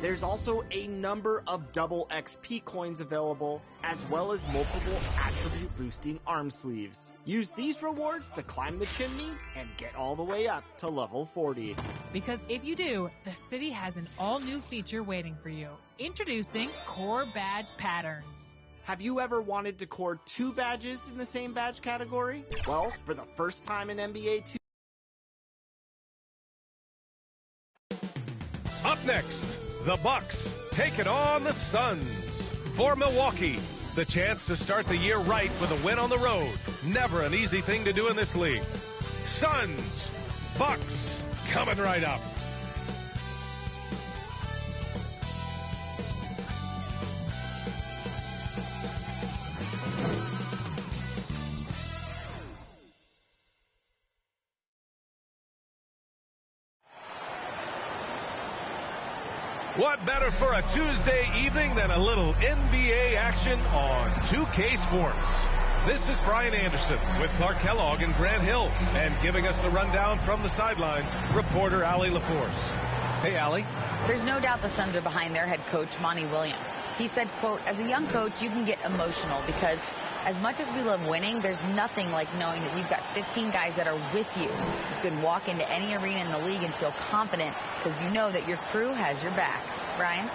There's also a number of double XP coins available, as well as multiple attribute boosting arm sleeves. Use these rewards to climb the chimney and get all the way up to level 40. Because if you do, the city has an all-new feature waiting for you. Introducing Core Badge Patterns. Have you ever wanted to core 2 badges in the same badge category? Well, for the first time in NBA 2. Up next, the Bucks take it on the Suns. For Milwaukee, the chance to start the year right with a win on the road. Never an easy thing to do in this league. Suns, Bucks, coming right up. What better for a Tuesday evening than a little NBA action on 2K Sports? This is Brian Anderson with Clark Kellogg and Grant Hill, and giving us the rundown from the sidelines, reporter Allie LaForce. Hey, Allie. There's no doubt the Suns are behind their head coach, Monty Williams. He said, quote, as a young coach, you can get emotional because as much as we love winning, there's nothing like knowing that you've got 15 guys that are with you. You can walk into any arena in the league and feel confident because you know that your crew has your back. Brian?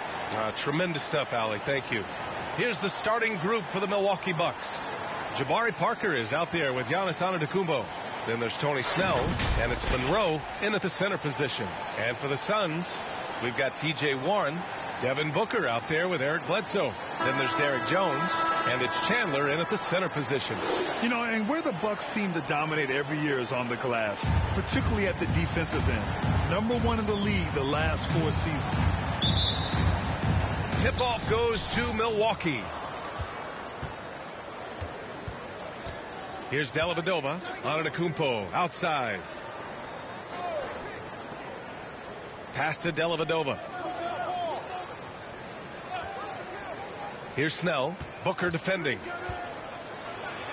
Tremendous stuff, Allie. Thank you. Here's the starting group for the Milwaukee Bucks. Jabari Parker is out there with Giannis Antetokounmpo. Then there's Tony Snell, and it's Monroe in at the center position. And for the Suns, we've got T.J. Warren, Devin Booker out there with Eric Bledsoe. Then there's Derek Jones, and it's Chandler in at the center position. You know, and where the Bucks seem to dominate every year is on the glass, particularly at the defensive end. Number 1 in the league the last 4 seasons. Tip-off goes to Milwaukee. Here's Dellavedova. Antetokounmpo outside. Pass to Dellavedova. Here's Snell. Booker defending.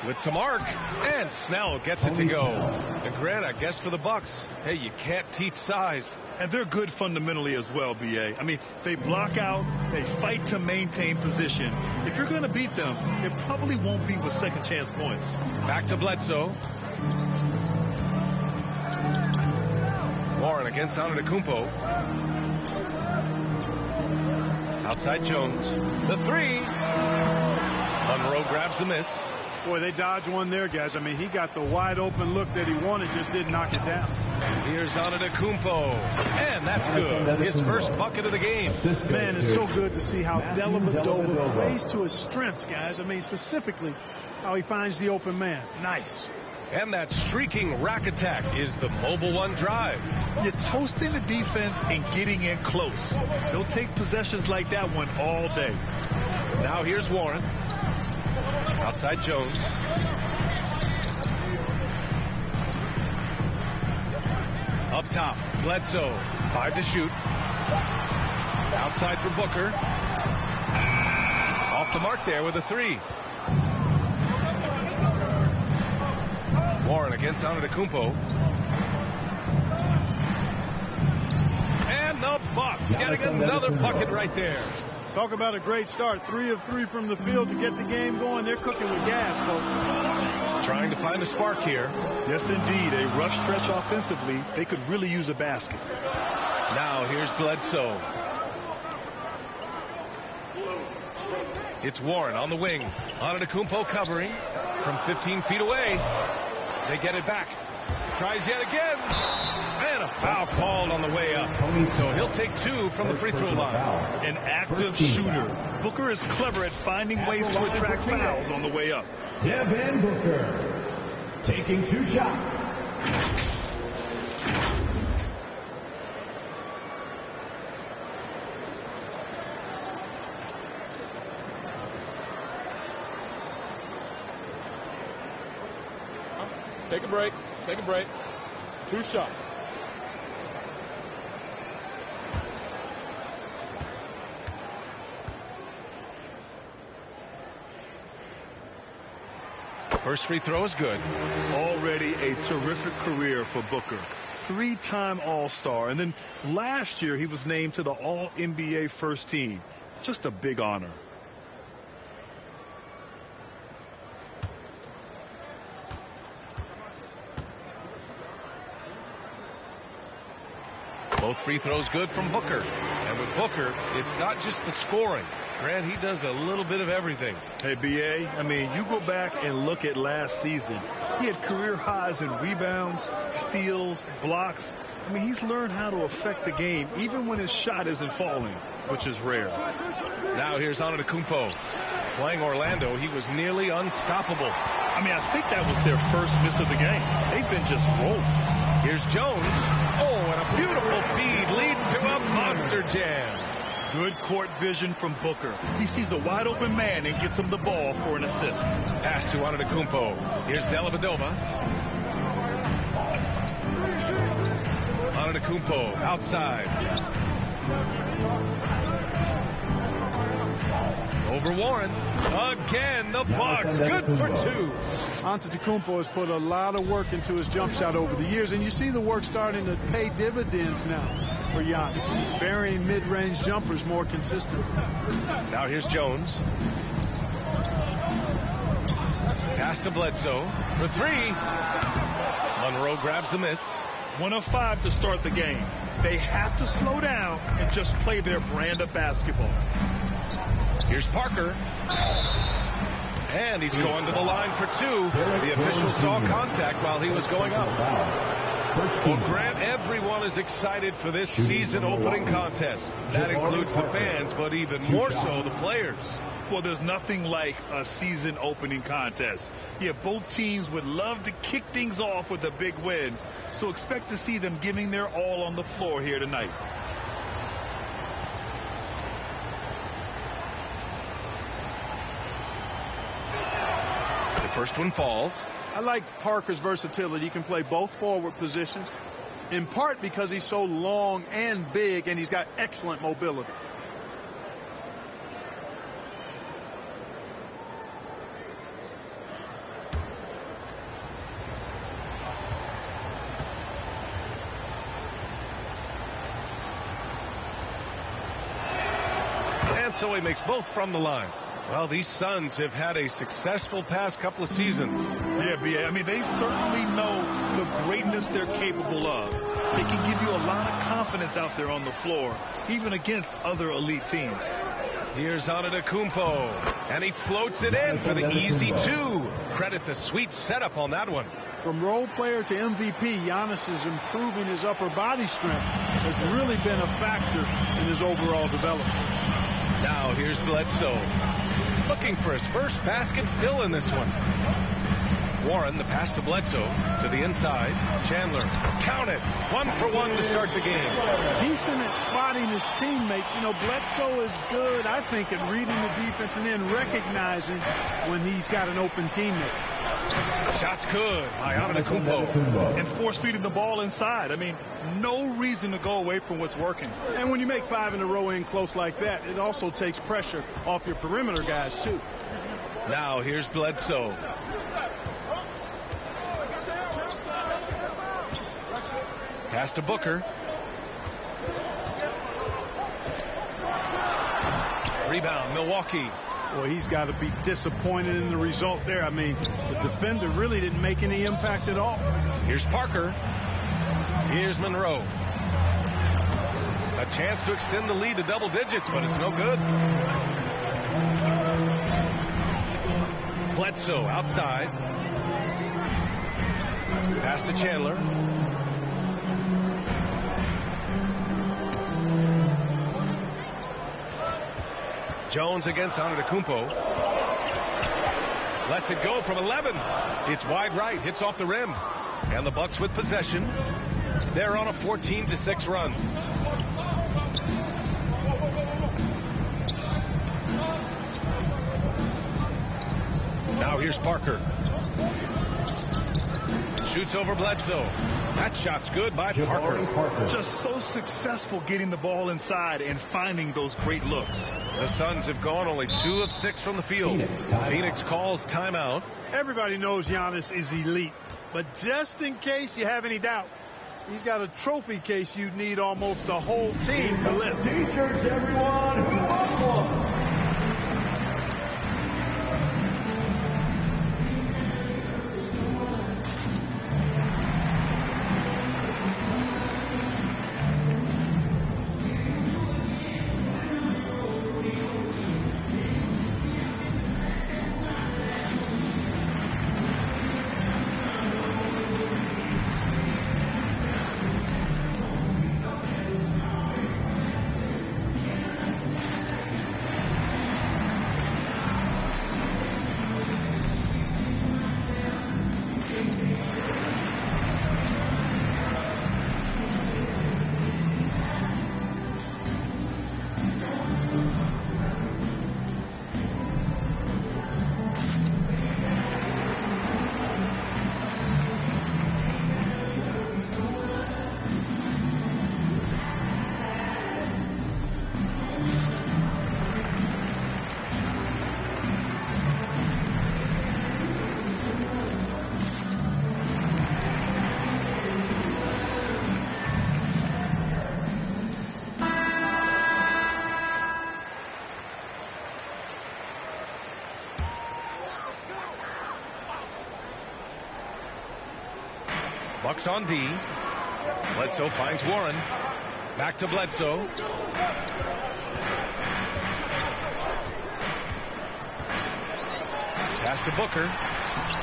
With some arc. And Snell gets it to go. And Grant, I guess for the Bucks, hey, you can't teach size. And they're good fundamentally as well, B.A. I mean, they block out, they fight to maintain position. If you're going to beat them, it probably won't be with second chance points. Back to Bledsoe. Warren against Antetokounmpo. Outside Jones. The 3. Monroe grabs the miss. Boy, they dodged one there, guys. I mean, he got the wide open look that he wanted, just didn't knock it down. Here's Antetokounmpo, and that's good. His first bucket of the game. Man, it's so good to see how Dellavedova plays to his strengths, guys. I mean, specifically how he finds the open man. Nice. And that streaking rack attack is the Mobile One drive. You're toasting the defense and getting in close. They'll take possessions like that one all day. Now here's Warren. Outside Jones. Up top, Bledsoe. 5 to shoot. Outside for Booker. Off the mark there with a 3. Warren against Antetokounmpo. And the Bucks getting another bucket right there. Talk about a great start. 3 of 3 from the field to get the game going. They're cooking with gas, folks. Trying to find a spark here. Yes, indeed. A rough stretch offensively. They could really use a basket. Now here's Bledsoe. It's Warren on the wing. Antetokounmpo covering from 15 feet away. They get it back. Tries yet again. And a foul called on the way up. So he'll take 2 from the free throw line. An active shooter. Booker is clever at finding ways to attract fouls on the way up. Devin Booker taking 2 shots. 1 Take a break. Take a break. 2 shots. First free throw is good. Already a terrific career for Booker. 3-time All-Star. And then last year he was named to the All-NBA first team. Just a big honor. Both free throws good from Booker. And with Booker, it's not just the scoring. Grant, he does a little bit of everything. Hey, B.A., I mean, you go back and look at last season. He had career highs in rebounds, steals, blocks. I mean, he's learned how to affect the game, even when his shot isn't falling, which is rare. Now here's Antetokounmpo. Playing Orlando, he was nearly unstoppable. I mean, I think that was their first miss of the game. They've been just rolling. Here's Jones. Oh, and a beautiful feed leads to a monster jam. Good court vision from Booker. He sees a wide open man and gets him the ball for an assist. Pass to Antetokounmpo. Here's Dellavedova. Antetokounmpo outside. Over Warren. Again, the Bucks. Good for 2. Antetokounmpo has put a lot of work into his jump shot over the years, and you see the work starting to pay dividends now for Giannis. He's burying mid-range jumpers more consistently. Now here's Jones. Pass to Bledsoe for 3. Monroe grabs the miss. 1 of 5 to start the game. They have to slow down and just play their brand of basketball. Here's Parker. And he's going to the line for 2. The official saw contact while he was going up. Well, Grant, everyone is excited for this season opening contest. That includes the fans, but even more so the players. Well, there's nothing like a season opening contest. Yeah, both teams would love to kick things off with a big win, so expect to see them giving their all on the floor here tonight. The first one falls. I like Parker's versatility. He can play both forward positions, in part because he's so long and big, and he's got excellent mobility. And so he makes both from the line. Well, these Suns have had a successful past couple of seasons. Yeah, B.A. I mean, they certainly know the greatness they're capable of. They can give you a lot of confidence out there on the floor, even against other elite teams. Here's Antetokounmpo, and he floats it in for the easy 2. Credit the sweet setup on that one. From role player to MVP, Giannis is improving his upper body strength. Has really been a factor in his overall development. Now here's Bledsoe. Looking for his first basket still in this one. Warren, the pass to Bledsoe to the inside. Chandler, count it. 1 for 1 to start the game. Decent at spotting his teammates. You know, Bledsoe is good, I think, at reading the defense and then recognizing when he's got an open teammate. Shots good by Antetokounmpo. And force feeding the ball inside. I mean, no reason to go away from what's working. And when you make 5 in a row in close like that, it also takes pressure off your perimeter guys, too. Now here's Bledsoe. Pass to Booker. Rebound, Milwaukee. Well, he's got to be disappointed in the result there. I mean, the defender really didn't make any impact at all. Here's Parker. Here's Monroe. A chance to extend the lead to double digits, but it's no good. Bledsoe outside. Pass to Chandler. Jones against Antetokounmpo. Lets it go from 11. It's wide right, hits off the rim. And the Bucks with possession. They're on a 14-6 run. Now here's Parker. Shoots over Bledsoe. That shot's good by Parker. Just so successful getting the ball inside and finding those great looks. The Suns have gone only 2 of 6 from the field. Phoenix calls timeout. Everybody knows Giannis is elite, but just in case you have any doubt, he's got a trophy case you'd need almost the whole team to lift. T-shirts, everyone who wants one. Bucks on D. Bledsoe finds Warren. Back to Bledsoe. Pass to Booker.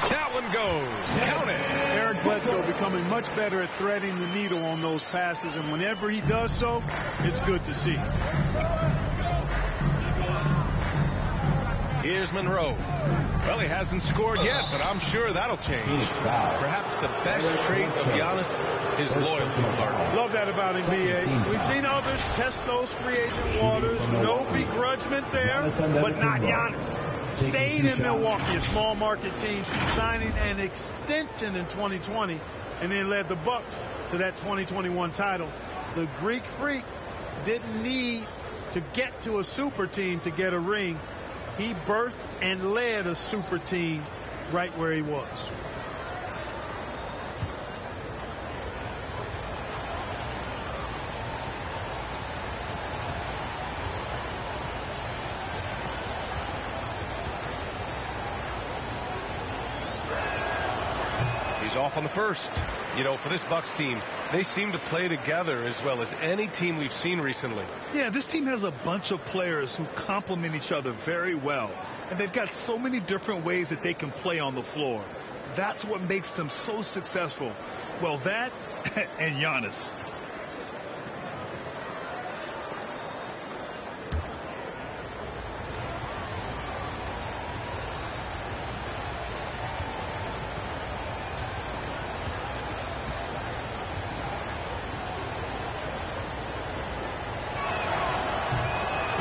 That one goes. Count it. Eric Bledsoe becoming much better at threading the needle on those passes, and whenever he does so, it's good to see. Here's Monroe. Well, he hasn't scored yet, but I'm sure that'll change. Perhaps the best trait of Giannis is loyalty, Clark. Love that about him, B.A. We've seen others test those free agent waters. No begrudgment there, but not Giannis. Stayed in Milwaukee, a small market team, signing an extension in 2020, and then led the Bucks to that 2021 title. The Greek Freak didn't need to get to a super team to get a ring. He birthed and led a super team right where he was. He's off on the first. You know, for this Bucks team, they seem to play together as well as any team we've seen recently. Yeah, this team has a bunch of players who complement each other very well. And they've got so many different ways that they can play on the floor. That's what makes them so successful. Well, that and Giannis.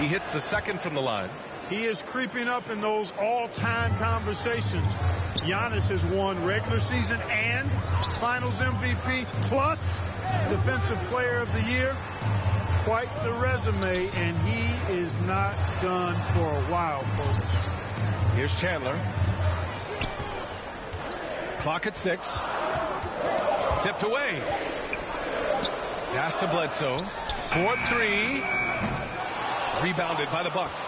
He hits the second from the line. He is creeping up in those all-time conversations. Giannis has won regular season and Finals MVP plus Defensive Player of the Year. Quite the resume, and he is not done for a while, folks. Here's Chandler. Clock at 6. Tipped away. Pass to Bledsoe. 4-3. Rebounded by the Bucks.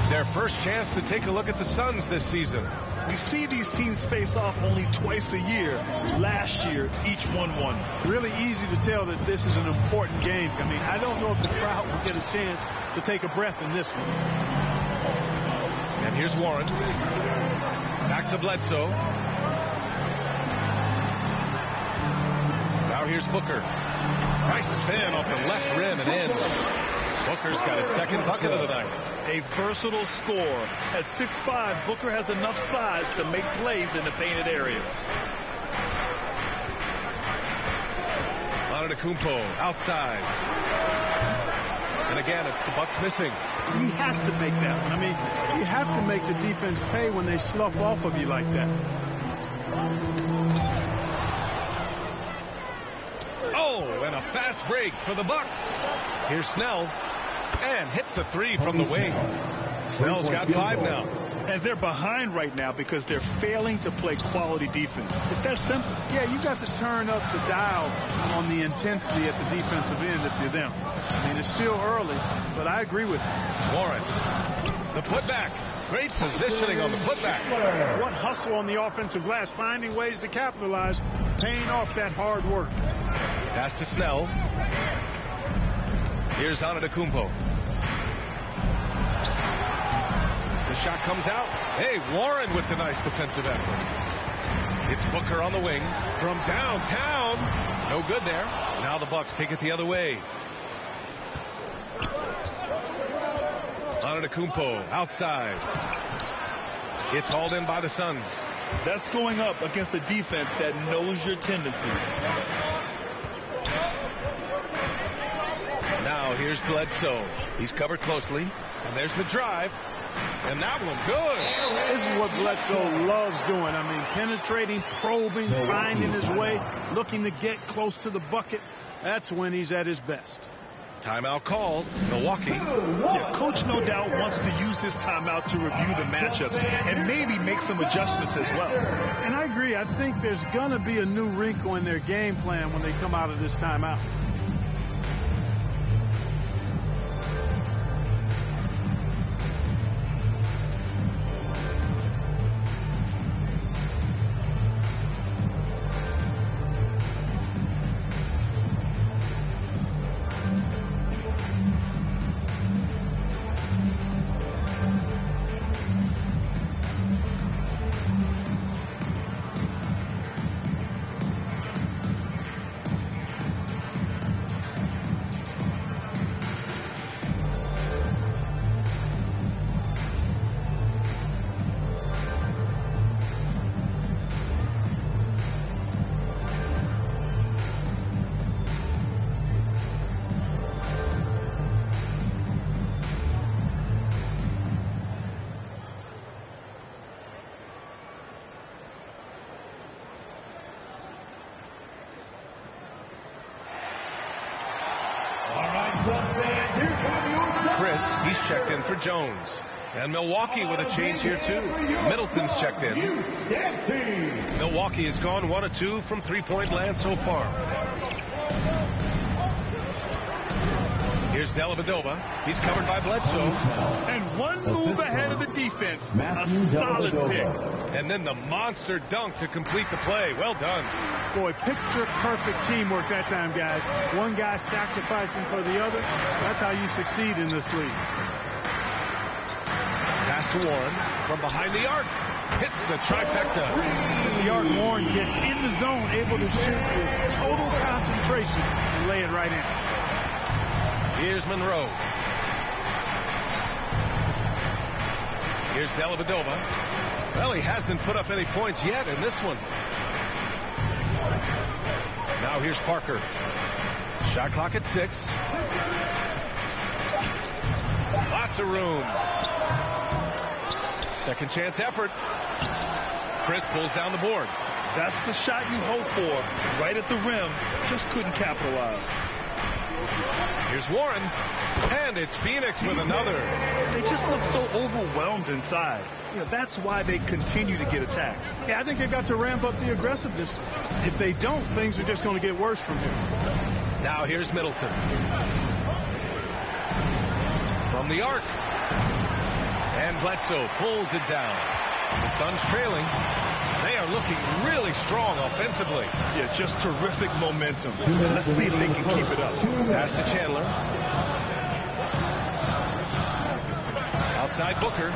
Their first chance to take a look at the Suns this season. We see these teams face off only twice a year. Last year, each won one. Really easy to tell that this is an important game. I mean, I don't know if the crowd will get a chance to take a breath in this one. And here's Warren. Back to Bledsoe. Now here's Booker. Nice spin off the left rim and in. Booker's got his second bucket of the night. A versatile scorer. At 6'5", Booker has enough size to make plays in the painted area. Antetokounmpo outside. And again, it's the Bucks missing. He has to make that one. I mean, you have to make the defense pay when they slough off of you like that. and a fast break for the Bucks. Here's Snell, and hits the three from the wing. Snell's got 5 now. And they're behind right now because they're failing to play quality defense. It's that simple. Yeah, you got to turn up the dial on the intensity at the defensive end if you're them. I mean, it's still early, but I agree with you. Warren, the putback. Great positioning on the putback. What hustle on the offensive glass, finding ways to capitalize, paying off that hard work. Pass to Snell. Here's Antetokounmpo. The shot comes out. Hey, Warren with the nice defensive effort. It's Booker on the wing from downtown. No good there. Now the Bucks take it the other way. Antetokounmpo outside. It's hauled in by the Suns. That's going up against a defense that knows your tendencies. Now here's Bledsoe. He's covered closely. And there's the drive. And that one good. This is what Bledsoe loves doing. I mean, penetrating, probing, finding his way, looking to get close to the bucket. That's when he's at his best. Timeout called. Milwaukee. Yeah, coach no doubt wants to use this timeout to review the matchups and maybe make some adjustments as well. And I agree. I think there's going to be a new wrinkle in their game plan when they come out of this timeout. Chris, he's checked in for Jones. And Milwaukee with a change here, too. Middleton's checked in. Milwaukee has gone 1 of 2 from three-point land so far. Here's Dellavedova. He's covered by Bledsoe. And one move ahead of the defense. A solid pick. And then the monster dunk to complete the play. Well done. Boy, picture-perfect teamwork that time, guys. One guy sacrificing for the other. That's how you succeed in this league. Pass to Warren from behind the arc. Hits the trifecta. The arc, Warren gets in the zone, able to shoot with total concentration and lay it right in. Here's Monroe. Here's Dellavedova. Well, he hasn't put up any points yet in this one. Now here's Parker. Shot clock at 6. Lots of room. Second chance effort. Chris pulls down the board. That's the shot you hope for. Right at the rim. Just couldn't capitalize. Here's Warren. And it's Phoenix with another. They just look so overwhelmed inside. You know, that's why they continue to get attacked. Yeah, I think they've got to ramp up the aggressiveness. If they don't, things are just going to get worse from here. Now here's Middleton. From the arc. And Bledsoe pulls it down. The Suns trailing. They are looking really strong offensively. Yeah, just terrific momentum. Let's see if they can keep it up. Pass to Chandler. Outside Booker.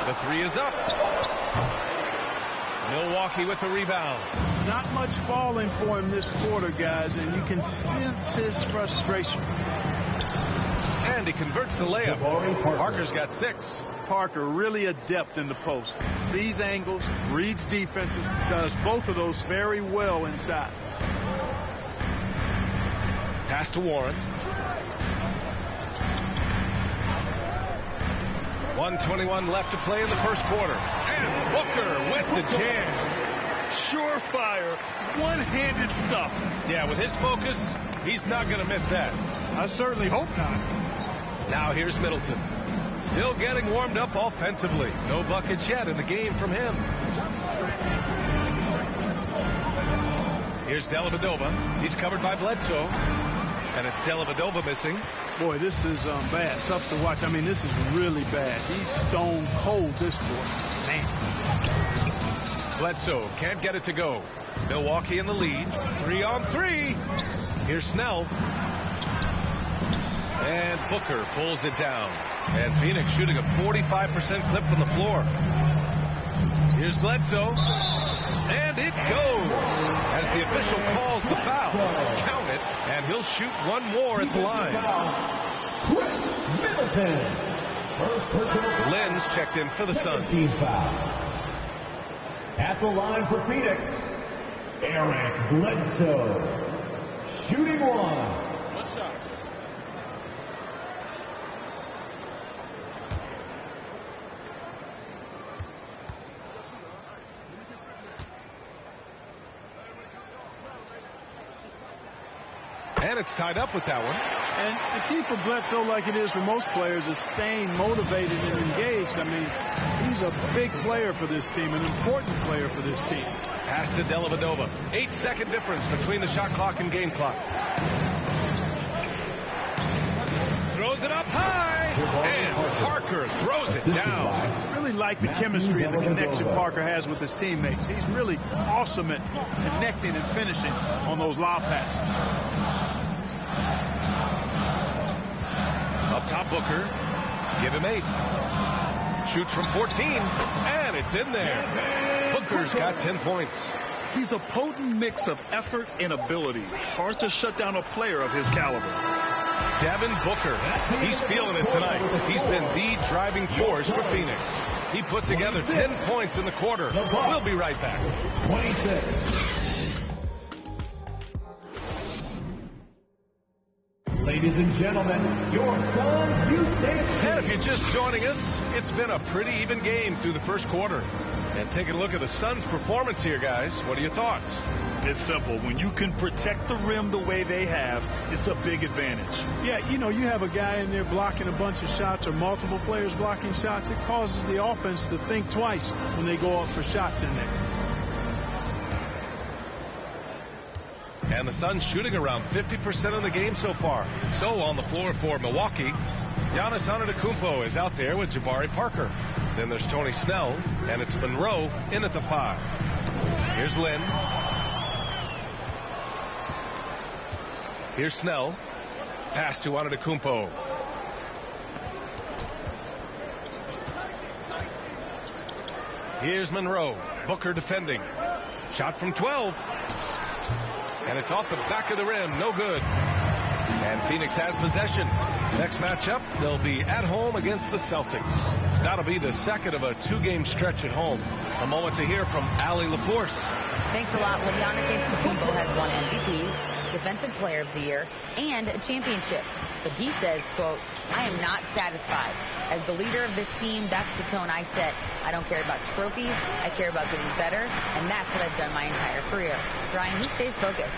The 3 is up. Milwaukee with the rebound. Not much falling for him this quarter, guys, and you can sense his frustration. And he converts the layup. Parker's got 6. Parker really adept in the post. Sees angles, reads defenses, does both of those very well inside. Pass to Warren. 1:21 left to play in the first quarter. And Booker with the jam. surefire, one-handed stuff. Yeah, with his focus, he's not going to miss that. I certainly hope not. Now here's Middleton. Still getting warmed up offensively. No buckets yet in the game from him. Here's Dellavedova. He's covered by Bledsoe. And it's Dellavedova missing. Boy, this is bad. Tough to watch. I mean, this is really bad. He's stone cold, this boy. Man. Bledsoe can't get it to go. Milwaukee in the lead. 3-on-3. Here's Snell. And Booker pulls it down. And Phoenix shooting a 45% clip from the floor. Here's Bledsoe. And it goes as the official calls the foul. Count it, and he'll shoot one more at the line. Lynn's checked in for the Suns. At the line for Phoenix, Eric Bledsoe. Shooting one. One shot. And it's tied up with that one. And the key for Bledsoe, like it is for most players, is staying motivated and engaged. I mean, he's a big player for this team, an important player for this team. Pass to Dellavedova. 8-second difference between the shot clock and game clock. Throws it up high. And Parker throws it down. Really like the chemistry and the connection Parker has with his teammates. He's really awesome at connecting and finishing on those lob passes. Up top, Booker. Give him 8. Shoots from 14, and it's in there. Booker's got 10 points. He's a potent mix of effort and ability. Hard to shut down a player of his caliber. Devin Booker. He's feeling it tonight. He's been the driving force for Phoenix. He put together 10 points in the quarter. We'll be right back. 26. Ladies and gentlemen, your Suns Houston. And if you're just joining us, it's been a pretty even game through the first quarter. And taking a look at the Suns' performance here, guys. What are your thoughts? It's simple. When you can protect the rim the way they have, it's a big advantage. Yeah, you know, you have a guy in there blocking a bunch of shots or multiple players blocking shots. It causes the offense to think twice when they go up for shots in there. And the Suns shooting around 50% of the game so far. So on the floor for Milwaukee, Giannis Antetokounmpo is out there with Jabari Parker. Then there's Tony Snell, and it's Monroe in at the 5. Here's Lynn. Here's Snell. Pass to Antetokounmpo. Here's Monroe. Booker defending. Shot from 12. And it's off the back of the rim. No good. And Phoenix has possession. Next matchup, they'll be at home against the Celtics. That'll be the second of a 2-game stretch at home. A moment to hear from Allie LaForce. Thanks a lot. Well, Giannis Antetokounmpo has won MVP, Defensive Player of the Year, and a championship. But he says, quote, I am not satisfied. As the leader of this team, that's the tone I set. I don't care about trophies. I care about getting better, and that's what I've done my entire career. Brian, he stays focused.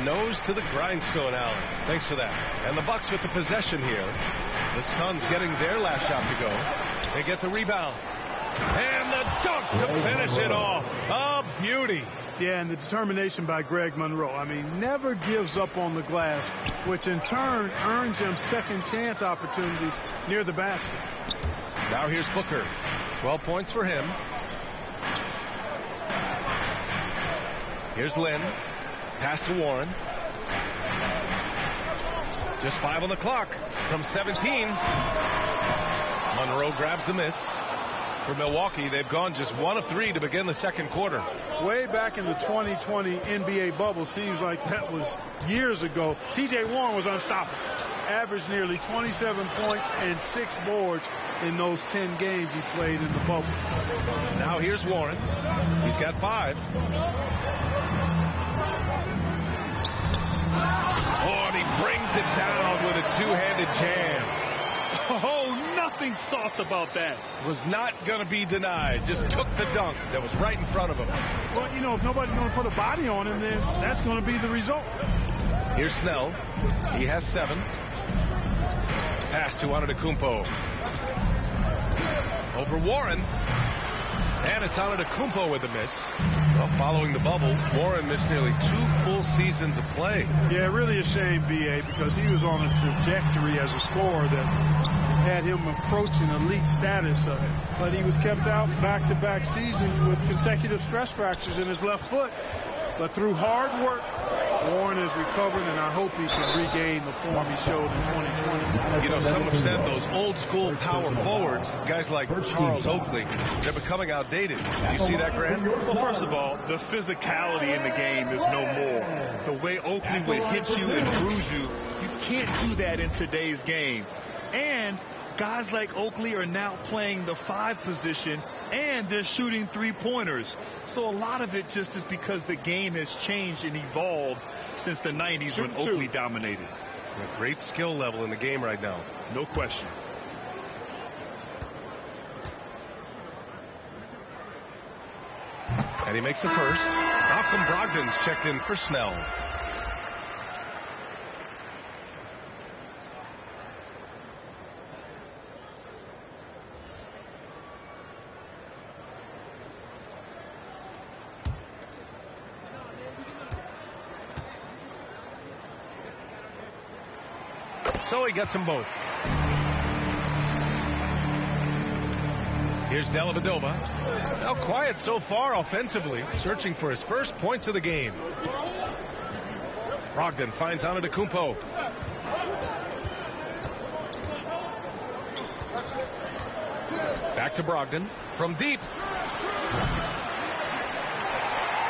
Nose to the grindstone, Allen. Thanks for that. And the Bucks with the possession here. The Suns getting their last shot to go. They get the rebound. And the dunk to finish it off. A beauty. Yeah, and the determination by Greg Monroe. I mean, never gives up on the glass, which in turn earns him second chance opportunities near the basket. Now here's Booker. 12 points for him. Here's Lynn. Pass to Warren. Just 5 on the clock from 17. Monroe grabs the miss. For Milwaukee, they've gone just 1 of 3 to begin the second quarter. Way back in the 2020 NBA bubble, seems like that was years ago. T.J. Warren was unstoppable. Averaged nearly 27 points and 6 boards in those 10 games he played in the bubble. Now here's Warren. He's got 5. Oh, and he brings it down with a 2-handed jam. Oh, nothing nothing soft about that. Was not going to be denied. Just took the dunk that was right in front of him. Well, you know, if nobody's going to put a body on him, then that's going to be the result. Here's Snell. He has 7. Pass to Antetokounmpo. Over Warren. And it's Antetokounmpo with the miss. Well, following the bubble, Warren missed nearly 2 full seasons of play. Yeah, really a shame, B.A., because he was on a trajectory as a scorer that had him approaching elite status. But he was kept out back-to-back seasons with consecutive stress fractures in his left foot. But through hard work, Warren is recovered, and I hope he can regain the form he showed in 2020. You know, some have said those old-school power forwards, guys like Charles Oakley, they're becoming outdated. You see that, Grant? Well, first of all, the physicality in the game is no more. The way Oakley would hit you and bruise you, you can't do that in today's game. And guys like Oakley are now playing the 5 position, and they're shooting 3-pointers. So a lot of it just is because the game has changed and evolved since the 90s when Oakley dominated. A great skill level in the game right now. No question. And he makes the first. Malcolm Brogdon's checked in for Snell. So he gets them both. Here's Dellavedova. Now quiet so far offensively, searching for his first points of the game. Brogdon finds Antetokounmpo. Back to Brogdon from deep.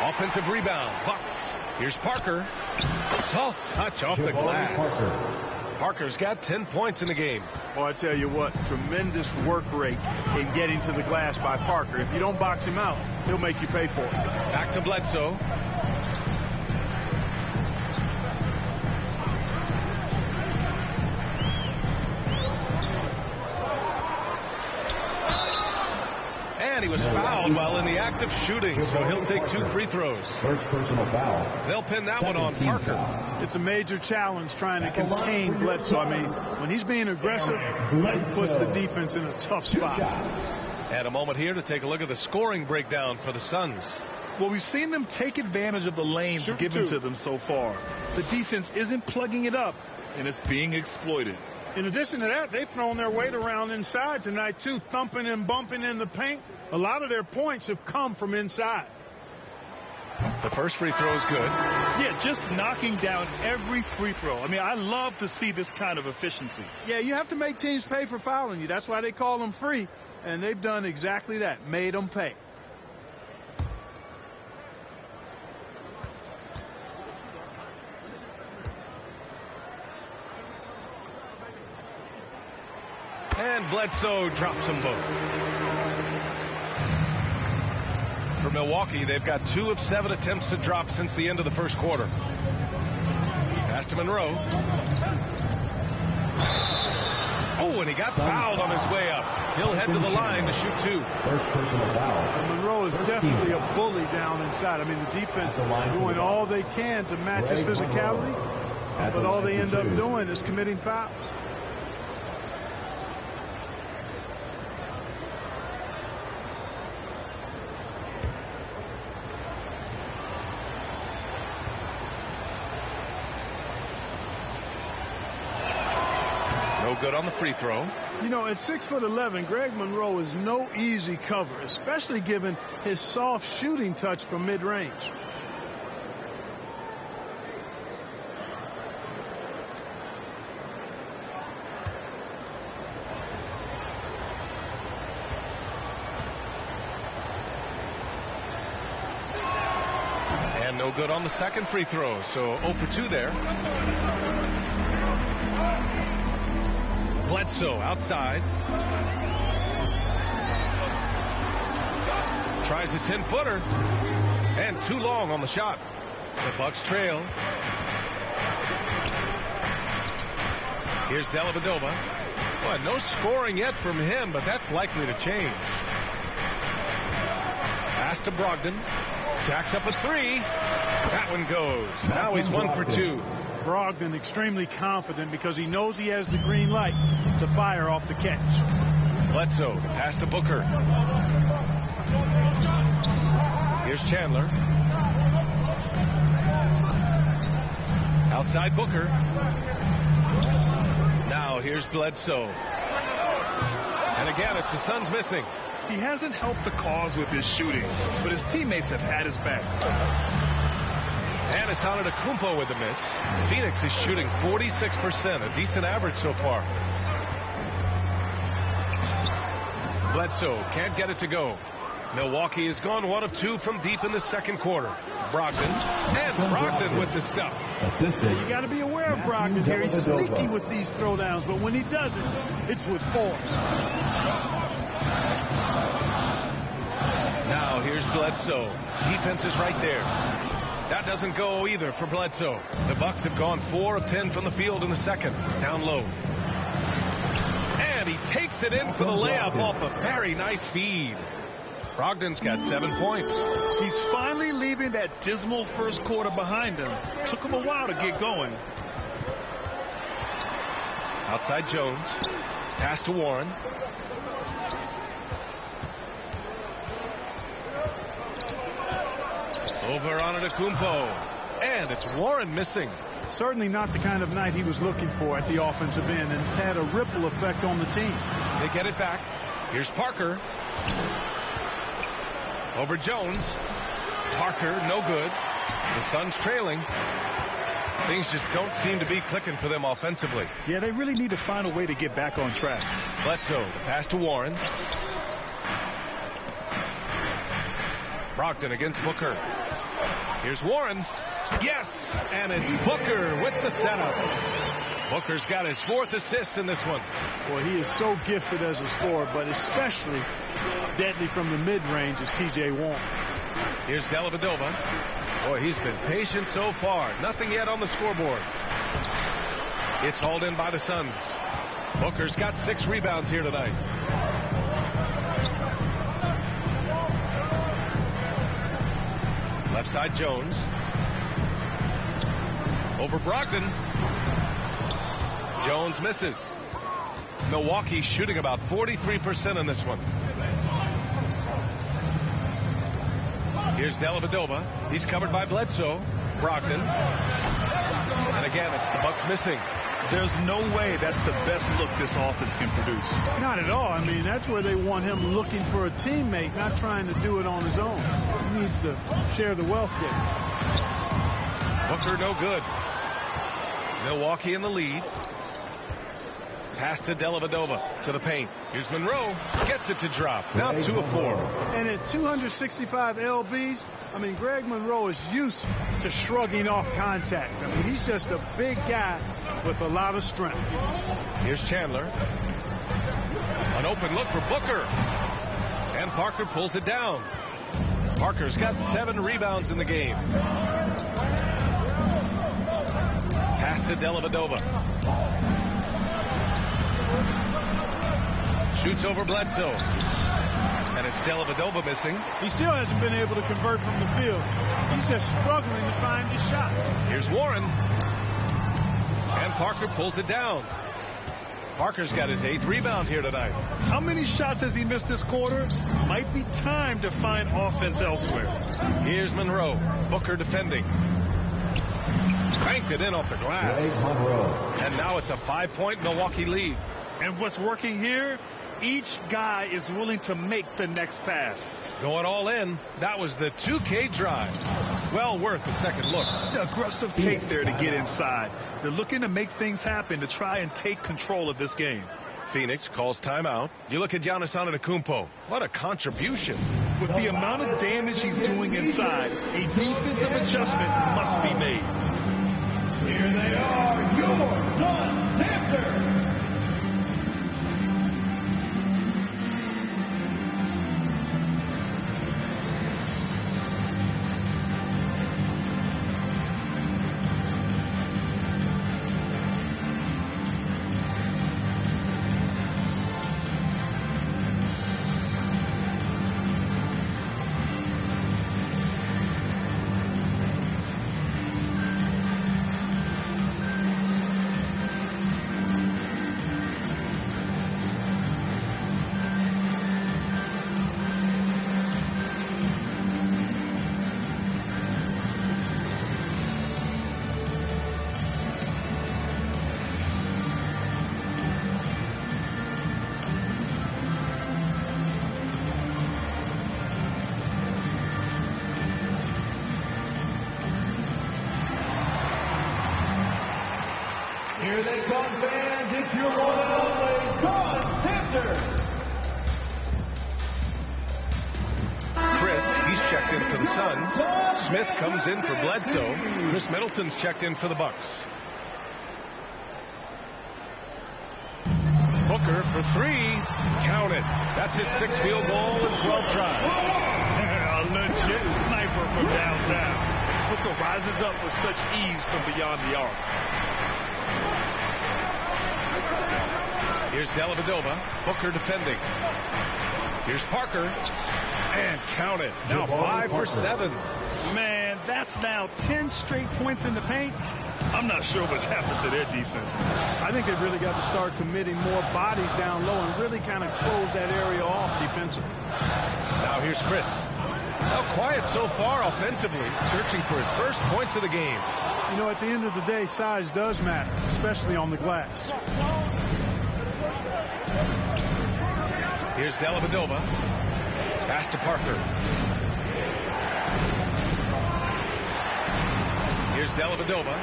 Offensive rebound. Bucks. Here's Parker. Soft touch off the glass. Parker's got 10 points in the game. Well, I tell you what, tremendous work rate in getting to the glass by Parker. If you don't box him out, he'll make you pay for it. Back to Bledsoe. And he was fouled while in the act of shooting, so he'll take 2 free throws. First personal foul. They'll pin that one on Parker. It's a major challenge trying to contain Bledsoe. I mean, when he's being aggressive, he puts the defense in a tough spot. And a moment here to take a look at the scoring breakdown for the Suns. Well, we've seen them take advantage of the lanes given to them so far. The defense isn't plugging it up, and it's being exploited. In addition to that, they've thrown their weight around inside tonight, too, thumping and bumping in the paint. A lot of their points have come from inside. The first free throw is good. Yeah, just knocking down every free throw. I mean, I love to see this kind of efficiency. Yeah, you have to make teams pay for fouling you. That's why they call them free, and they've done exactly that, made them pay. And Bledsoe drops them both. For Milwaukee, they've got 2 of 7 attempts to drop since the end of the first quarter. Pass to Monroe. Oh, and he got fouled on his way up. He'll head to the line to shoot 2. First personal foul. And Monroe is definitely a bully down inside. I mean, the defense doing all they can to match his physicality, but all they end up doing is committing fouls. Good on the free throw. You know, at 6'11", Greg Monroe is no easy cover, especially given his soft shooting touch from mid-range. And no good on the second free throw, so 0 for 2 there. Bledsoe outside. Tries a 10-footer. And too long on the shot. The Bucks trail. Here's Dellavedova. Boy, no scoring yet from him, but that's likely to change. Pass to Brogdon. Jacks up a three. That one goes. Now he's 1 for 2. Brogdon extremely confident because he knows he has the green light to fire off the catch. Bledsoe, pass to Booker. Here's Chandler. Outside Booker. Now here's Bledsoe. And again, it's the Suns missing. He hasn't helped the cause with his shooting, but his teammates have had his back. And it's Antetokounmpo with the miss. Phoenix is shooting 46%, a decent average so far. Bledsoe can't get it to go. Milwaukee has gone 1 of 2 from deep in the second quarter. Brogdon with the stuff. You got to be aware of Brogdon here. He's sneaky with these throwdowns, but when he does it, it's with force. Now here's Bledsoe. Defense is right there. That doesn't go either for Bledsoe. The Bucks have gone 4 of 10 from the field in the second. Down low. And he takes it in for the layup off a very nice feed. Brogdon's got 7 points. He's finally leaving that dismal first quarter behind him. Took him a while to get going. Outside Jones. Pass to Warren. Over Antetokounmpo. And it's Warren missing. Certainly not the kind of night he was looking for at the offensive end, and it's had a ripple effect on the team. They get it back. Here's Parker. Over Jones. Parker, no good. The Suns trailing. Things just don't seem to be clicking for them offensively. Yeah, they really need to find a way to get back on track. Bledsoe, the pass to Warren. Brogdon against Booker. Here's Warren. Yes, and it's Booker with the setup. Booker's got his 4th assist in this one. Well, he is so gifted as a scorer, but especially deadly from the mid-range is T.J. Warren. Here's Dellavedova. Boy, he's been patient so far. Nothing yet on the scoreboard. It's hauled in by the Suns. Booker's got 6 rebounds here tonight. Left side Jones. Over Brogdon. Jones misses. Milwaukee shooting about 43% in this one. Here's Dellavedova. He's covered by Bledsoe. Brogdon. And again, it's the Bucks missing. There's no way that's the best look this offense can produce. Not at all. I mean, that's where they want him looking for a teammate, not trying to do it on his own. He needs to share the wealth there. Booker no good. Milwaukee in the lead. Pass to Dellavedova to the paint. Here's Monroe. Gets it to drop. Now 2 of 4. And at 265 lbs, I mean, Greg Monroe is used to shrugging off contact. I mean, he's just a big guy with a lot of strength. Here's Chandler. An open look for Booker. And Parker pulls it down. Parker's got 7 rebounds in the game. Pass to Dellavedova. Shoots over Bledsoe. And it's Dellavedova missing. He still hasn't been able to convert from the field. He's just struggling to find his shot. Here's Warren. And Parker pulls it down. Parker's got his 8th rebound here tonight. How many shots has he missed this quarter? Might be time to find offense elsewhere. Here's Monroe. Booker defending. Cranked it in off the glass. And now it's a 5-point Milwaukee lead. And what's working here? Each guy is willing to make the next pass. Going all in. That was the 2K drive. Well worth a second look. The aggressive take there to get inside. They're looking to make things happen to try and take control of this game. Phoenix calls timeout. You look at Giannis Antetokounmpo. What a contribution. With the amount of damage he's doing inside, a defensive adjustment must be made. Here they are, your Suns Panthers. Here they come, fans. It's your one and only contender. Chris, he's checked in for the Suns. Smith comes in for Bledsoe. Chris Middleton's checked in for the Bucks. Booker for three. Count it. That's his 6th field goal in 12 tries. A legit sniper from downtown. Booker rises up with such ease from beyond the arc. Here's Dellavedova. Booker defending. Here's Parker. And count it. Now 5 for 7. Man, that's now 10 straight points in the paint. I'm not sure what's happened to their defense. I think they've really got to start committing more bodies down low and really kind of close that area off defensively. Now here's Chris. Now quiet so far offensively, searching for his first points of the game. You know, at the end of the day, size does matter, especially on the glass. Here's Dellavedova. Pass to Parker. Here's Dellavedova.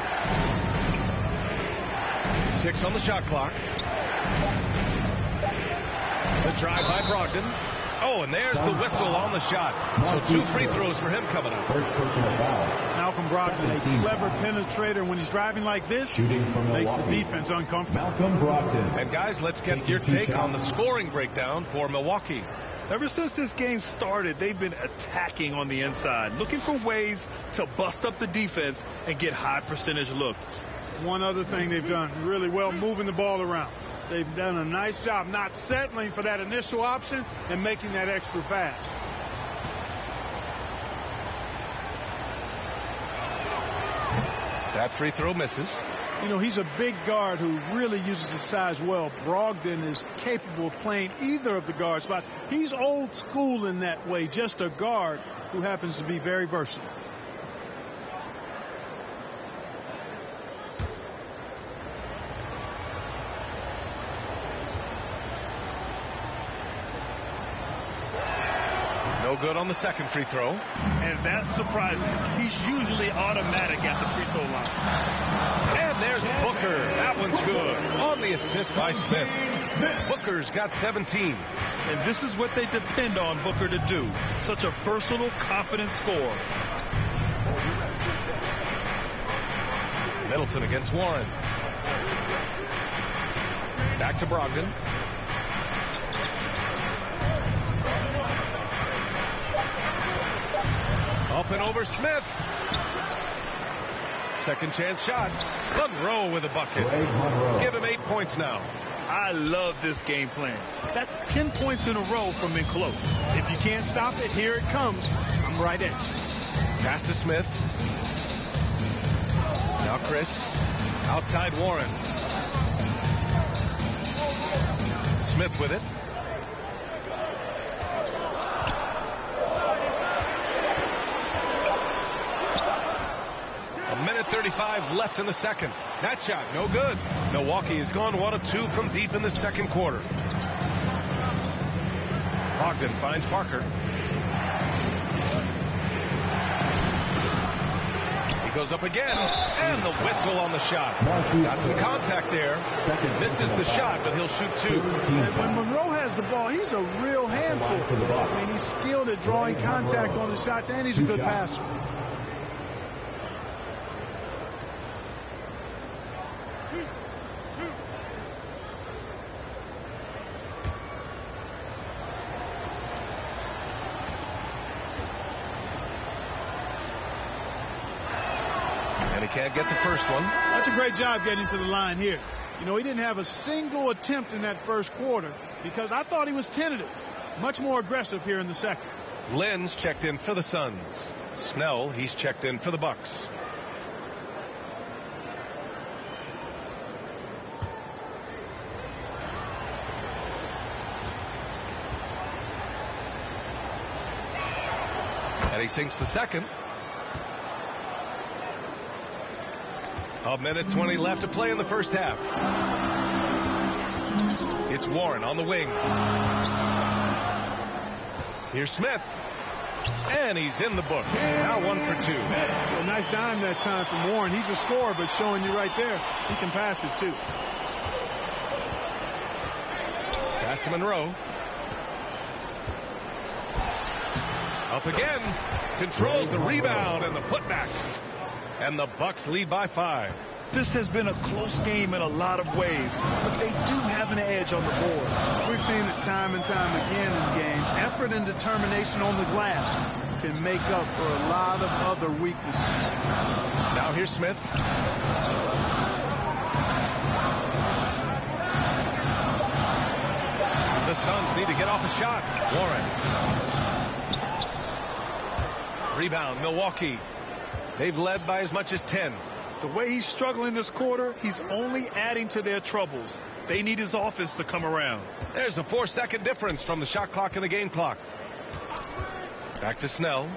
6 on the shot clock. The drive by Brogdon. Oh, and there's the whistle on the shot. So 2 free throws for him coming up. Malcolm Brogdon, a clever penetrator. When he's driving like this, makes the defense uncomfortable. And guys, let's get your take on the scoring breakdown for Milwaukee. Ever since this game started, they've been attacking on the inside, looking for ways to bust up the defense and get high percentage looks. One other thing they've done really well, moving the ball around. They've done a nice job not settling for that initial option and making that extra pass. That free throw misses. You know, he's a big guard who really uses his size well. Brogdon is capable of playing either of the guard spots. He's old school in that way, just a guard who happens to be very versatile. No good on the second free throw. And that's surprising. He's usually automatic at the free throw line. And there's Booker. That one's good. On the assist by Smith. Booker's got 17. And this is what they depend on Booker to do. Such a versatile, confident scorer. Middleton against Warren. Back to Brogdon. Up and over Smith. Second chance shot. Monroe with a bucket. Give him 8 points now. I love this game plan. That's 10 points in a row from in close. If you can't stop it, here it comes. I'm right at you. Pass to Smith. Now Chris. Outside Warren. Smith with it. A minute 35 left in the second. That shot, no good. Milwaukee has gone 1 of 2 from deep in the second quarter. Brogdon finds Parker. He goes up again, and the whistle on the shot. Got some contact there. Misses the shot, but he'll shoot 2. And when Monroe has the ball, he's a real handful. I mean, he's skilled at drawing contact on the shots, and he's a good passer. Can't get the first one. That's a great job getting to the line here. You know, he didn't have a single attempt in that first quarter because I thought he was tentative. Much more aggressive here in the second. Lynn's checked in for the Suns. Snell, he's checked in for the Bucks. And he sinks the second. A minute 20 left to play in the first half. It's Warren on the wing. Here's Smith. And he's in the book. Now 1 for 2. A nice dime that time from Warren. He's a scorer, but showing you right there, he can pass it too. Pass to Monroe. Up again. Controls the rebound and the putback. And the Bucks lead by 5. This has been a close game in a lot of ways, but they do have an edge on the boards. We've seen it time and time again in games. Effort and determination on the glass can make up for a lot of other weaknesses. Now here's Smith. The Suns need to get off a shot. Warren. Rebound, Milwaukee. They've led by as much as 10. The way he's struggling this quarter, he's only adding to their troubles. They need his offense to come around. There's a 4-second difference from the shot clock and the game clock. Back to Snell.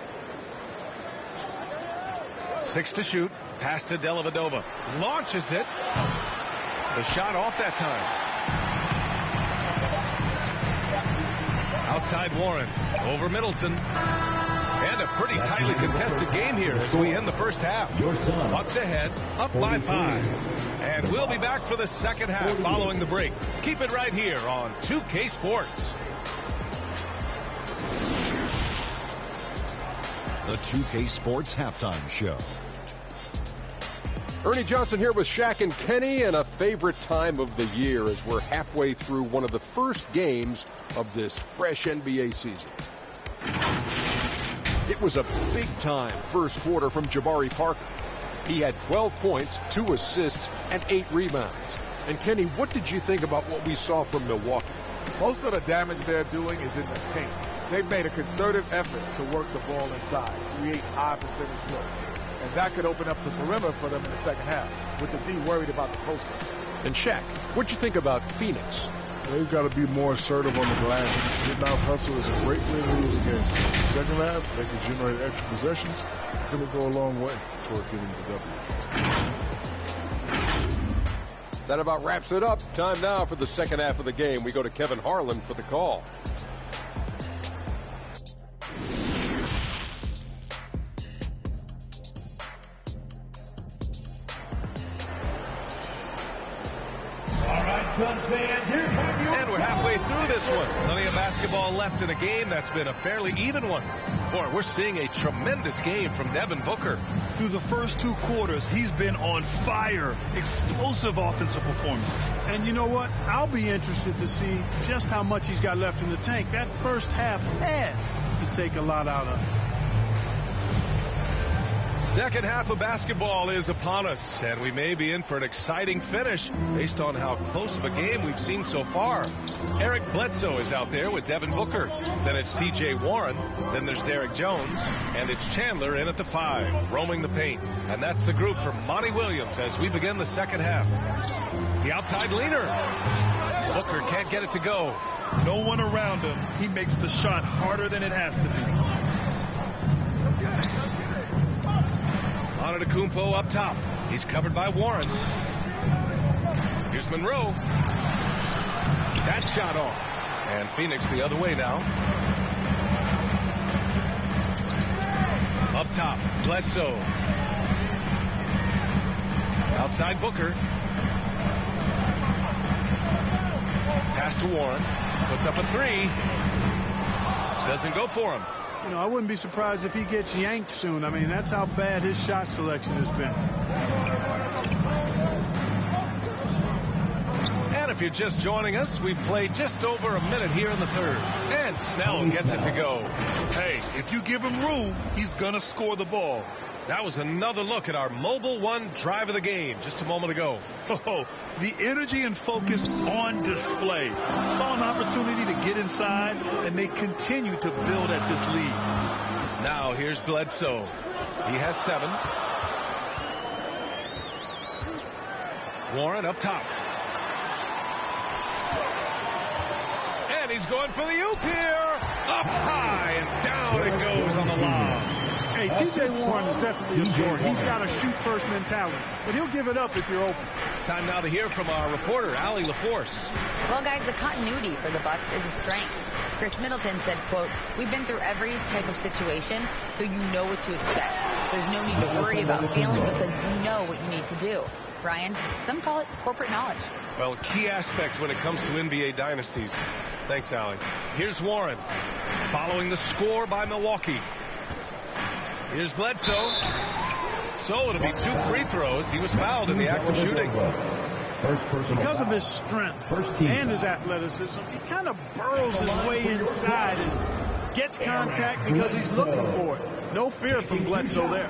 6 to shoot. Pass to Dellavedova. Launches it. The shot off that time. Outside Warren. Over Middleton. And a pretty tightly contested game here as we end the first half. Bucks ahead, up by 5. And we'll be back for the second half following the break. Keep it right here on 2K Sports. The 2K Sports Halftime Show. Ernie Johnson here with Shaq and Kenny, and a favorite time of the year as we're halfway through one of the first games of this fresh NBA season. It was a big-time first quarter from Jabari Parker. He had 12 points, 2 assists, and 8 rebounds. And Kenny, what did you think about what we saw from Milwaukee? Most of the damage they're doing is in the paint. They've made a concerted effort to work the ball inside, create high percentage looks. And that could open up the perimeter for them in the second half, with the D worried about the post. And Shaq, what'd you think about Phoenix? They've got to be more assertive on the glass. Getting out hustle is a great way to lose a game. Second half, they can generate extra possessions. It'll go a long way toward getting the W. That about wraps it up. Time now for the second half of the game. We go to Kevin Harlan for the call. And we're halfway through this one. Plenty of basketball left in a game that's been a fairly even one. Boy, we're seeing a tremendous game from Devin Booker. Through the first 2 quarters, he's been on fire. Explosive offensive performance. And you know what? I'll be interested to see just how much he's got left in the tank. That first half had to take a lot out of him. Second half of basketball is upon us, and we may be in for an exciting finish based on how close of a game we've seen so far. Eric Bledsoe is out there with Devin Booker. Then it's T.J. Warren. Then there's Derek Jones. And it's Chandler in at the 5, roaming the paint. And that's the group from Monty Williams as we begin the second half. The outside leaner. Booker can't get it to go. No one around him. He makes the shot harder than it has to be. Antetokounmpo up top. He's covered by Warren. Here's Monroe. That shot off. And Phoenix the other way now. Up top, Bledsoe. Outside Booker. Pass to Warren. Puts up a 3. Doesn't go for him. You know, I wouldn't be surprised if he gets yanked soon. I mean, that's how bad his shot selection has been. And if you're just joining us, we've played just over a minute here in the third. And Snell gets it to go. Hey, if you give him room, he's going to score the ball. That was another look at our Mobile One drive of the game just a moment ago. Oh, the energy and focus on display. Saw an opportunity to get inside, and they continue to build at this lead. Now here's Bledsoe. He has 7. Warren up top. And he's going for the oop here. Up high and down it goes on the lob. Hey, T.J. Warren is definitely a scorer. He's got a shoot-first mentality, but he'll give it up if you're open. Time now to hear from our reporter, Allie LaForce. Well, guys, the continuity for the Bucks is a strength. Chris Middleton said, quote, "We've been through every type of situation, so you know what to expect. There's no need to worry about failing because you know what you need to do." Brian, some call it corporate knowledge. Well, a key aspect when it comes to NBA dynasties. Thanks, Allie. Here's Warren following the score by Milwaukee. Here's Bledsoe. So it'll be 2 free throws. He was fouled in the act of shooting. Because of his strength and his athleticism, he kind of burrows his way inside and gets contact because he's looking for it. No fear from Bledsoe there.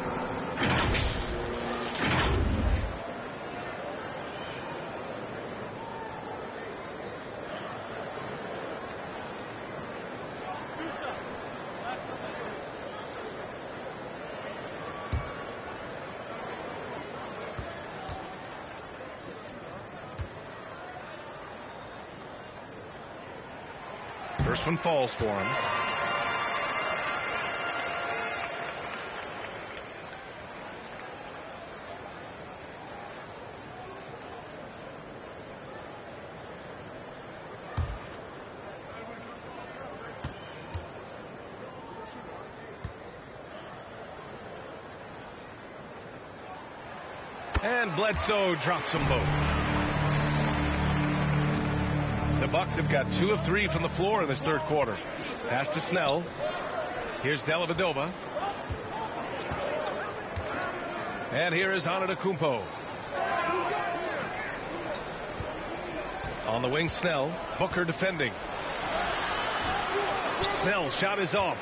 First one falls for him. And Bledsoe drops them both. The Bucks have got 2 of 3 from the floor in this third quarter. Pass to Snell. Here's Dellavedova. And here is Antetokounmpo. On the wing, Snell. Booker defending. Snell's shot is off.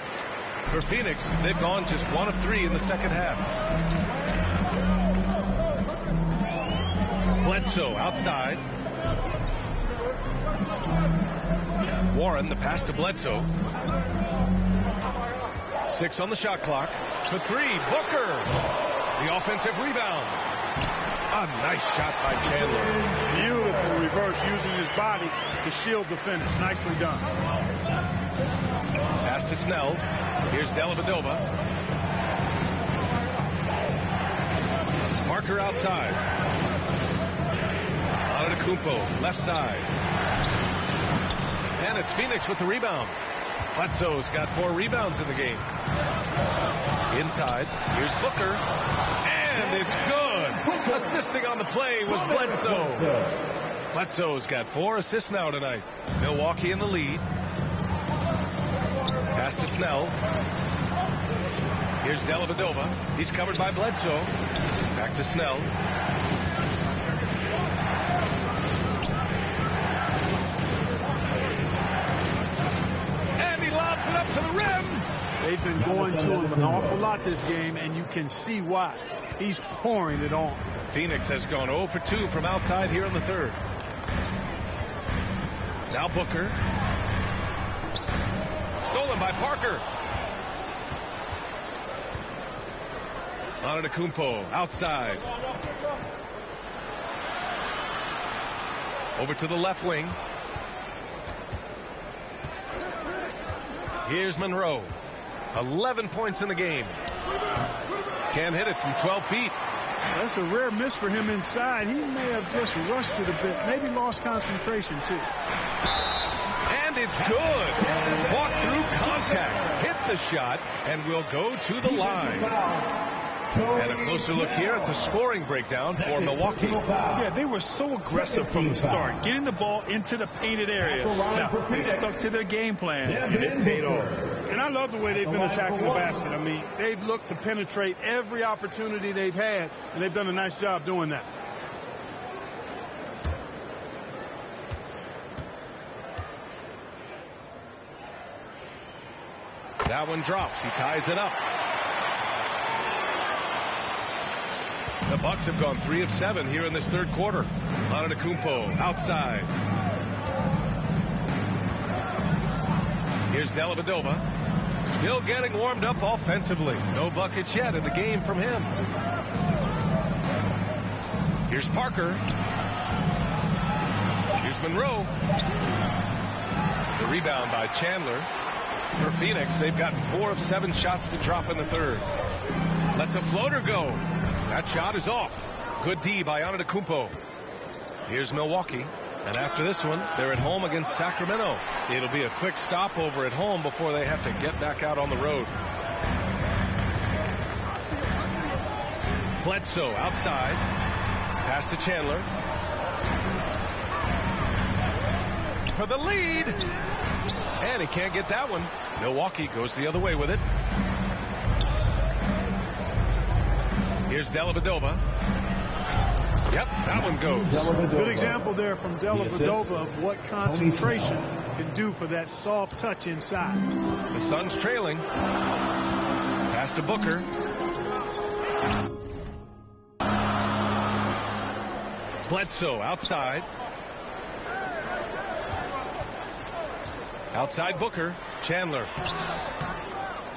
For Phoenix, they've gone just 1 of 3 in the second half. Bledsoe outside. Warren, the pass to Bledsoe. 6 on the shot clock. For 3, Booker. The offensive rebound. A nice shot by Chandler. Beautiful reverse using his body to shield the finish. Nicely done. Pass to Snell. Here's Dellavedova. Parker outside. Antetokounmpo, left side. And it's Phoenix with the rebound. Bledsoe's got 4 rebounds in the game. Inside, here's Booker. And it's good. Assisting on the play was Bledsoe. Bledsoe's got 4 assists now tonight. Milwaukee in the lead. Pass to Snell. Here's Dellavedova. He's covered by Bledsoe. Back to Snell. And he lobs it up to the rim. They've been going to him an awful lot this game, and you can see why. He's pouring it on. Phoenix has gone 0 for 2 from outside here in the third. Now Booker. Stolen by Parker. Antetokounmpo outside. Over to the left wing. Here's Monroe. 11 points in the game. Can't hit it from 12 feet. That's a rare miss for him inside. He may have just rushed it a bit. Maybe lost concentration, too. And it's good. Walk through contact. Hit the shot and will go to the line. And a closer look here at the scoring breakdown for Milwaukee. Yeah, they were so aggressive from the start, getting the ball into the painted area. Now, they stuck to their game plan, and it paid off. And I love the way they've been attacking the basket. I mean, they've looked to penetrate every opportunity they've had, and they've done a nice job doing that. That one drops. He ties it up. The Bucks have gone 3 of 7 here in this third quarter. Antetokounmpo outside. Here's Dellavedova. Still getting warmed up offensively. No buckets yet in the game from him. Here's Parker. Here's Monroe. The rebound by Chandler. For Phoenix, they've gotten 4 of 7 shots to drop in the third. Lets a floater go. That shot is off. Good D by Antetokounmpo. Here's Milwaukee. And after this one, they're at home against Sacramento. It'll be a quick stopover at home before they have to get back out on the road. Bledsoe outside. Pass to Chandler. For the lead. And he can't get that one. Milwaukee goes the other way with it. Here's Dellavedova. Yep, that one goes. Good example there from Dellavedova of what concentration can do for that soft touch inside. The Suns trailing. Pass to Booker. Bledsoe outside. Outside Booker. Chandler.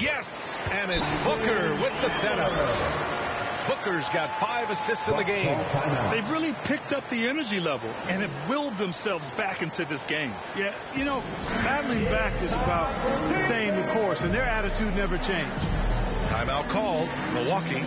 Yes! And it's Booker with the setup. Booker's got 5 assists in the game. They've really picked up the energy level and have willed themselves back into this game. Yeah, you know, battling back is about staying the course, and their attitude never changed. Timeout called. Milwaukee.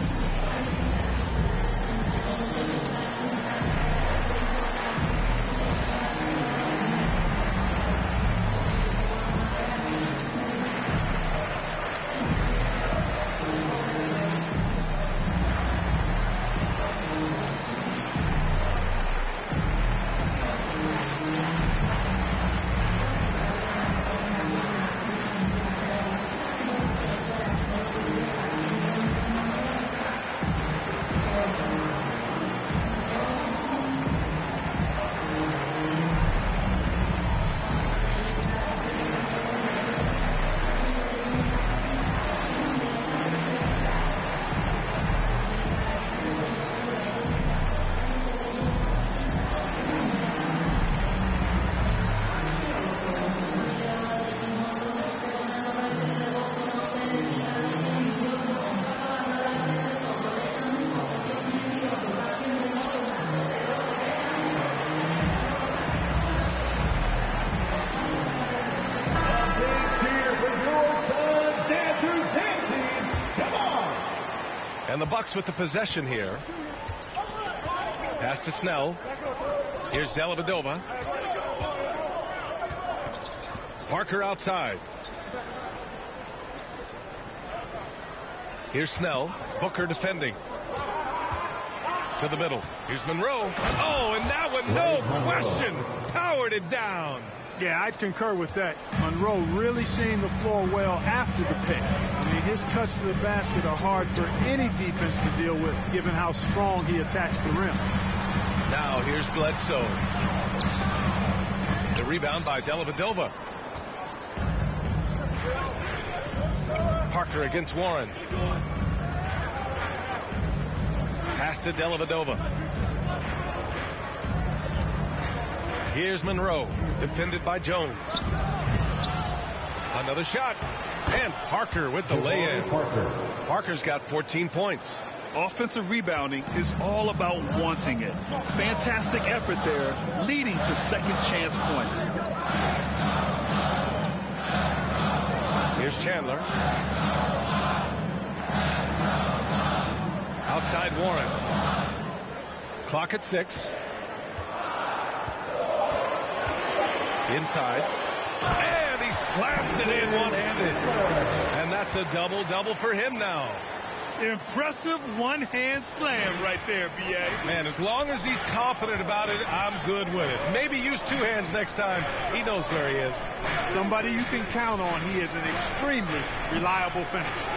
And the Bucks with the possession here. Pass to Snell. Here's Dellavedova. Parker outside. Here's Snell. Booker defending. To the middle. Here's Monroe. Oh, and that one, no question. Powered it down. Yeah, I'd concur with that. Monroe really seeing the floor well after the pick. I mean, his cuts to the basket are hard for any defense to deal with, given how strong he attacks the rim. Now here's Bledsoe. The rebound by Dellavedova. Parker against Warren. Pass to Dellavedova. Here's Monroe, defended by Jones. Another shot. And Parker with the lay-in. Parker's got 14 points. Offensive rebounding is all about wanting it. Fantastic effort there, leading to second chance points. Here's Chandler. Outside Warren. Clock at 6. Inside. And he slams it in one-handed. And that's a double-double for him now. Impressive one-hand slam right there, B.A. Man, as long as he's confident about it, I'm good with it. Maybe use 2 hands next time. He knows where he is. Somebody you can count on. He is an extremely reliable finisher.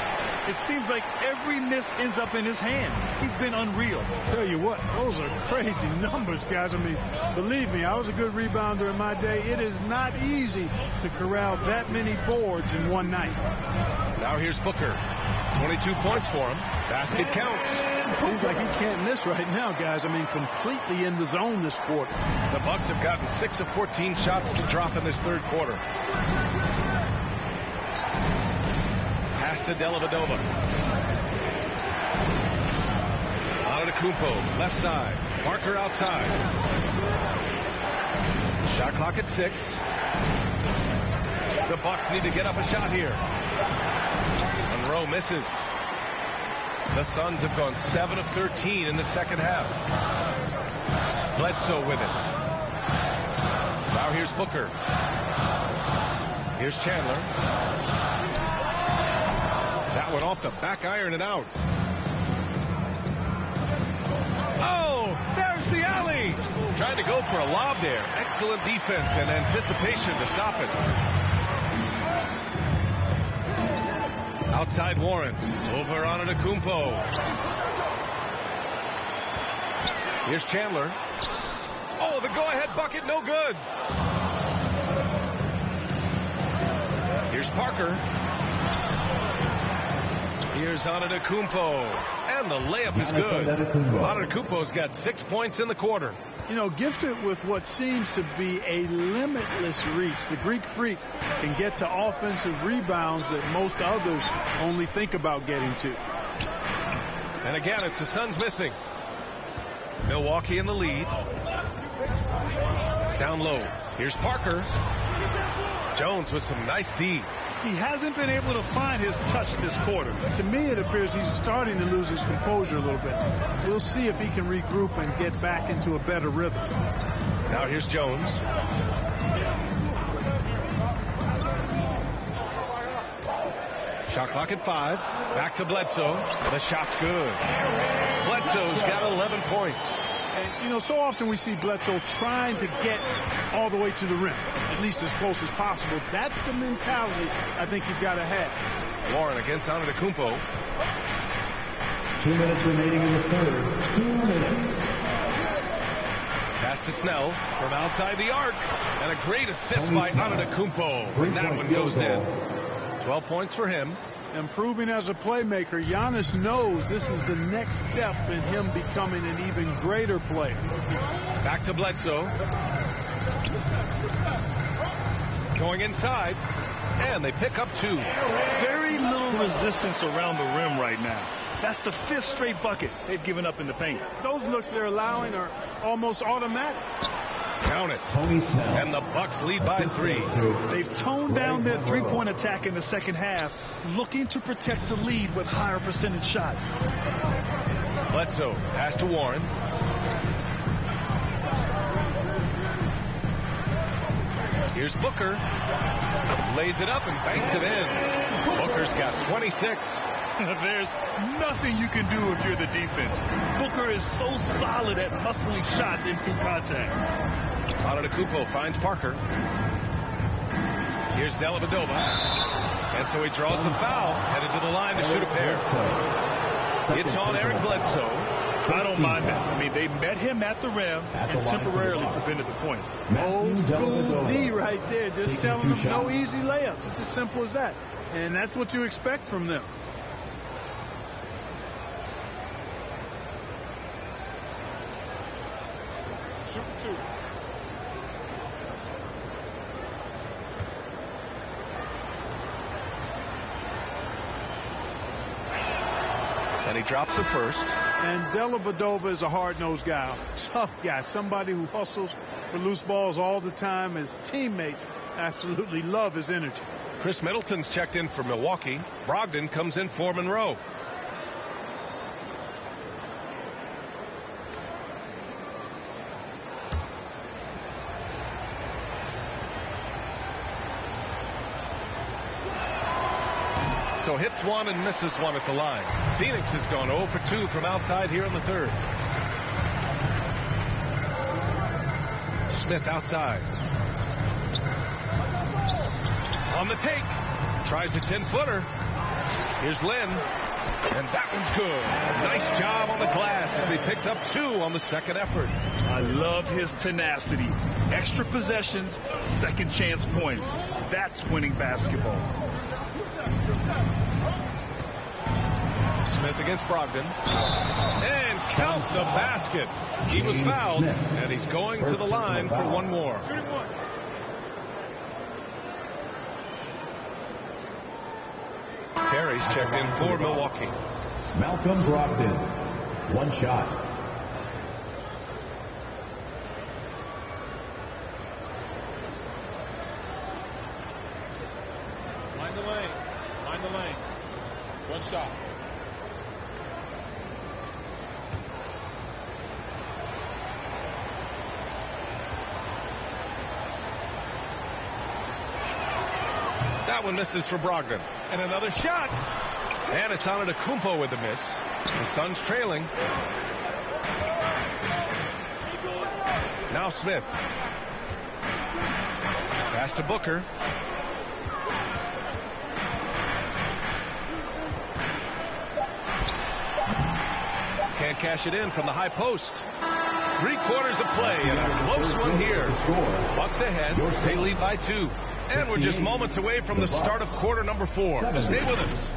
It seems like every miss ends up in his hands. He's been unreal. Tell you what, those are crazy numbers, guys. I mean, believe me, I was a good rebounder in my day. It is not easy to corral that many boards in one night. Now here's Booker. 22 points for him. Basket counts. Seems like he can't miss right now, guys. I mean, completely in the zone this quarter. The Bucks have gotten 6 of 14 shots to drop in this third quarter. Pass to Dellavedova. Antetokounmpo, left side. Parker outside. Shot clock at 6. The Bucks need to get up a shot here. Monroe misses. The Suns have gone 7 of 13 in the second half. Bledsoe with it. Now here's Booker. Here's Chandler. That one off the back iron and out. Oh, there's the alley. Trying to go for a lob there. Excellent defense and anticipation to stop it. Outside Warren. Over on Antetokounmpo. Here's Chandler. Oh, the go-ahead bucket, no good. Here's Parker. Here's Antetokounmpo. And the layup is good. Antetokounmpo's got 6 points in the quarter. You know, gifted with what seems to be a limitless reach. The Greek Freak can get to offensive rebounds that most others only think about getting to. And again, it's the Suns missing. Milwaukee in the lead. Down low. Here's Parker. Jones with some nice D. He hasn't been able to find his touch this quarter. To me, it appears he's starting to lose his composure a little bit. We'll see if he can regroup and get back into a better rhythm. Now here's Jones. Shot clock at 5. Back to Bledsoe. The shot's good. Bledsoe's got 11 points. And, you know, so often we see Bledsoe trying to get all the way to the rim, at least as close as possible. That's the mentality I think you've got to have. Warren against Antetokounmpo. 2 minutes remaining in the third. 2 minutes. Pass to Snell from outside the arc. And a great assist by Antetokounmpo. And that one goes in. 12 points for him. Improving as a playmaker, Giannis knows this is the next step in him becoming an even greater player. Back to Bledsoe. Going inside. And they pick up 2. Very little resistance around the rim right now. That's the 5th straight bucket they've given up in the paint. Those looks they're allowing are almost automatic. Count it. And the Bucks lead by 3. They've toned down their three-point attack in the second half, looking to protect the lead with higher percentage shots. Bledsoe pass to Warren. Here's Booker. Lays it up and banks it in. Booker's got 26. There's nothing you can do if you're the defense. Booker is so solid at muscling shots in through contact. Antetokounmpo finds Parker. Here's Dellavedova. And so he draws the foul, headed to the line to shoot a pair. It's on Eric Bledsoe. I don't mind that. I mean, they met him at the rim and temporarily prevented the points. Old school D right there, just telling them no easy layups. It's as simple as that. And that's what you expect from them. Shoot 2. And he drops the first. And Dellavedova is a hard-nosed guy, tough guy, somebody who hustles for loose balls all the time. His teammates absolutely love his energy. Chris Middleton's checked in for Milwaukee. Brogdon comes in for Monroe. So hits one and misses one at the line. Phoenix has gone 0 for 2 from outside here in the third. Smith outside. On the take. Tries a 10-footer. Here's Lynn. And that one's good. Nice job on the glass as they picked up 2 on the second effort. I love his tenacity. Extra possessions, second chance points. That's winning basketball. Smith against Brogdon. And count the basket. He was fouled, and he's going to the line for one more. Terry's checked in for Milwaukee. Malcolm Brogdon. 1 shot. Mind the lane. Mind the lane. 1 shot. That one misses for Brogdon. And another shot. And it's Antetokounmpo with the miss. The Suns trailing. Now Smith. Pass to Booker. Can't cash it in from the high post. 3/4 of play and a close one here. Bucks ahead. They lead by 2. And we're just moments away from the start of quarter number 4. Stay with us.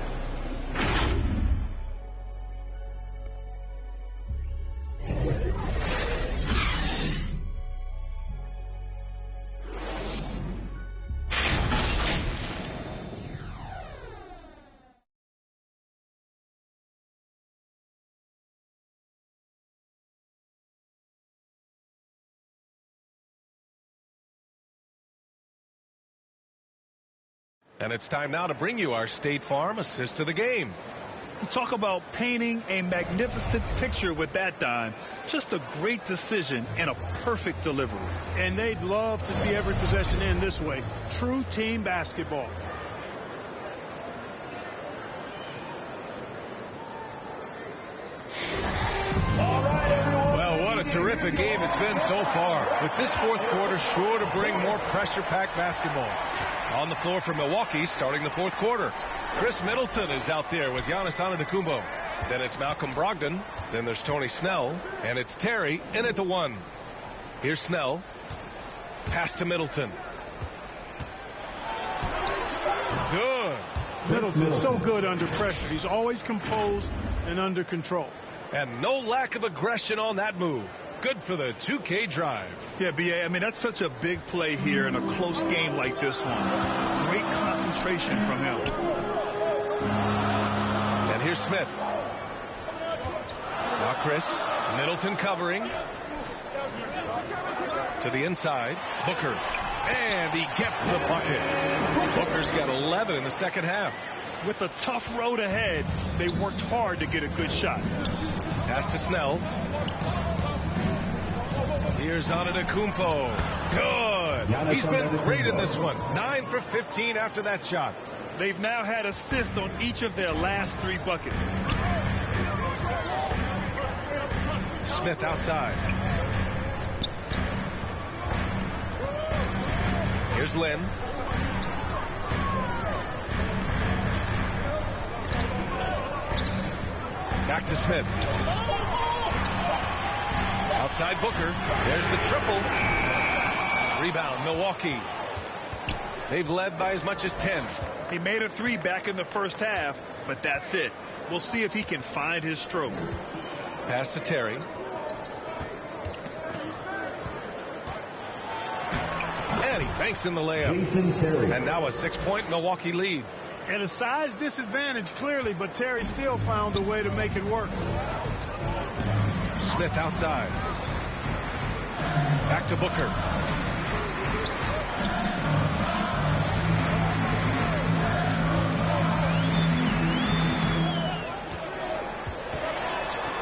And it's time now to bring you our State Farm assist of the game. Talk about painting a magnificent picture with that dime. Just a great decision and a perfect delivery. And they'd love to see every possession end this way. True team basketball. Well, what a terrific game it's been so far. With this fourth quarter sure to bring more pressure-packed basketball. On the floor for Milwaukee starting the fourth quarter. Chris Middleton is out there with Giannis Antetokounmpo. Then it's Malcolm Brogdon. Then there's Tony Snell. And it's Terry in at the 1. Here's Snell. Pass to Middleton. Good. Middleton's so good under pressure. He's always composed and under control. And no lack of aggression on that move. Good for the 2K drive. Yeah, B.A., I mean, that's such a big play here in a close game like this one. Great concentration from him. And here's Smith. Now Chris. Middleton covering. To the inside. Booker. And he gets the bucket. Booker's got 11 in the second half. With a tough road ahead, they worked hard to get a good shot. Pass to Snell. Here's Antetokounmpo. Good. He's been great in this one. 9 for 15 after that shot. They've now had assists on each of their last 3 buckets. Smith outside. Here's Lynn. Back to Smith. Outside Booker. There's the triple. Rebound, Milwaukee. They've led by as much as 10. He made a 3 back in the first half, but that's it. We'll see if he can find his stroke. Pass to Terry. And he banks in the layup. And now a 6-point Milwaukee lead. And a size disadvantage, clearly, but Terry still found a way to make it work. Smith outside. Back to Booker.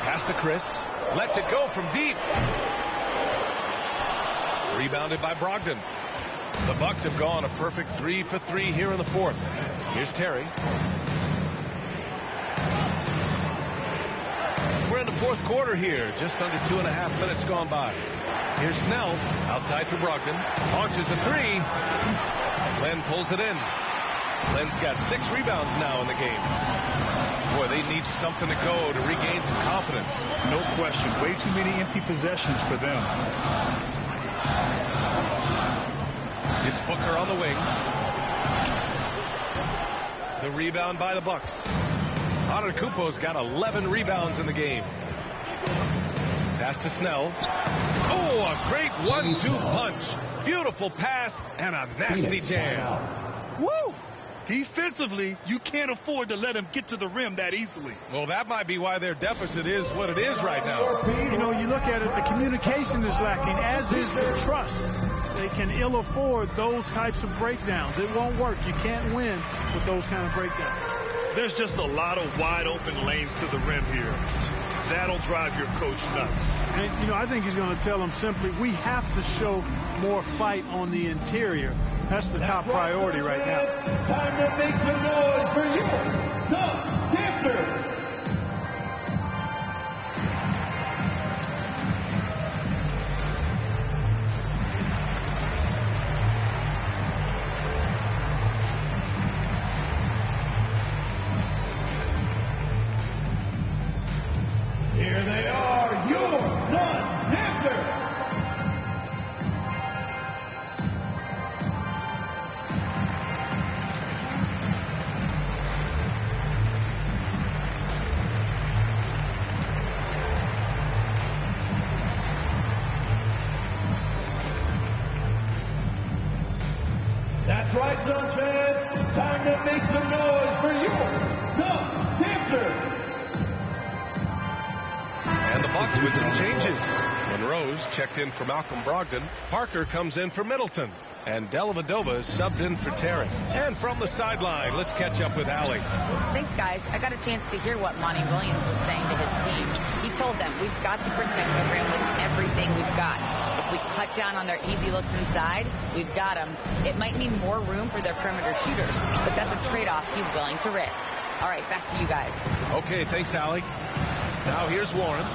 Pass to Chris. Lets it go from deep. Rebounded by Brogdon. The Bucks have gone a perfect 3 for 3 here in the fourth. Here's Terry. We're in the fourth quarter here. Just under 2.5 minutes gone by. Here's Snell. Outside for Brogdon. Launches a 3. Len pulls it in. Len's got 6 rebounds now in the game. Boy, they need something to go to regain some confidence. No question. Way too many empty possessions for them. It's Booker on the wing. The rebound by the Bucks. Antetokounmpo's got 11 rebounds in the game. Pass to Snell. Oh, a great 1-2 punch. Beautiful pass and a nasty jam. Woo! Defensively, you can't afford to let him get to the rim that easily. Well, that might be why their deficit is what it is right now. You know, you look at it, the communication is lacking, as is the trust. They can ill afford those types of breakdowns. It won't work. You can't win with those kind of breakdowns. There's just a lot of wide open lanes to the rim here. That'll drive your coach nuts. And, you know, I think he's going to tell them simply, we have to show more fight on the interior. That's the top priority right now. Time to make some noise for your Sun Dancers. Here they are, your Sun Dancers. That's right, Sun fans. Time to make some noise for your Sun Dancers. And the Bucks with some changes. Monroe's checked in for Malcolm Brogdon. Parker comes in for Middleton. And Dellavedova is subbed in for Terry. And from the sideline, let's catch up with Allie. Thanks, guys. I got a chance to hear what Monty Williams was saying to his team. He told them, we've got to protect the rim with everything we've got. If we cut down on their easy looks inside, we've got them. It might mean more room for their perimeter shooters, but that's a trade-off he's willing to risk. All right, back to you guys. Okay, thanks, Allie. Now here's Warren.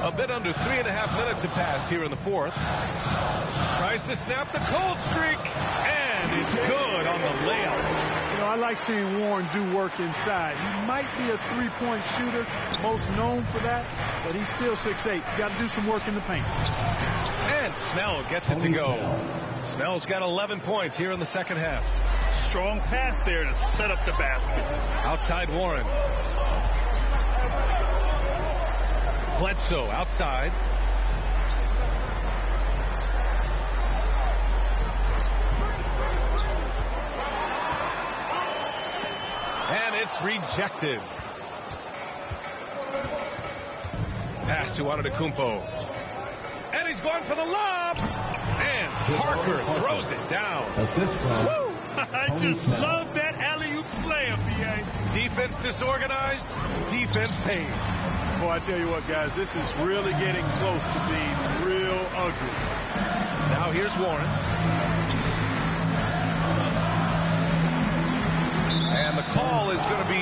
A bit under 3.5 minutes have passed here in the fourth. Tries to snap the cold streak, and it's good on the layup. You know, I like seeing Warren do work inside. He might be a three-point shooter, most known for that, but he's still 6'8". You got to do some work in the paint. And Snell gets it to go. Snell's got 11 points here in the second half. Strong pass there to set up the basket. Outside Warren. Bledsoe outside. And it's rejected. Pass to Antetokounmpo. And he's going for the lob. And Parker throws it down. Assist from. Woo! I just love that alley-oop slam, B.A. Defense disorganized. Defense pays. Boy, I tell you what, guys, this is really getting close to being real ugly. Now here's Warren. And the call is going to be,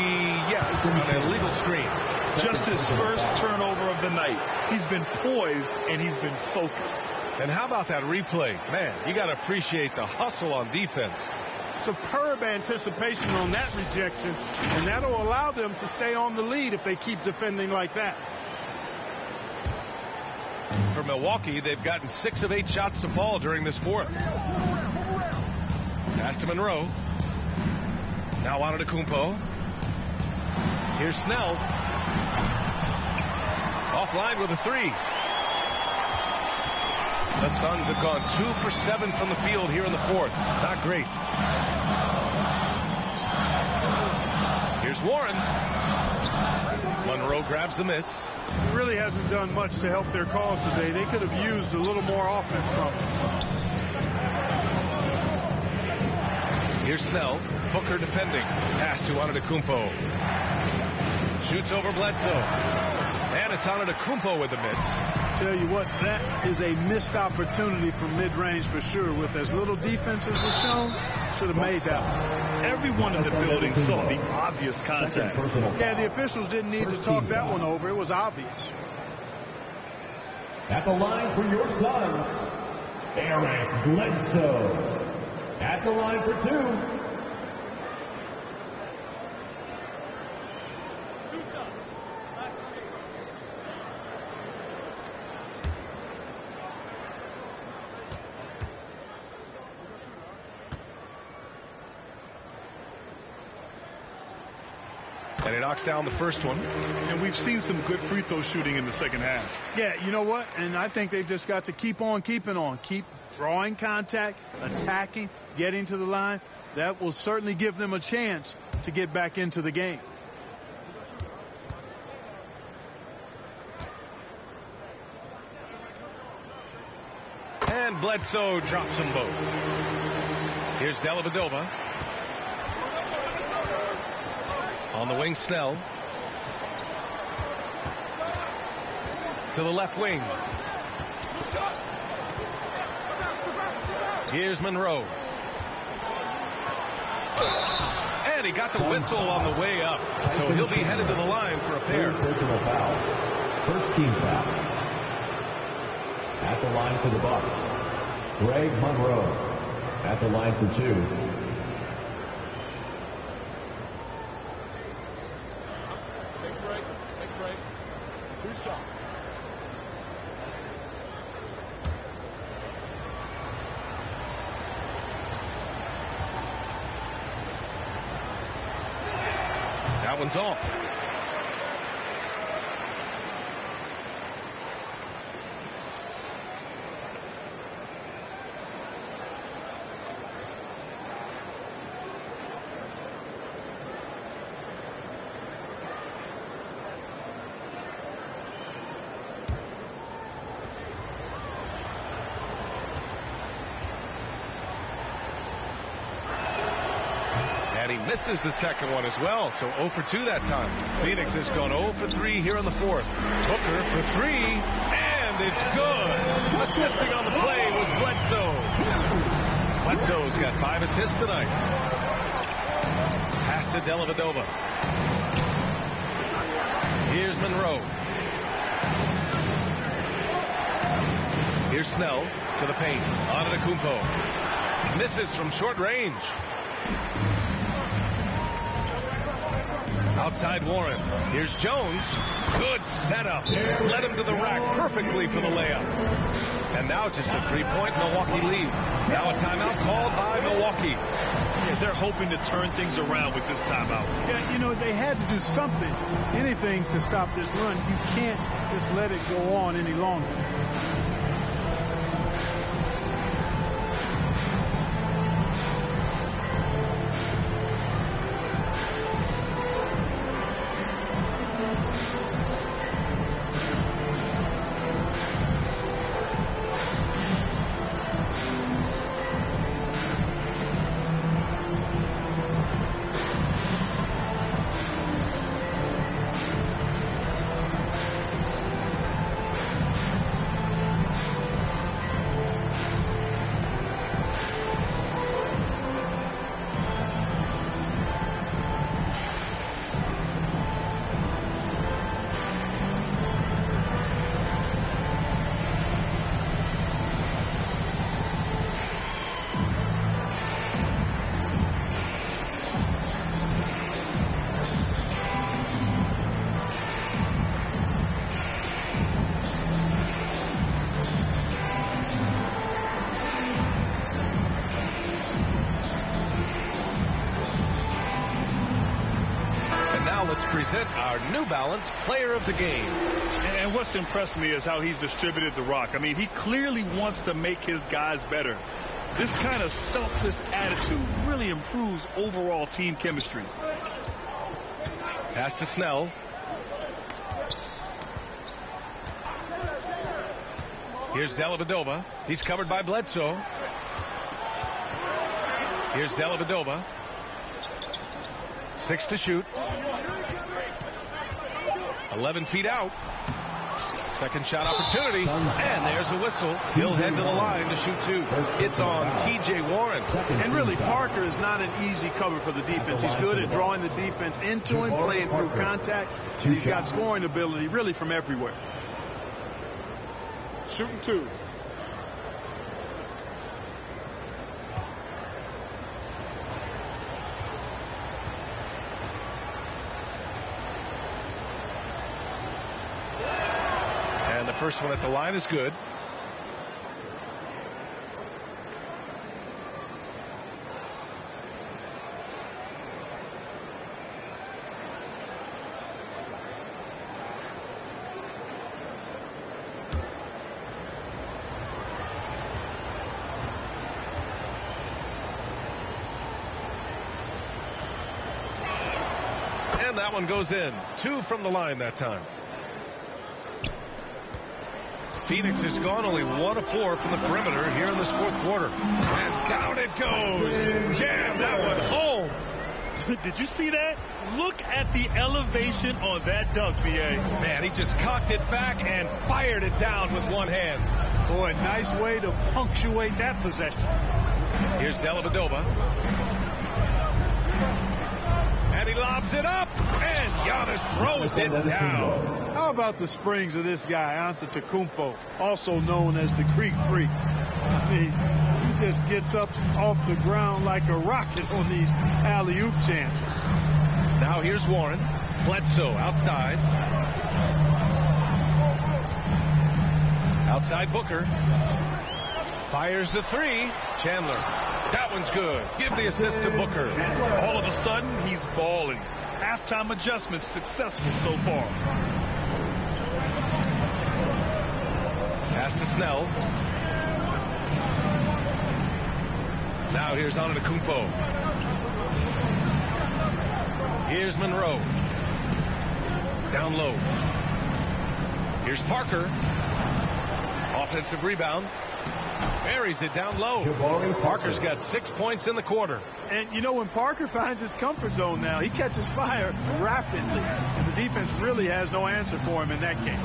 yes, an illegal screen. Just his first turnover of the night. He's been poised and he's been focused. And how about that replay? Man, you got to appreciate the hustle on defense. Superb anticipation on that rejection, and that'll allow them to stay on the lead if they keep defending like that. For Milwaukee, they've gotten 6 of 8 shots to fall during this fourth. Pass to Monroe. Now Antetokounmpo. Here's Snell. Offline with a 3. The Suns have gone 2 for 7 from the field here in the fourth. Not great. Here's Warren. Monroe grabs the miss. He really hasn't done much to help their cause today. They could have used a little more offense from him. Here's Snell. Booker defending. Pass to Antetokounmpo. Shoots over Bledsoe. And it's Antetokounmpo with the miss. Tell you what, that is a missed opportunity for mid-range for sure. With as little defense as was shown, should have made that one. Everyone in the building saw the obvious contact. Yeah, the officials didn't need to talk that one over. It was obvious. At the line for your Suns, Eric Bledsoe. At the line for 2. And he knocks down the first one. And we've seen some good free throw shooting in the second half. Yeah, you know what? And I think they've just got to keep on keeping on. Keep drawing contact, attacking, getting to the line. That will certainly give them a chance to get back into the game. And Bledsoe drops them both. Here's Dellavedova. On the wing, Snell. To the left wing. Here's Monroe. And he got the whistle on the way up. So he'll be headed to the line for a pair. Personal foul. First team foul. At the line for the Bucks, Greg Monroe. At the line for 2. Take a break. Take a break. 2 shots. That one's off. And he misses the second one as well, so 0 for 2 that time. Phoenix has gone 0 for 3 here in the fourth. Booker for 3, and it's good. Assisting on the play was Bledsoe. Bledsoe's got 5 assists tonight. Pass to Dellavedova. Here's Monroe. Here's Snell to the paint. Antetokounmpo. Misses from short range. Outside Warren. Here's Jones. Good setup. Led him to the rack perfectly for the layup. And now just a 3-point Milwaukee lead. Now a timeout called by Milwaukee. Yeah, they're hoping to turn things around with this timeout. Yeah, you know, they had to do something, anything to stop this run. You can't just let it go on any longer. Let's present our New Balance Player of the Game. And what's impressed me is how he's distributed the rock. I mean, he clearly wants to make his guys better. This kind of selfless attitude really improves overall team chemistry. Pass to Snell. Here's Dellavedova. He's covered by Bledsoe. Here's Dellavedova. 6 to shoot. 11 feet out. Second shot opportunity. And there's a whistle. He'll head to the line to shoot 2. It's on T.J. Warren. And really, Parker is not an easy cover for the defense. He's good at drawing the defense into him, playing through contact. He's got scoring ability really from everywhere. Shooting 2. And the first one at the line is good. And that one goes in. 2 from the line that time. Phoenix has gone only 1 of 4 from the perimeter here in this fourth quarter. And down it goes. Jam that one home. Did you see that? Look at the elevation on that dunk, B.A. Man, he just cocked it back and fired it down with one hand. Boy, nice way to punctuate that possession. Here's Dellavedova. And he lobs it up. And Giannis throws it down. How about the springs of this guy, Antetokounmpo, also known as the Greek Freak? I mean, he just gets up off the ground like a rocket on these alley-oop chances. Now here's Warren. Bledsoe outside. Outside Booker. Fires the three. Chandler. That one's good. Give the assist to Booker. All of a sudden, he's balling. Halftime adjustments successful so far. Pass to Snell. Now here's Antetokounmpo. Here's Monroe. Down low. Here's Parker. Offensive rebound. Buries it down low. Parker's got 6 points in the quarter. And, you know, when Parker finds his comfort zone now, he catches fire rapidly. And the defense really has no answer for him in that game.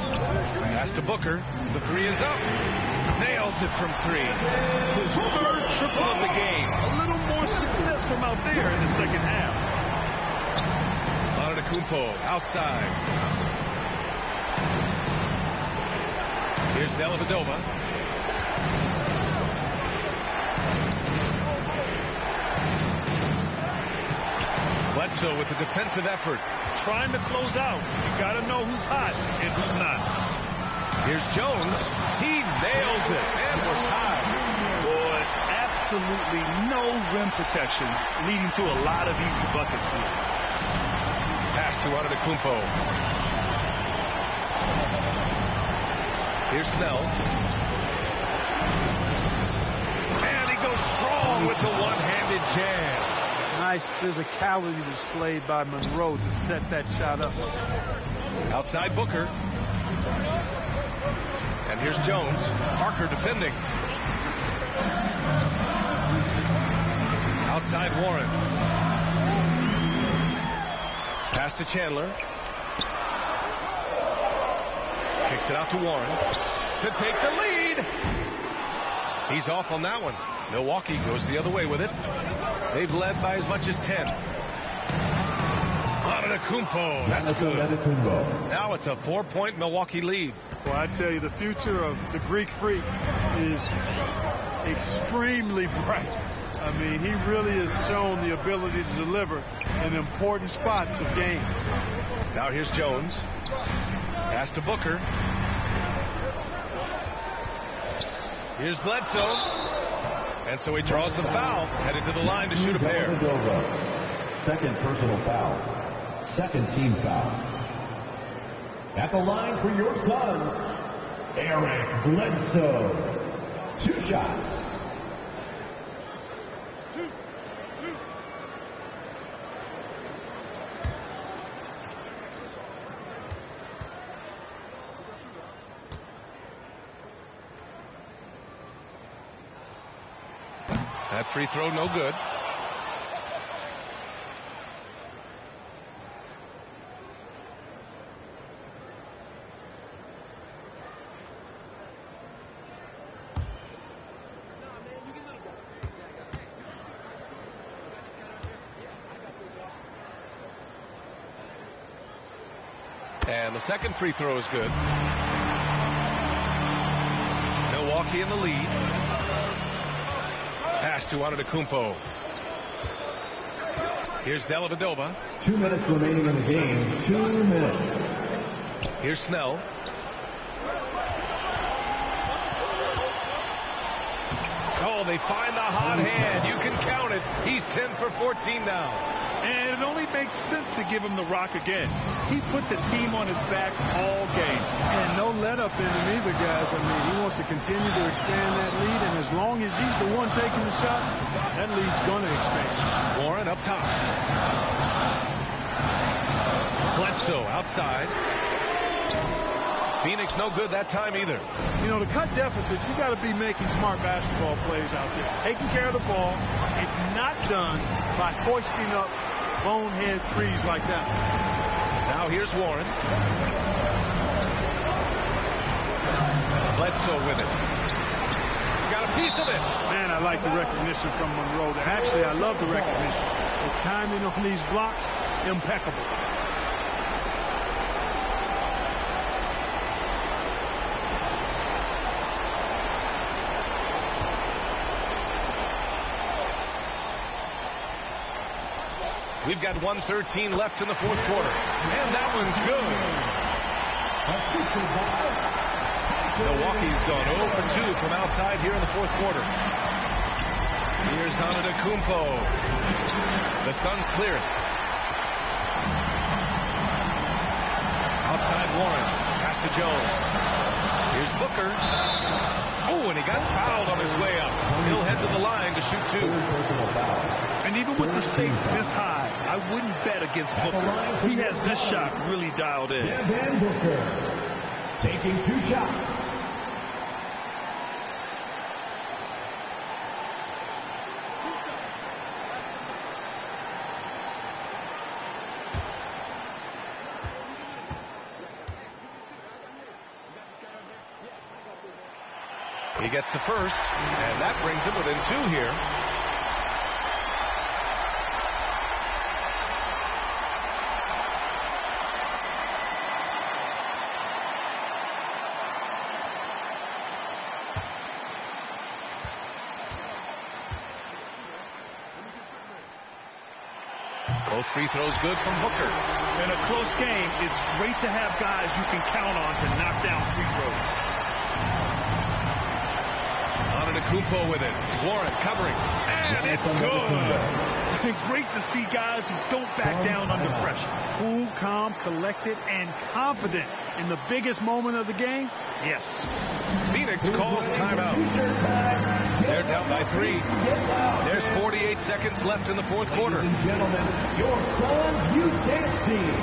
Pass to Booker. The three is up. Nails it from three. His third triple of the game. A little more success from out there in the second half. Antetokounmpo outside. Here's Dellavedova. Bledsoe with the defensive effort. Trying to close out. You got to know who's hot and who's not. Here's Jones. He nails it. And we're tied. Boy, absolutely no rim protection, leading to a lot of easy buckets here. Pass to Antetokounmpo. Here's Snell. And he goes strong with the one-handed jam. Nice physicality displayed by Monroe to set that shot up. Outside Booker. And here's Jones. Parker defending. Outside Warren. Pass to Chandler. Kicks it out to Warren to take the lead. He's off on that one. Milwaukee goes the other way with it. They've led by as much as 10. Antetokounmpo. That's good. Now it's a 4-point Milwaukee lead. Well, I tell you, the future of the Greek Freak is extremely bright. I mean, he really has shown the ability to deliver in important spots of game. Now here's Jones. Pass to Booker. Here's Bledsoe. And so he draws the foul, headed to the line to shoot a pair. Second personal foul. Second team foul. At the line for your Suns, Eric Bledsoe. 2 shots. That free throw no good. And the second free throw is good. Milwaukee in the lead. Pass to Antetokounmpo. Here's Dellavedova. 2 minutes remaining in the game. 2 minutes. Here's Snell. Oh, they find the hot hand. You can count it. He's 10 for 14 now. And it only makes sense to give him the rock again. He put the team on his back all game. And no let up in him either, guys. I mean, he wants to continue to expand that lead, and as long as he's the one taking the shots, that lead's going to expand. Warren up top. Bledsoe outside. Phoenix no good that time either. You know, to cut deficits, you got to be making smart basketball plays out there. Taking care of the ball. It's not done by hoisting up bonehead threes like that. Now here's Warren. Bledsoe with it. You got to a piece of it. Man, I like the recognition from Monroe. Actually, I love the recognition. His timing on these blocks, impeccable. We've got 1:13 left in the fourth quarter. And that one's good. Milwaukee's gone 0 for 2 from outside here in the fourth quarter. Here's Antetokounmpo. The Suns clear it. Outside Warren. Pass to Jones. Here's Booker. Oh, and he got fouled on his way up. He'll head to the line to shoot 2. And even with the stakes this high, I wouldn't bet against Booker. He has this shot really dialed in. Devin Booker taking 2 shots. He gets the first, and that brings him within 2 here. Both free throws good from Booker. In a close game, it's great to have guys you can count on to knock down free throws. Antetokounmpo with it. Warren covering. And it's good. Great to see guys who don't back down under pressure. Cool, calm, collected, and confident in the biggest moment of the game. Yes. Phoenix calls timeout. They're down by 3. There's 48 seconds left in the fourth quarter. Ladies and gentlemen, your Suns Youth Dance Team.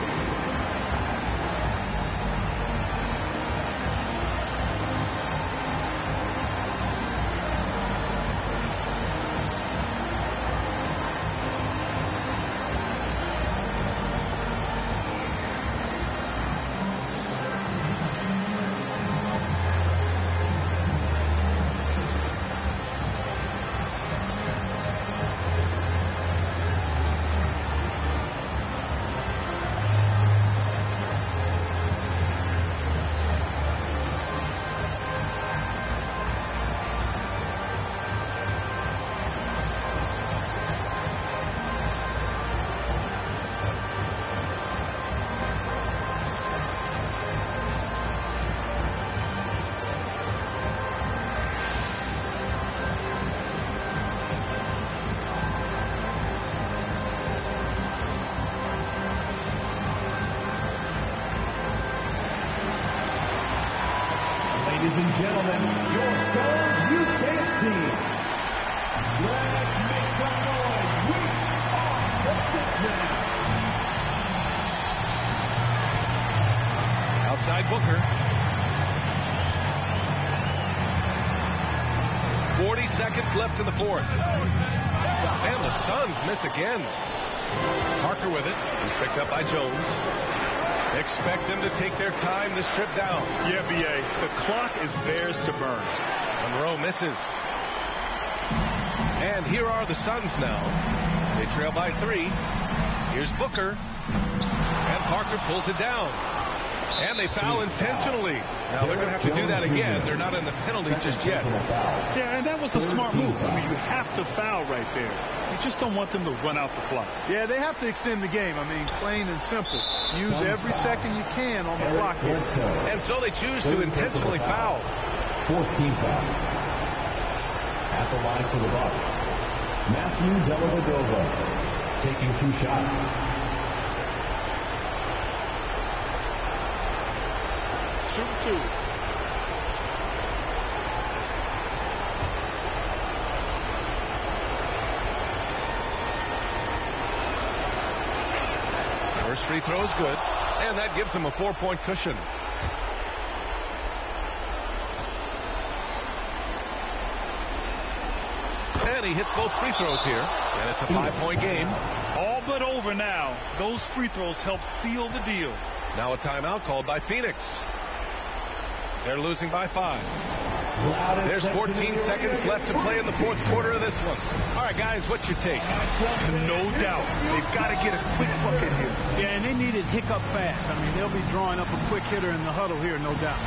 Ladies and gentlemen, your Suns Youth Dance Team. Let's make some noise. We are the Sixers. Outside Booker. 40 seconds left in the fourth. And the Suns miss again. Parker with it. He's picked up by Jones. Expect them to take their time this trip down. Yeah, B.A. The clock is theirs to burn. Monroe misses. And here are the Suns now. They trail by 3. Here's Booker. And Parker pulls it down. And they foul intentionally. Now they're going to have to do that again. They're not in the penalty just yet. Yeah, and that was a smart move. I mean, you have to foul right there. You just don't want them to run out the clock. Yeah, they have to extend the game. I mean, plain and simple. Use every second you can on the clock here. And so they choose to intentionally foul. 4th team foul. At the line for the Bucks, Matthew Dellavedova taking 2 shots. Shoot 2. First free throw is good, and that gives him a 4-point cushion. And he hits both free throws here, and it's a 5-point game. All but over now. Those free throws help seal the deal. Now a timeout called by Phoenix. They're losing by 5. There's 14 seconds left to play in the fourth quarter of this one. All right, guys, what's your take? No doubt. They've got to get a quick bucket here. Yeah, and they need it hiccup fast. I mean, they'll be drawing up a quick hitter in the huddle here, no doubt.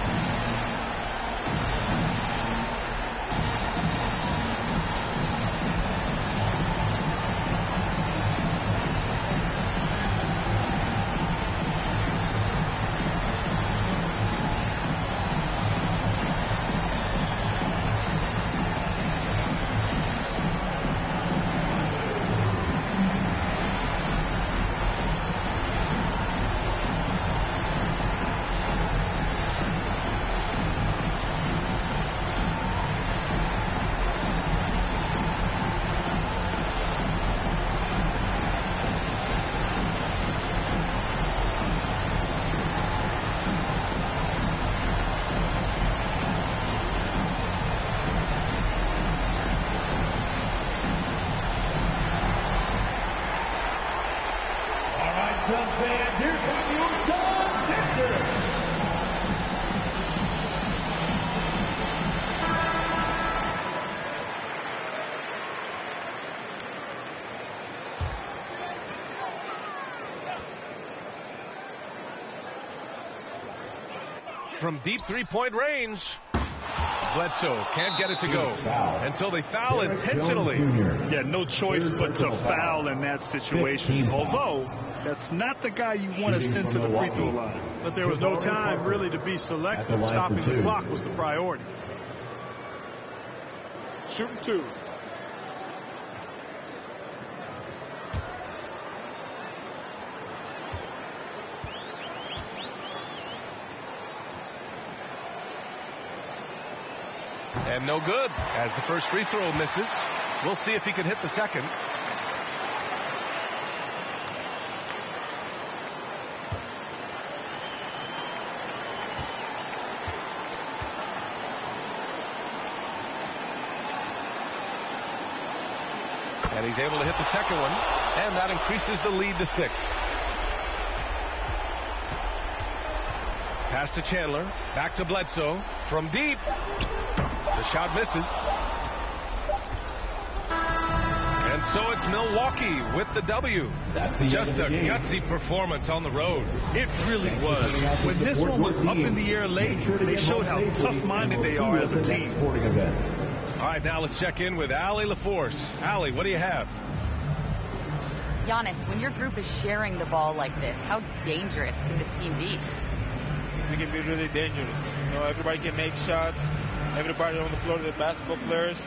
From deep three-point range, Bledsoe can't get it to go until they foul intentionally. Yeah, no choice but to foul in that situation. Although, that's not the guy you want to send to the free throw line. But there was no time really to be selective. Stopping the clock was the priority. Shooting two. And no good, as the first free throw misses. We'll see if he can hit the second. And he's able to hit the second one, and that increases the lead to 6. Pass to Chandler, back to Bledsoe, from deep. The shot misses. And so it's Milwaukee with the W. Just a gutsy performance on the road. It really was. When this one was up in the air late, they showed how tough-minded they are as a team. All right, now let's check in with Allie LaForce. Allie, what do you have? Giannis, when your group is sharing the ball like this, how dangerous can this team be? We can be really dangerous. You know, everybody can make shots. Everybody on the floor, the basketball players.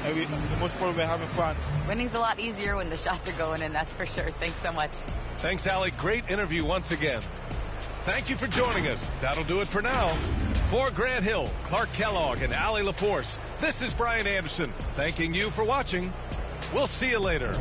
And the most important, we're having fun. Winning's a lot easier when the shots are going in, that's for sure. Thanks so much. Thanks, Allie. Great interview once again. Thank you for joining us. That'll do it for now. For Grant Hill, Clark Kellogg, and Allie LaForce, this is Brian Anderson, thanking you for watching. We'll see you later.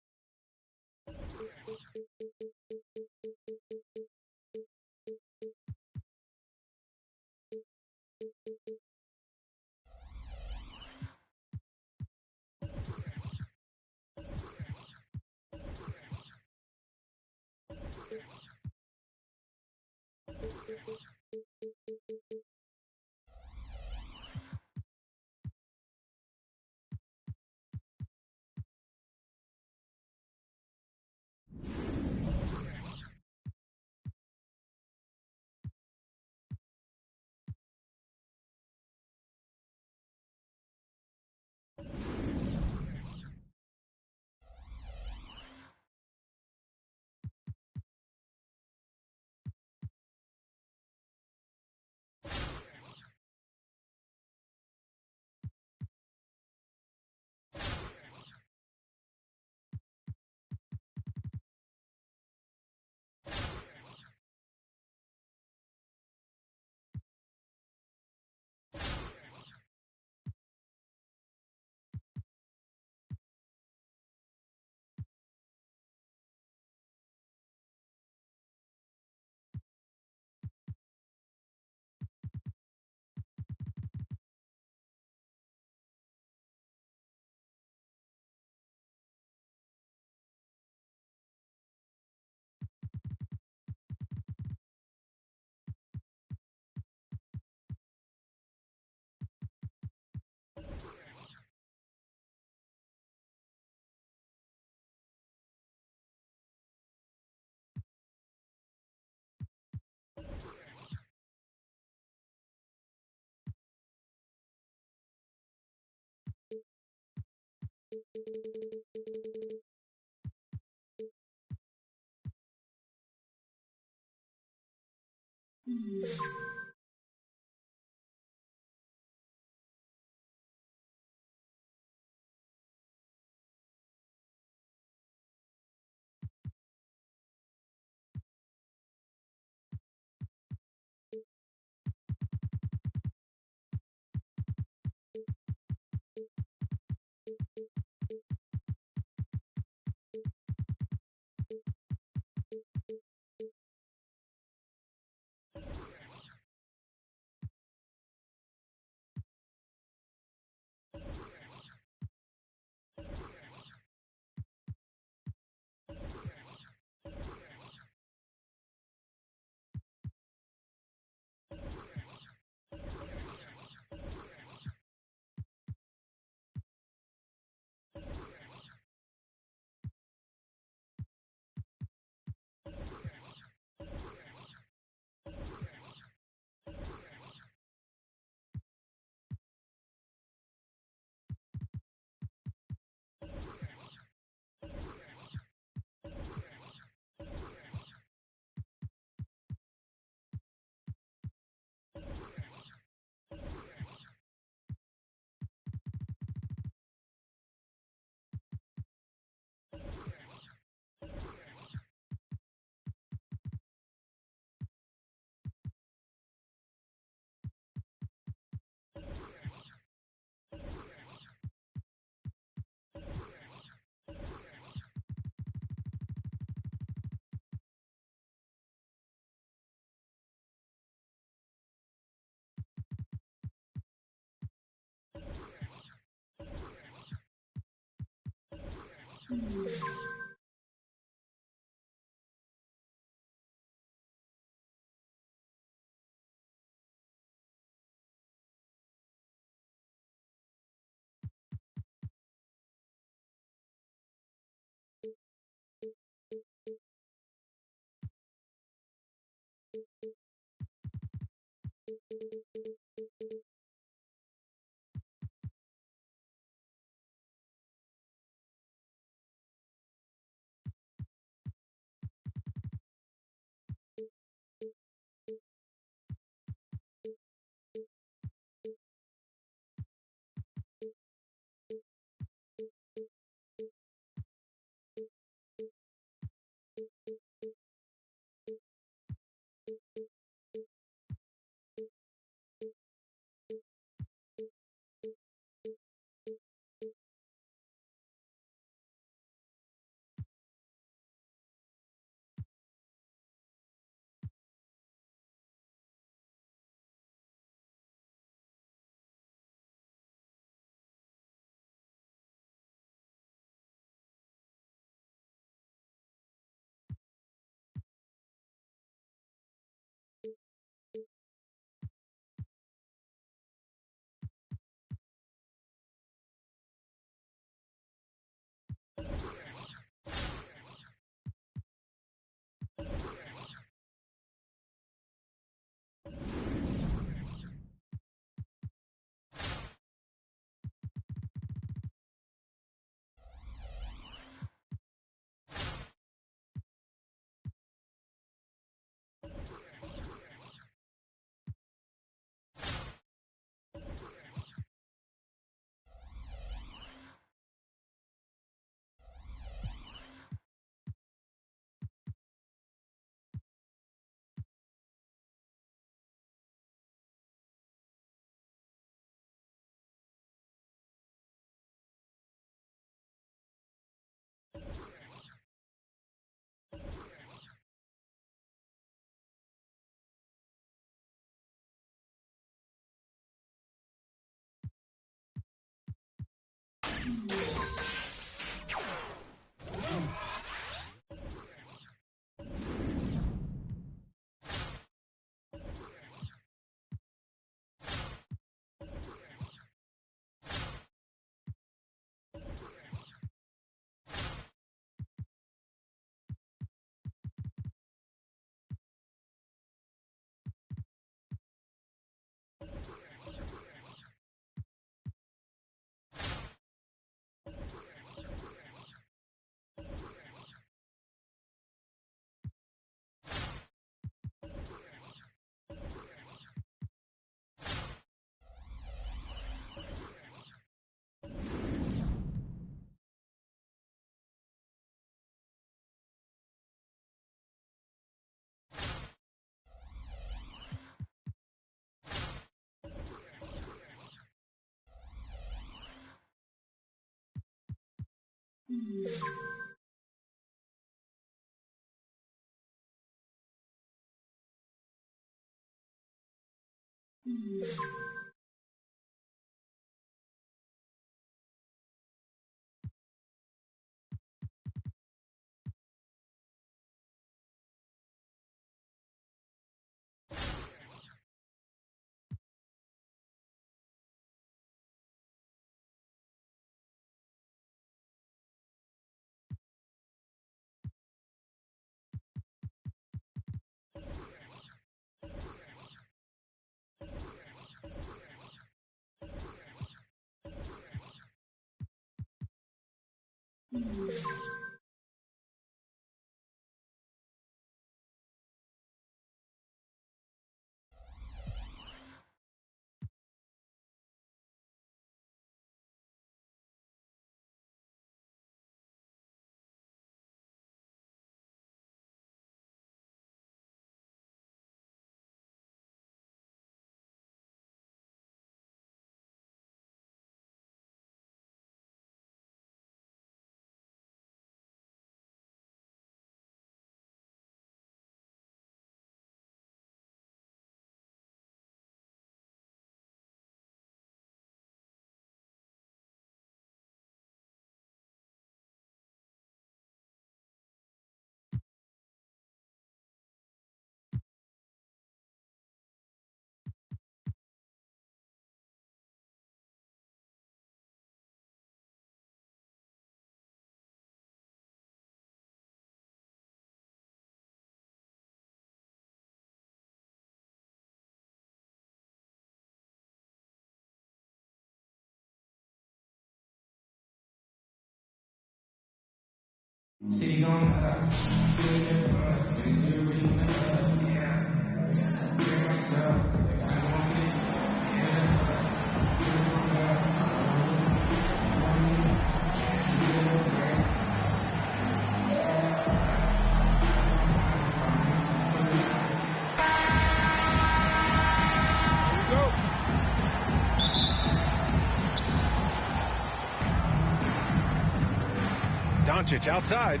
Doncic outside.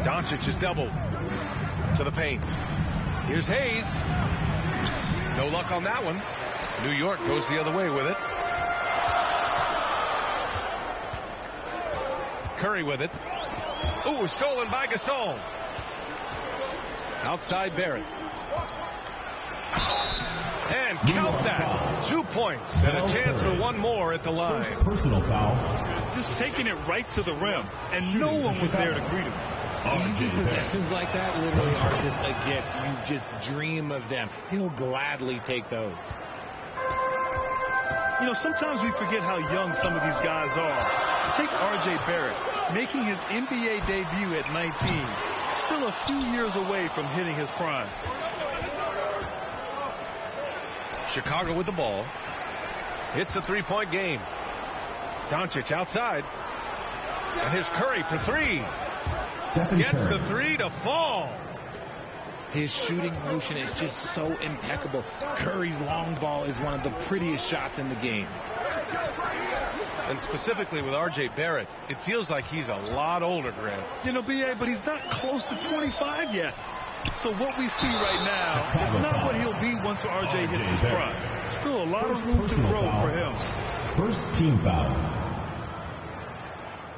Doncic is doubled to the paint. Here's Hayes. No luck on that one. New York goes the other way with it. Curry with it. Ooh, stolen by Gasol. Outside Barrett. And count that. 2 points and a chance for one more at the line. Personal foul. Just taking it right to the rim, and no one was there to greet him. Easy possessions like that literally are just a gift. You just dream of them. He'll gladly take those. You know, sometimes we forget how young some of these guys are. Take R.J. Barrett, making his NBA debut at 19. Still a few years away from hitting his prime. Chicago with the ball. It's a three-point game. Doncic outside. And here's Curry for three. Gets the three to fall. His shooting motion is just so impeccable. Curry's long ball is one of the prettiest shots in the game. And specifically with R.J. Barrett, it feels like he's a lot older, Grant. You know, B.A., but he's not close to 25 yet. So what we see right now, it's not what he'll be once R.J. hits his prime. Still a lot of room to grow for him. First team foul.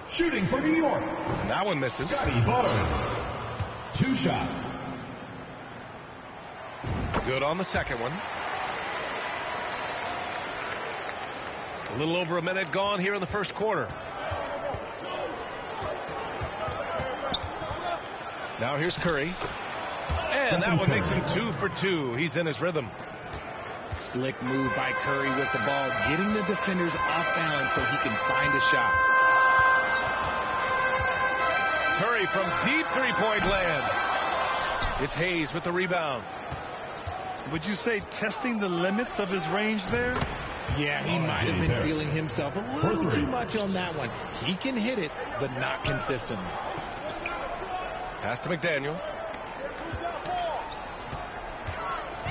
Shooting for New York. And that one misses. Scotty Barnes. 2 shots. Good on the second one. A little over a minute gone here in the first quarter. Now here's Curry. And that one makes him 2 for 2. He's in his rhythm. Slick move by Curry with the ball, getting the defenders off balance so he can find a shot. Curry from deep three-point land. It's Hayes with the rebound. Would you say testing the limits of his range there? Yeah, he might have been feeling himself a little too much on that one. He can hit it, but not consistently. Pass to McDaniel.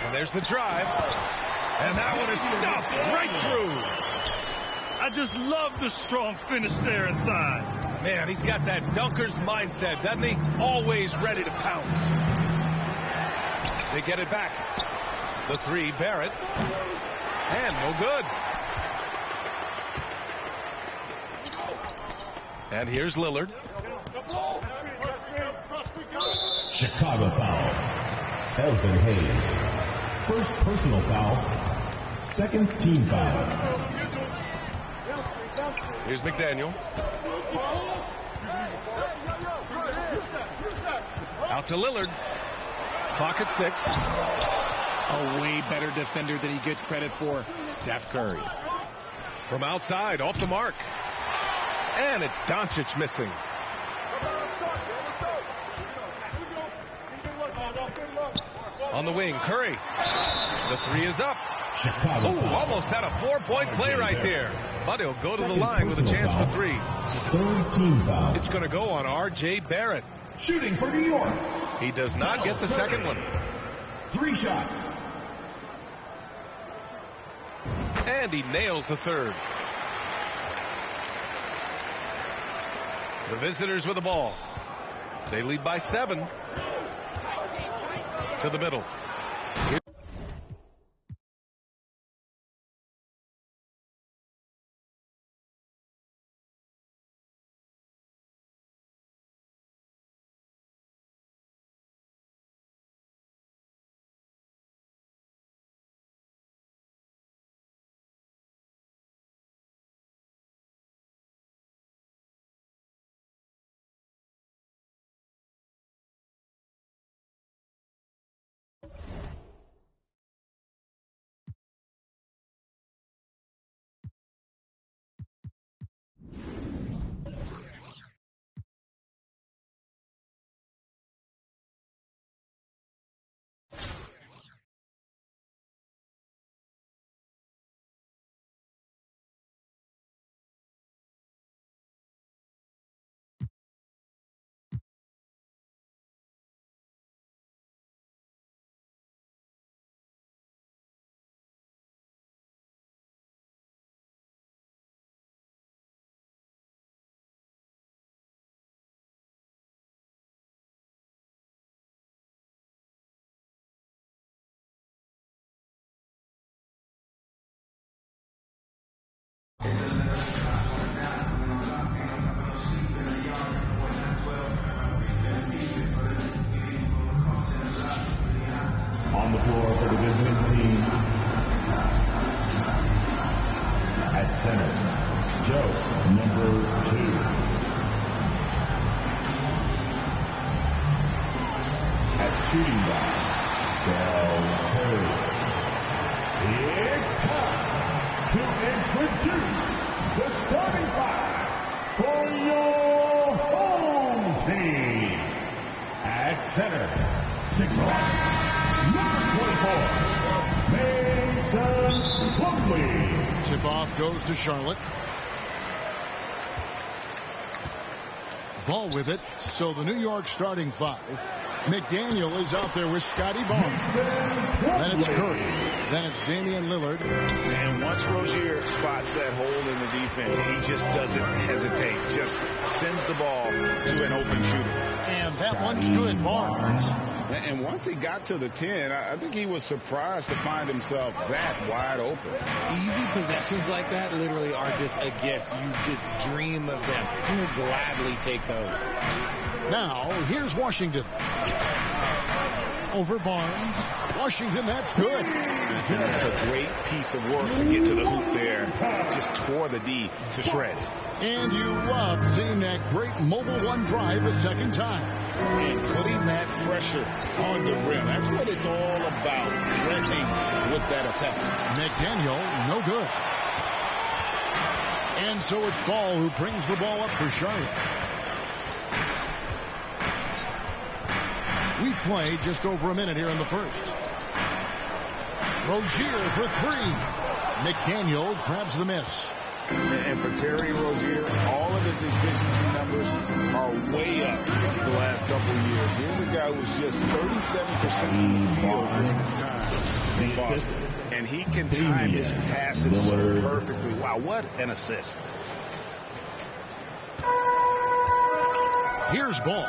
And there's the drive. And that one is stuffed right through. I just love the strong finish there inside. Man, he's got that dunker's mindset, doesn't he? Always ready to pounce. They get it back. The three, Barrett. And no good. And here's Lillard. Chicago foul. Elvin Hayes. First personal foul. Second team foul. Here's McDaniel. Out to Lillard. Clock at 6. A way better defender than he gets credit for, Steph Curry. From outside, off the mark. And it's Doncic missing. On the wing, Curry. The three is up. Ooh, almost had a 4-point play right there. But he'll go to the line with a chance for 3. Third team foul. It's going to go on R.J. Barrett. Shooting for New York. He does not get the second one. 3 shots. And he nails the third. The visitors with the ball. They lead by 7. To the middle. On the floor for the visiting team. At center, Joe, number 2. At shooting guard, Del Curry. It's time to introduce the starting 5 for your home team. At center, 6'1". Mason Plumlee. Tip-off goes to Charlotte. Ball with it. So the New York starting 5. McDaniel is out there with Scotty Barnes. Then it's Curry. Then it's Damian Lillard. And once Rozier spots that hole in the defense, he just doesn't hesitate. Just sends the ball to an open shooter. And that one's good, Barnes. And once he got to the 10, I think he was surprised to find himself that wide open. Easy possessions like that literally are just a gift. You just dream of them. You will gladly take those. Now, here's Washington. Over Barnes. Washington, that's good. That's a great piece of work to get to the hoop there. Just tore the D to shreds. And you love seeing that great mobile one drive a second time. And putting that pressure on the rim. That's what it's all about. Threatening with that attack. McDaniel, no good. And so it's Ball who brings the ball up for Charlotte. We play just over a minute here in the first. Rozier for 3. McDaniel grabs the miss. And for Terry Rozier, all of his efficiency numbers are way up the last couple of years. Here's a guy who was just 37% from the field during his time in Boston. And he can time his passes so perfectly. Wow, what an assist. Here's Ball.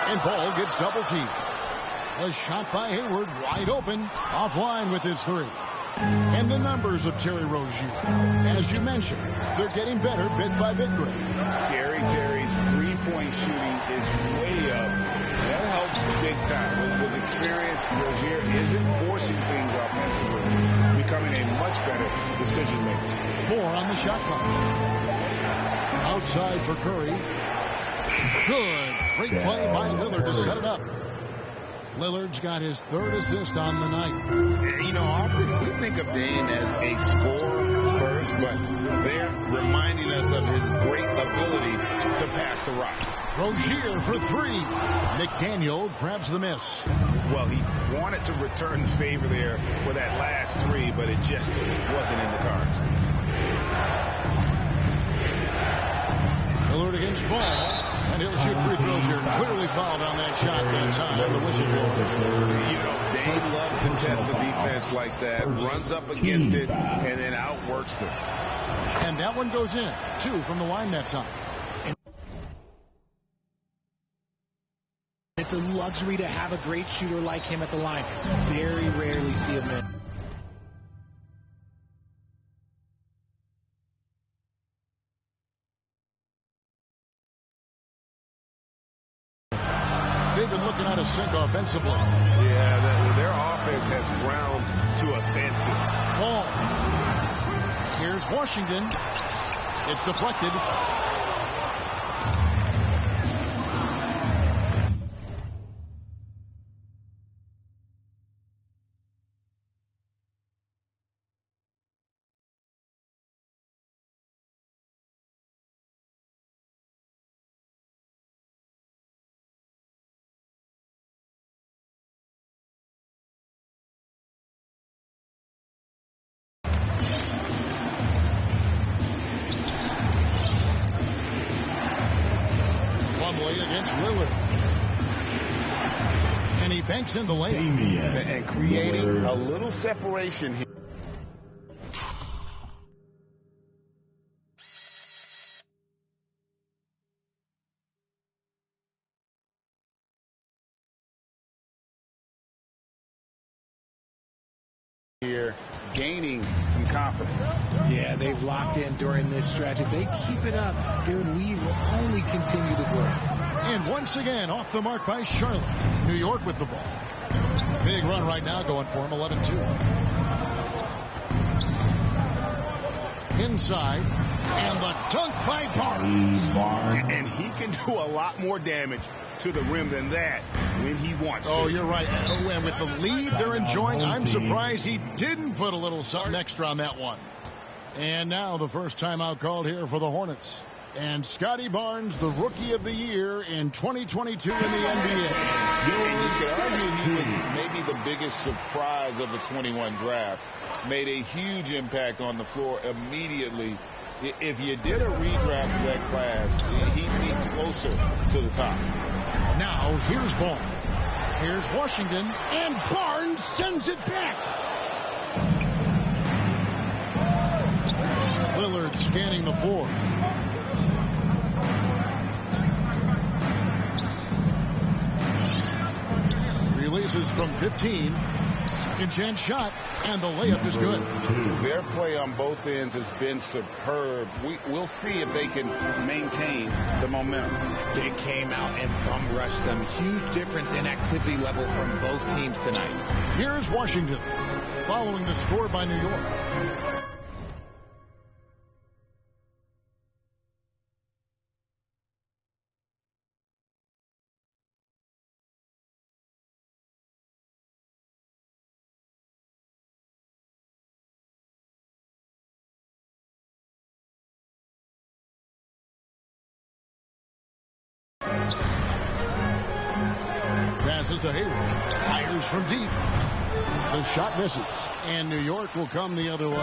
And Ball gets double teamed. A shot by Hayward, wide open, offline with his three. And the numbers of Terry Rozier, as you mentioned, they're getting better bit by bit, Greg. Scary Terry's three-point shooting is way up. That helps big time. With experience, Rozier isn't forcing things offensively, becoming a much better decision maker. 4 on the shot clock. Outside for Curry. Good. Great play by Lillard to set it up. Lillard's got his 3rd assist on the night. You know, often we think of Dame as a scorer first, but they're reminding us of his great ability to pass the rock. Rozier for 3. McDaniel grabs the miss. Well, he wanted to return the favor there for that last 3, but it just wasn't in the cards. Lillard against Ball. And he'll shoot free throws here. Clearly fouled on that shot that time. The whistle blows. You know, Dame loves to test the defense like that. Runs up against it and then outworks them. And that one goes in. 2 from the line that time. It's a luxury to have a great shooter like him at the line. Very rarely see him in. They've been looking out of sync offensively. Yeah, their offense has ground to a standstill. Ball. Here's Washington. It's deflected. Against Lillard. And he banks in the lane. And creating a little separation here. Here, gaining some confidence. Yeah, they've locked in during this stretch. If they keep it up, their lead will only continue to grow. And once again, off the mark by Charlotte. New York with the ball. Big run right now going for him, 11-2. Inside, and the dunk by Barnes. And he can do a lot more damage to the rim than that when he wants to. Oh, you're right. Oh, and with the lead they're enjoying, I'm surprised he didn't put a little something extra on that one. And now the first timeout called here for the Hornets. And Scotty Barnes, the Rookie of the Year in 2022 in the NBA. And you could argue he was maybe the biggest surprise of the 21 draft. Made a huge impact on the floor immediately. If you did a redraft of that class, he'd be closer to the top. Now, here's Ball. Here's Washington, and Barnes sends it back. Lillard scanning the floor. Releases from 15. Chance shot, and the layup is good. Their play on both ends has been superb. We'll see if they can maintain the momentum. They came out and bum rushed them. Huge difference in activity level from both teams tonight. Here's Washington, following the score by New York. Passes to Hayward. Fires from deep. The shot misses. And New York will come the other way.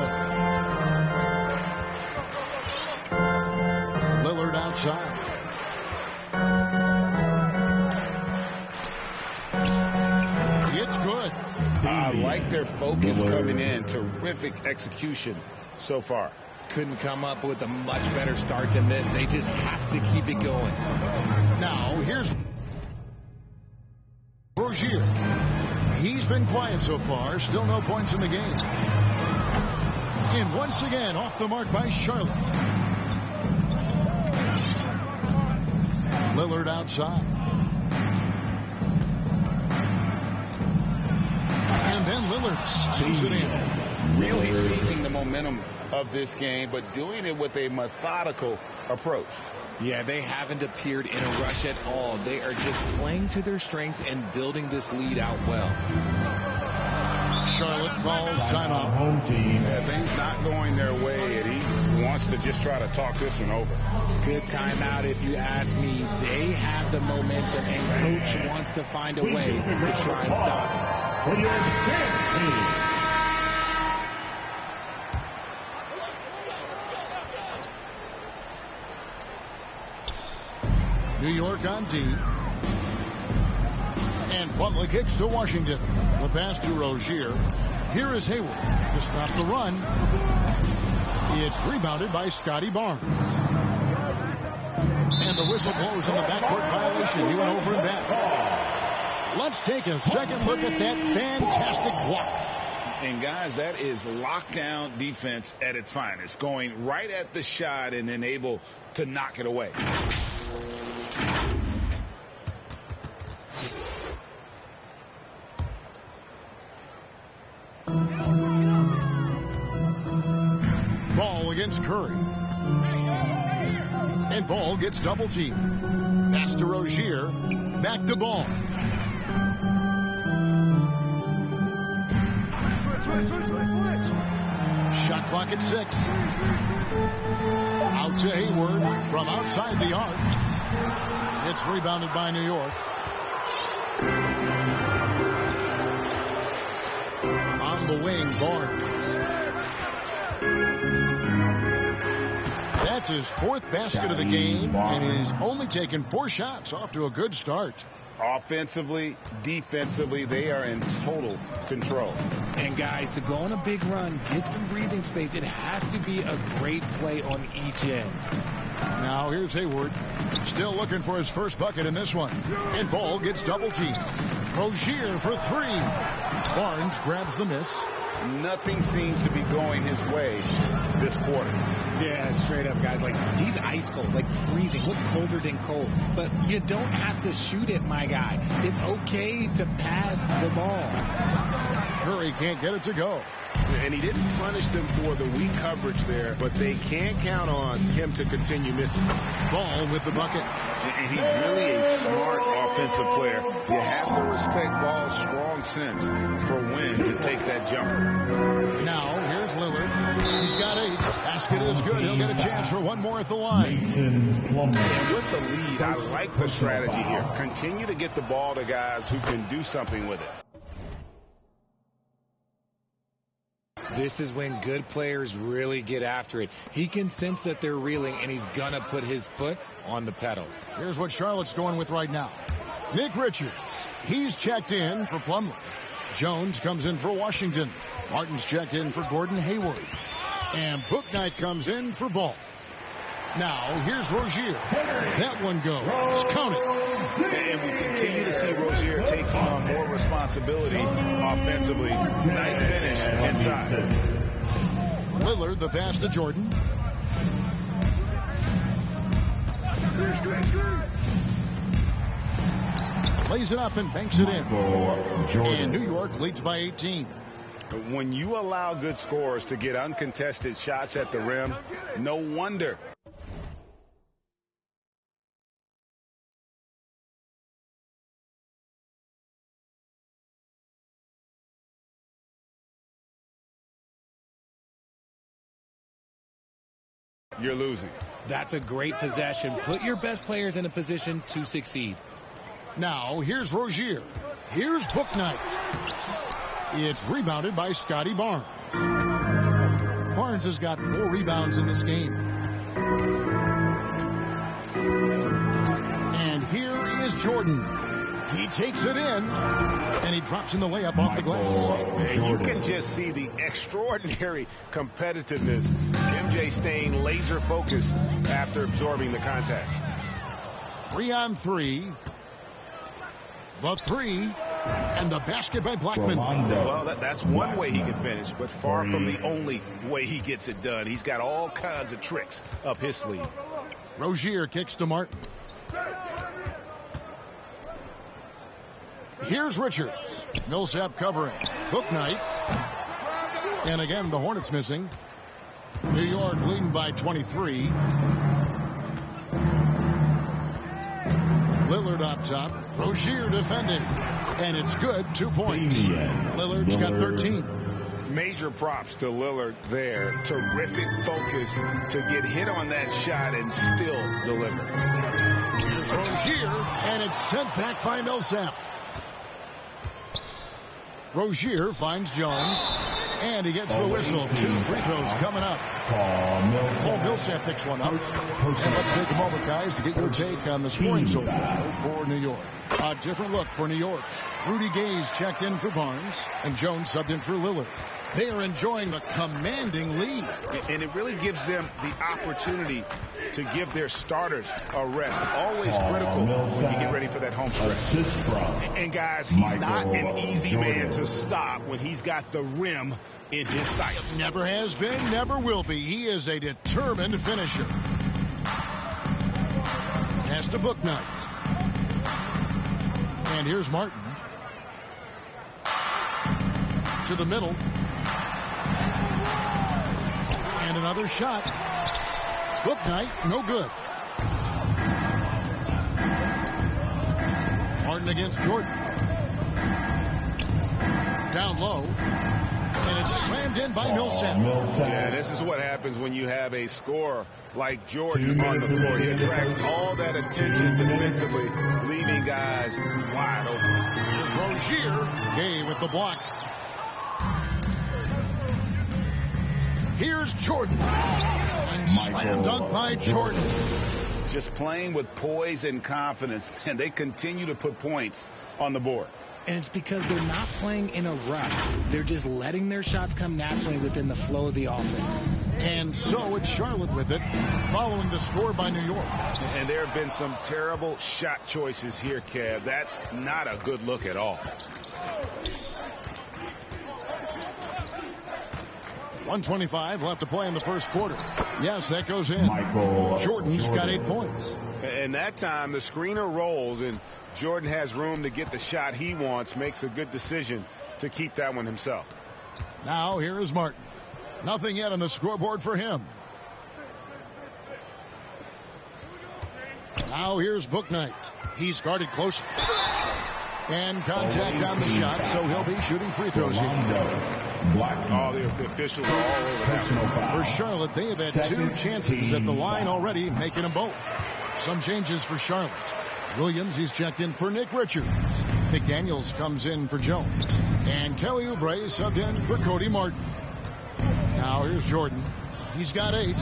Lillard outside. It's good. I like their focus coming in. Terrific execution so far. Couldn't come up with a much better start than this. They just have to keep it going. Now, here's Rozier. He's been quiet so far. Still no points in the game. And once again, off the mark by Charlotte. Lillard outside. And then Lillard slams it in. Really seizing the momentum of this game, but doing it with a methodical approach. Yeah, they haven't appeared in a rush at all. They are just playing to their strengths and building this lead out well. Charlotte calls timeout. Home team. Yeah, things not going their way, and he wants to just try to talk this one over. Good timeout if you ask me. They have the momentum, and Coach wants to find a way to try and stop it. New York on D. And Plumlee kicks to Washington. The pass to Rozier. Here is Hayward to stop the run. It's rebounded by Scotty Barnes. And the whistle blows on the backcourt violation. He went over and back. Let's take a second look at that fantastic block. And guys, that is lockdown defense at its finest. Going right at the shot and then able to knock it away. Ball against Curry. And Ball gets double teamed. Pass to Rozier. Back to Ball. Shot clock at 6. Out to Hayward from outside the arc. It's rebounded by New York. On the wing, Barnes. That's his 4th basket of the game, and he's only taken 4 shots. Off to a good start. Offensively, defensively, they are in total control. And guys, to go on a big run, get some breathing space, it has to be a great play on each end. Now here's Hayward, still looking for his first bucket in this one. And Ball gets double teamed. Rozier for 3. Barnes grabs the miss. Nothing seems to be going his way this quarter. Yeah, straight up, guys. Like, he's ice cold, like freezing. What's colder than cold? But you don't have to shoot it, my guy. It's okay to pass the ball. Curry can't get it to go. And he didn't punish them for the weak coverage there, but they can't count on him to continue missing. Ball with the bucket. And he's really a smart offensive player. You have to respect Ball's strong sense for when to take that jumper. Now, here's Lillard. He's got 8. Basket is good. He'll get a chance for one more at the line. And with the lead, I like the strategy here. Continue to get the ball to guys who can do something with it. This is when good players really get after it. He can sense that they're reeling, and he's going to put his foot on the pedal. Here's what Charlotte's going with right now. Nick Richards. He's checked in for Plumlee. Jones comes in for Washington. Martin's checked in for Gordon Hayward. And Bouknight comes in for Ball. Now, here's Rozier. That one goes. Count it. And we continue to see Rozier take on more responsibility offensively. Nice finish inside. Lillard, the pass to Jordan. Lays it up and banks it in. And New York leads by 18. When you allow good scorers to get uncontested shots at the rim, no wonder. You're losing. That's a great possession. Put your best players in a position to succeed. Now, here's Rozier. Here's Bouknight. It's rebounded by Scotty Barnes. Barnes has got 4 rebounds in this game. And here is Jordan. He takes it in, And he drops in the layup off the glass. And you can just see the extraordinary competitiveness. MJ staying laser focused after absorbing the contact. 3-on-3. The three. And the basket by Blackman. Well, that's one way he can finish, but far from the only way he gets it done. He's got all kinds of tricks up his sleeve. Rozier kicks to Martin. Here's Richards. Millsap covering. Hook night. And again, the Hornets missing. New York leading by 23. Lillard up top. Rozier defending. And it's good. 2 points. Lillard's got 13. Major props to Lillard there. Terrific focus to get hit on that shot and still deliver. Here's Rozier. And it's sent back by Millsap. Rozier finds Jones, and he gets the whistle. 2 free throws coming up. Millsap picks one up. And let's take a moment, guys, to get your take on the scoring so far for New York. A different look for New York. Rudy Gay's checked in for Barnes, and Jones subbed in for Lillard. They are enjoying the commanding lead. And it really gives them the opportunity to give their starters a rest. Always critical when you get ready for that home stretch. And guys, he's not an easy man to stop when he's got the rim in his sights. Never has been, never will be. He is a determined finisher. Has to book night. And here's Martin. To the middle. And another shot. Book night, no good. Martin against Jordan. Down low. And it's slammed in by Millsap. Yeah, this is what happens when you have a scorer like Jordan on the floor. He attracts all that attention defensively, leaving guys wide open. Here's Rozier. Gay with the block. Here's Jordan. And slam dunk by Jordan. Just playing with poise and confidence, and they continue to put points on the board. And it's because they're not playing in a rush. They're just letting their shots come naturally within the flow of the offense. And so it's Charlotte with it, following the score by New York. And there have been some terrible shot choices here, Kev. That's not a good look at all. 1:25 left to play in the first quarter. Yes, that goes in. Jordan's got 8 points. And that time the screener rolls and Jordan has room to get the shot he wants, makes a good decision to keep that one himself. Now here is Martin. Nothing yet on the scoreboard for him. Now here's Bouknight. He's guarded close. And contact on the shot, so he'll be shooting free throws here. Oh, the officials are all over that one. For Charlotte, they have had 2 chances at the line already, making them both. Some changes for Charlotte. Williams, he's checked in for Nick Richards. McDaniels comes in for Jones. And Kelly Oubre subbed in for Cody Martin. Now here's Jordan. He's got 8.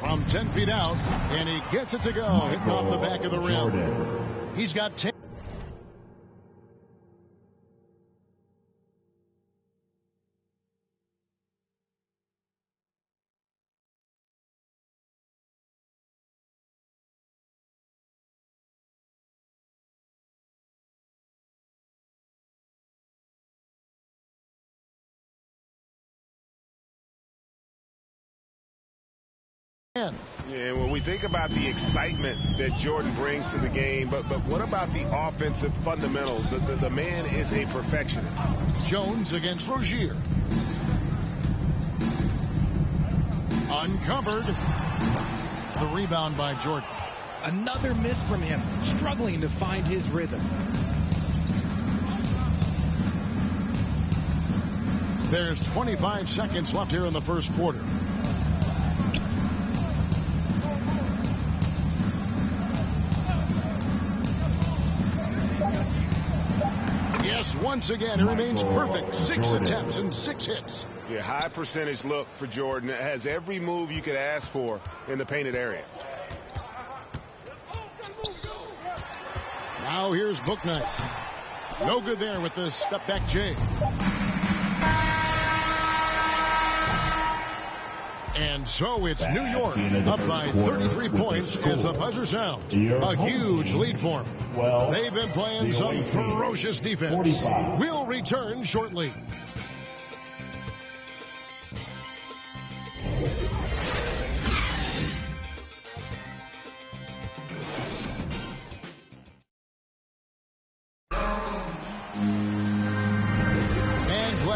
From 10 feet out, and he gets it to go. Hitting off the back of the rim. He's got 10. Yeah, when we think about the excitement that Jordan brings to the game, but what about the offensive fundamentals? The man is a perfectionist. Jones against Rozier. Uncovered. The rebound by Jordan. Another miss from him, struggling to find his rhythm. There's 25 seconds left here in the first quarter. Yes, once again, it remains perfect. 6 attempts and 6 hits. Yeah, high percentage look for Jordan. It has every move you could ask for in the painted area. Now here's Bouknight. No good there with the step back J. And so it's New York up by 33 points as the buzzer sounds. A huge lead for them. They've been playing some ferocious defense. We'll return shortly.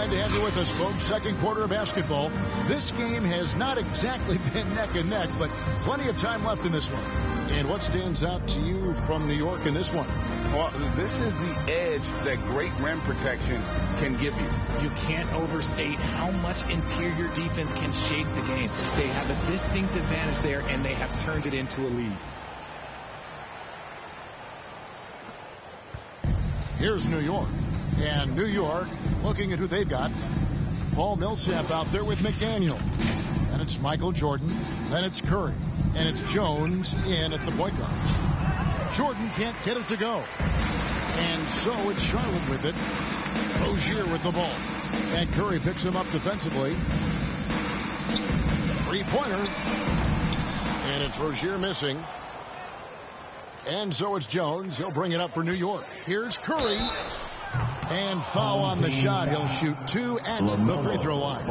To have you with us, folks. Second quarter of basketball. This game has not exactly been neck and neck, but plenty of time left in this one. And what stands out to you from New York in this one? Well, this is the edge that great rim protection can give you. You can't overstate how much interior defense can shape the game. They have a distinct advantage there, and they have turned it into a lead. Here's New York. And New York, looking at who they've got. Paul Millsap out there with McDaniel. Then it's Michael Jordan. Then it's Curry. And it's Jones in at the point guard. Jordan can't get it to go. And so it's Charlotte with it. Rozier with the ball. And Curry picks him up defensively. Three-pointer. And it's Rozier missing. And so it's Jones. He'll bring it up for New York. Here's Curry. And foul on the shot. He'll shoot 2 at the free throw line.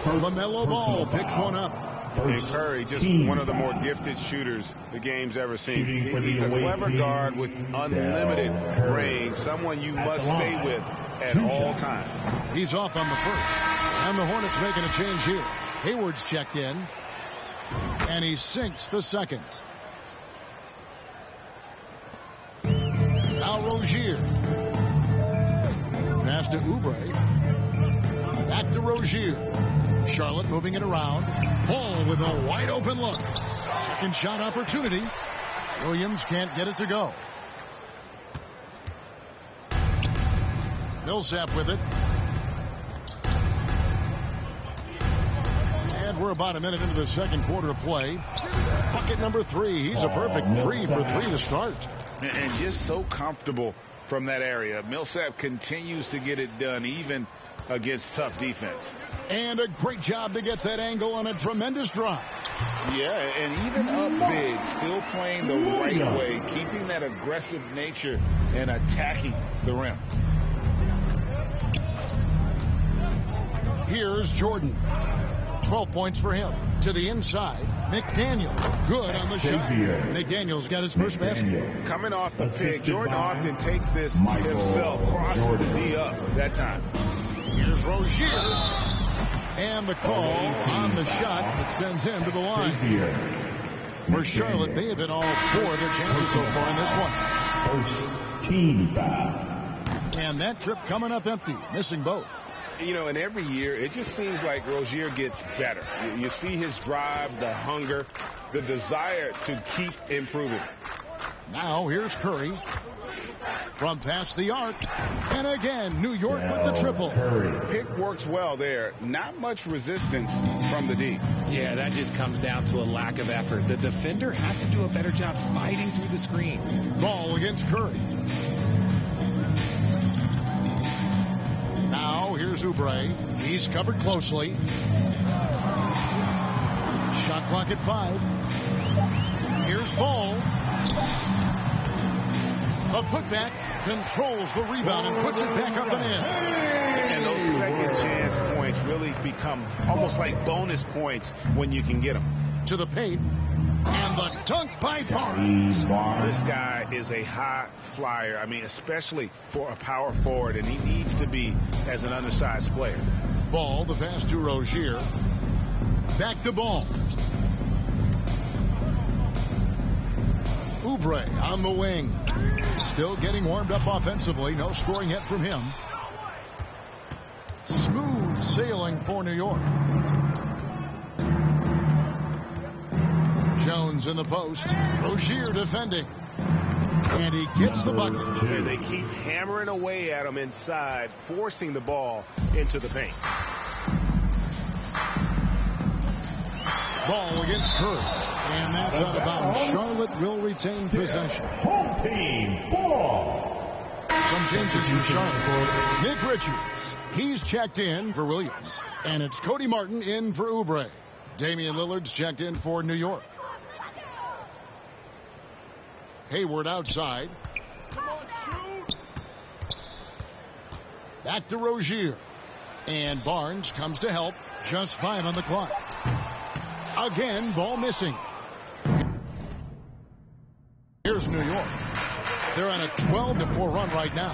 LaMelo Ball picks one up. And Curry, just one of the more gifted shooters the game's ever seen. He's a clever guard with unlimited range, someone you must stay with at all times. He's off on the first. And the Hornets making a change here. Hayward's checked in. And he sinks the second. Now Rozier. Pass to Oubre. Back to Rozier. Charlotte moving it around. Ball with a wide open look. Second shot opportunity. Williams can't get it to go. Millsap with it. And we're about a minute into the second quarter of play. Bucket number 3. He's a perfect 3 for 3 to start. And just so comfortable from that area. Millsap continues to get it done even against tough defense. And a great job to get that angle on a tremendous drive. Yeah, and even up big, still playing the right way, keeping that aggressive nature and attacking the rim. Here's Jordan. 12 points for him. To the inside, McDaniel. Good on the shot. McDaniel's got his first basket. Coming off the pick, Jordan often takes this himself, crosses the D up that time. Here's Rozier. And the call on the shot that sends him to the line. For Charlotte, they have hit all 4 of their chances so far in this one. Team foul. And that trip coming up empty, missing both. You know, and every year, it just seems like Rozier gets better. You see his drive, the hunger, the desire to keep improving. Now, here's Curry. From past the arc. And again, New York with the triple. Pick works well there. Not much resistance from the D. Yeah, that just comes down to a lack of effort. The defender has to do a better job fighting through the screen. Ball against Curry. Now, here's Oubre. He's covered closely. Shot clock at 5. Here's Ball. A putback controls the rebound and puts it back up and in. And those second chance points really become almost like bonus points when you can get them. To the paint. And the dunk by Barnes. This guy is a high flyer. I mean, especially for a power forward, and he needs to be as an undersized player. Ball, the pass to Rozier. Back to Ball. Oubre on the wing. Still getting warmed up offensively. No scoring yet from him. Smooth sailing for New York. Jones in the post. Rozier defending. And he gets the bucket. And they keep hammering away at him inside, forcing the ball into the paint. Ball against Curry. And that's out of bounds. Charlotte will retain possession. Home team ball. Some changes in Charlotte. Nick Richards, he's checked in for Williams. And it's Cody Martin in for Oubre. Damian Lillard's checked in for New York. Hayward outside. Back to Rozier. And Barnes comes to help. Just 5 on the clock. Again, ball missing. Here's New York. They're on a 12-4 run right now.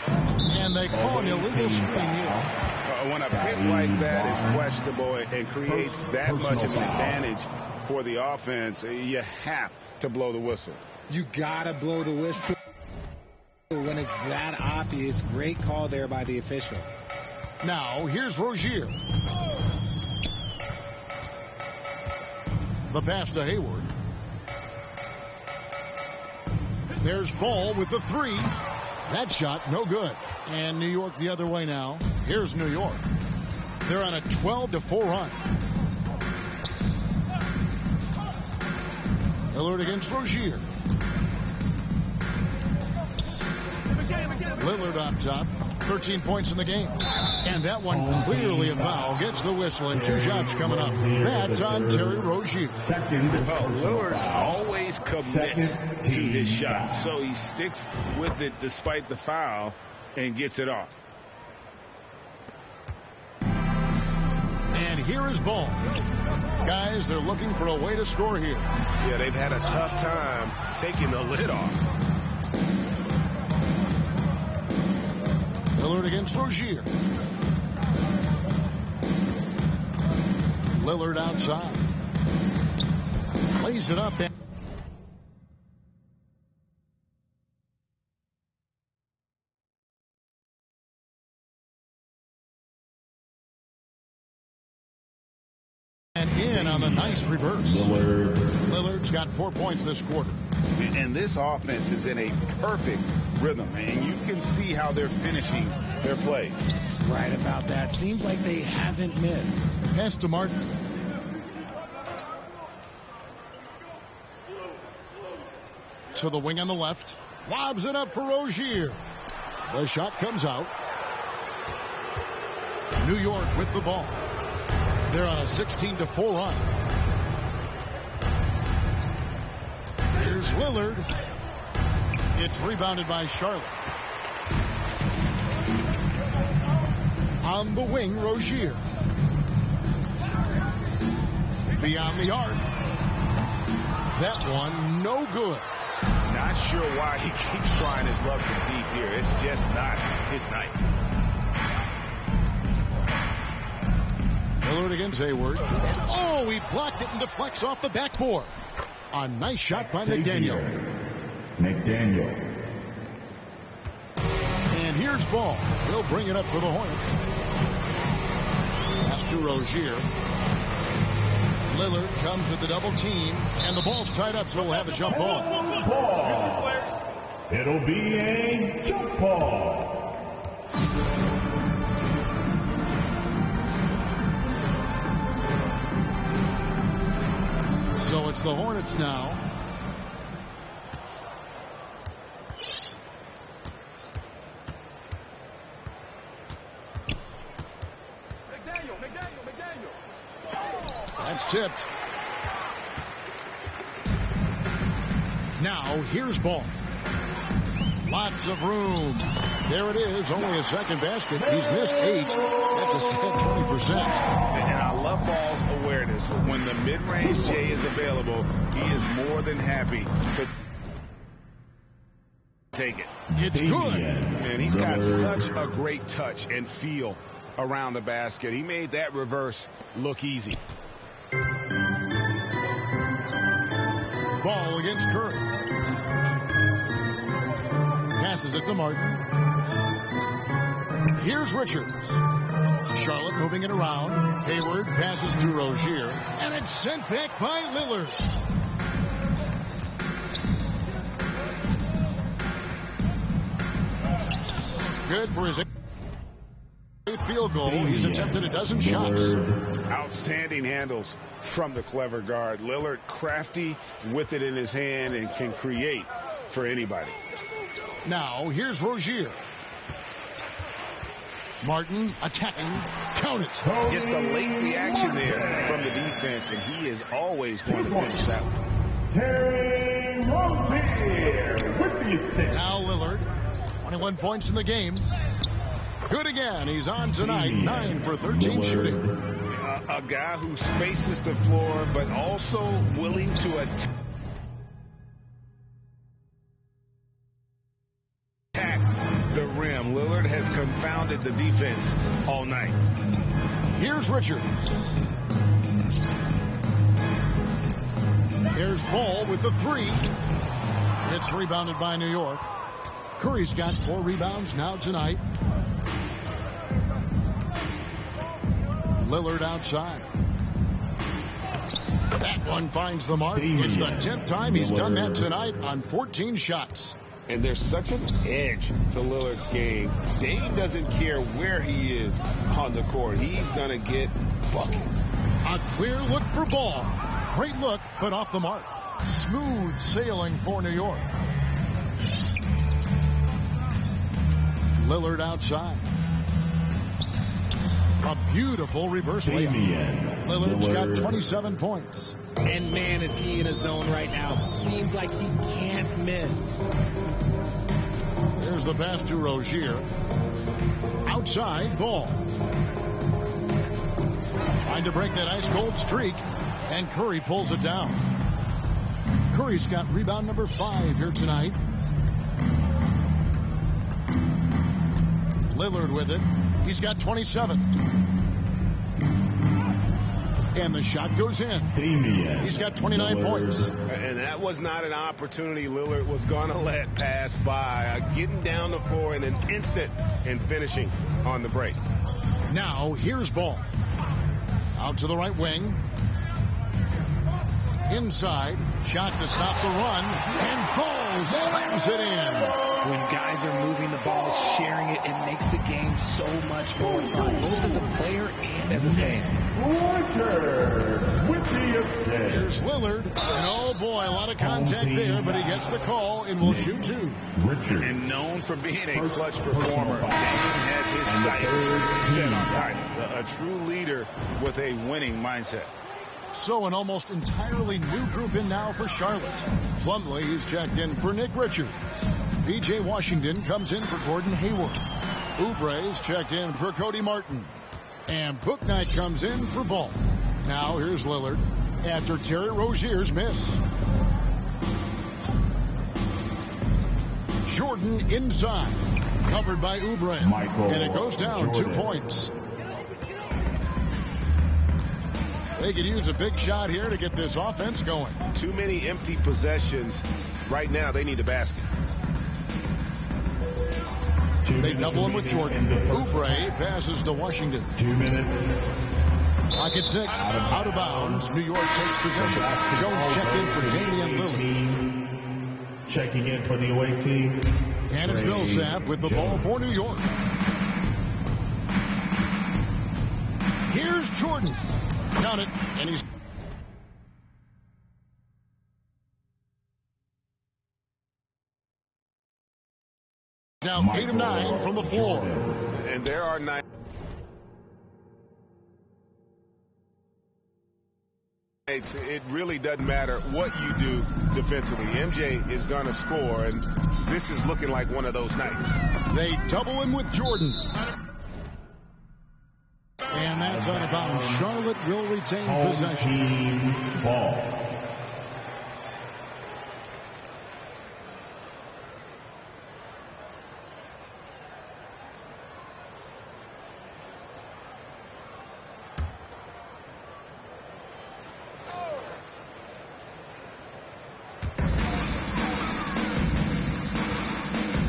And they call an illegal screen here. When a pick like that is questionable and creates that much of an advantage for the offense, you have to blow the whistle. You gotta blow the whistle when it's that obvious. Great call there by the official. Now, here's Rozier. The pass to Hayward. There's Ball with the 3. That shot, no good. And New York the other way now. Here's New York. They're on a 12-4 run. Lillard against Rozier. Lillard on top. 13 points in the game. And that one clearly a foul. Gets the whistle and 2 shots coming up. That's on Terry Rozier. Well, Lillard always commits to his shot, so he sticks with it despite the foul and gets it off. And here is Ball. Guys, they're looking for a way to score here. Yeah, they've had a tough time taking the lid off. Lillard against Rozier. Lillard outside. Lays it up. And in on the nice reverse. Lillard's got 4 points this quarter. And this offense is in a perfect rhythm, and you can see how they're finishing their play. Right about that. Seems like they haven't missed. Pass to Martin. To the wing on the left. Lobs it up for Rozier. The shot comes out. New York with the ball. They're on a 16-4 run. Here's Lillard. It's rebounded by Charlotte. On the wing, Rozier. Beyond the arc. That one, no good. Not sure why he keeps trying his luck from deep here. It's just not his night. Lillard against Hayward. Oh, he blocked it and deflects off the backboard. A nice shot by McDaniel. And here's Ball. He'll bring it up for the Hornets. Pass to Rozier. Lillard comes with the double team, and the ball's tied up, so we'll have a jump ball. It'll be a jump ball. So it's the Hornets now. That's tipped. Now here's Ball. Lots of room. There it is. Only a second basket. He's missed 8. That's a set 20%. And I love Ball's awareness. When the mid-range J is available, he is more than happy to take it. It's good. And he's got such a great touch and feel around the basket. He made that reverse look easy. Ball against Curry. Passes it to Martin. Here's Richards. Charlotte moving it around. Hayward passes to Rozier. And it's sent back by Lillard. Good for his 8th field goal. He's attempted a dozen shots. Outstanding handles from the clever guard. Lillard crafty with it in his hand and can create for anybody. Now, here's Rozier. Martin attacking. Count it. Just a late reaction there from the defense, and he is always going to finish that one. Terry Rozier with the assist. Now Lillard, 21 points in the game. Good again. He's on tonight. 9 for 13 shooting. A guy who spaces the floor, but also willing to attack the rim. Lillard has confounded the defense all night. Here's Richards. There's Ball with the 3. It's rebounded by New York. Curry's got 4 rebounds now tonight. Lillard outside. That one finds the mark. It's the 10th time he's done that tonight on 14 shots. And there's such an edge to Lillard's game. Dame doesn't care where he is on the court. He's going to get buckets. A clear look for Ball. Great look, but off the mark. Smooth sailing for New York. Lillard outside. A beautiful reverse layup. Lillard's got 27 points. And man, is he in a zone right now. Seems like he can't miss. Here's the pass to Rozier. Outside, Ball. Trying to break that ice-cold streak. And Curry pulls it down. Curry's got rebound number 5 here tonight. Lillard with it. He's got 27. And the shot goes in. He's got 29 points. And that was not an opportunity Lillard was going to let pass by. Getting down the floor in an instant and finishing on the break. Now, here's Ball. Out to the right wing. Inside. Shot to stop the run. And Ball slams it in. When guys are moving the ball, sharing it, it makes the game so much more fun, both as a player and as a fan. Richard with the assist. Here's Lillard. And oh boy, a lot of contact there, but he gets the call and will shoot 2. Richard. And known for being a clutch performer, Dame has his sights set on titles. A true leader with a winning mindset. So an almost entirely new group in now for Charlotte. Plumlee is checked in for Nick Richards. P.J. Washington comes in for Gordon Hayward. Oubre is checked in for Cody Martin. And Bouknight comes in for Ball. Now here's Lillard after Terry Rozier's miss. Jordan inside. Covered by Oubre. And it goes down Jordan. 2 points. They could use a big shot here to get this offense going. Too many empty possessions. Right now, they need a basket. They double him with Jordan. Oubre passes to Washington. 2 minutes. Clock at 6. Out of bounds. New York takes possession. Jones checked in for Damian Lillard. Checking in for the away team. And it's Millsap with the ball for New York. Here's Jordan. Count it. And he's... now 8 of 9 from the floor. And there are 9. It really doesn't matter what you do defensively. MJ is going to score, and this is looking like one of those nights. They double him with Jordan. And that's out of bounds. Charlotte will retain possession. Ball.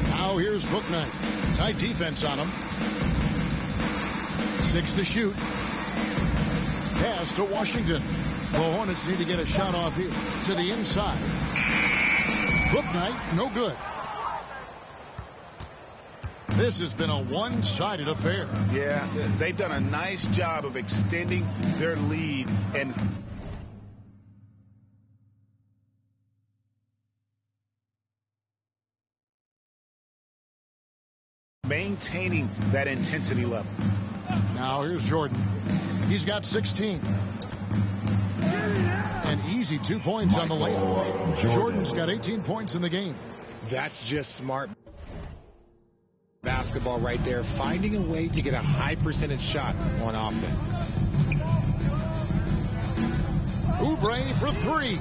Now here's Bouknight. Tight defense on him. 6 to shoot. Pass to Washington. The Hornets need to get a shot off here to the inside. Bouknight, no good. This has been a one-sided affair. Yeah, they've done a nice job of extending their lead and maintaining that intensity level. Now here's Jordan. He's got 16. An easy 2 points on the layup. Jordan's got 18 points in the game. That's just smart basketball right there, finding a way to get a high percentage shot on offense. Oubre for three.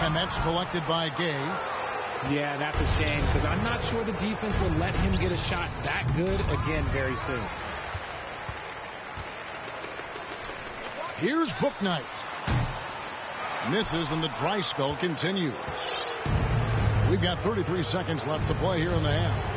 And that's collected by Gay. Yeah, that's a shame because I'm not sure the defense will let him get a shot that good again very soon. Here's Bouknight. Misses and the dry spell continues. We've got 33 seconds left to play here in the half.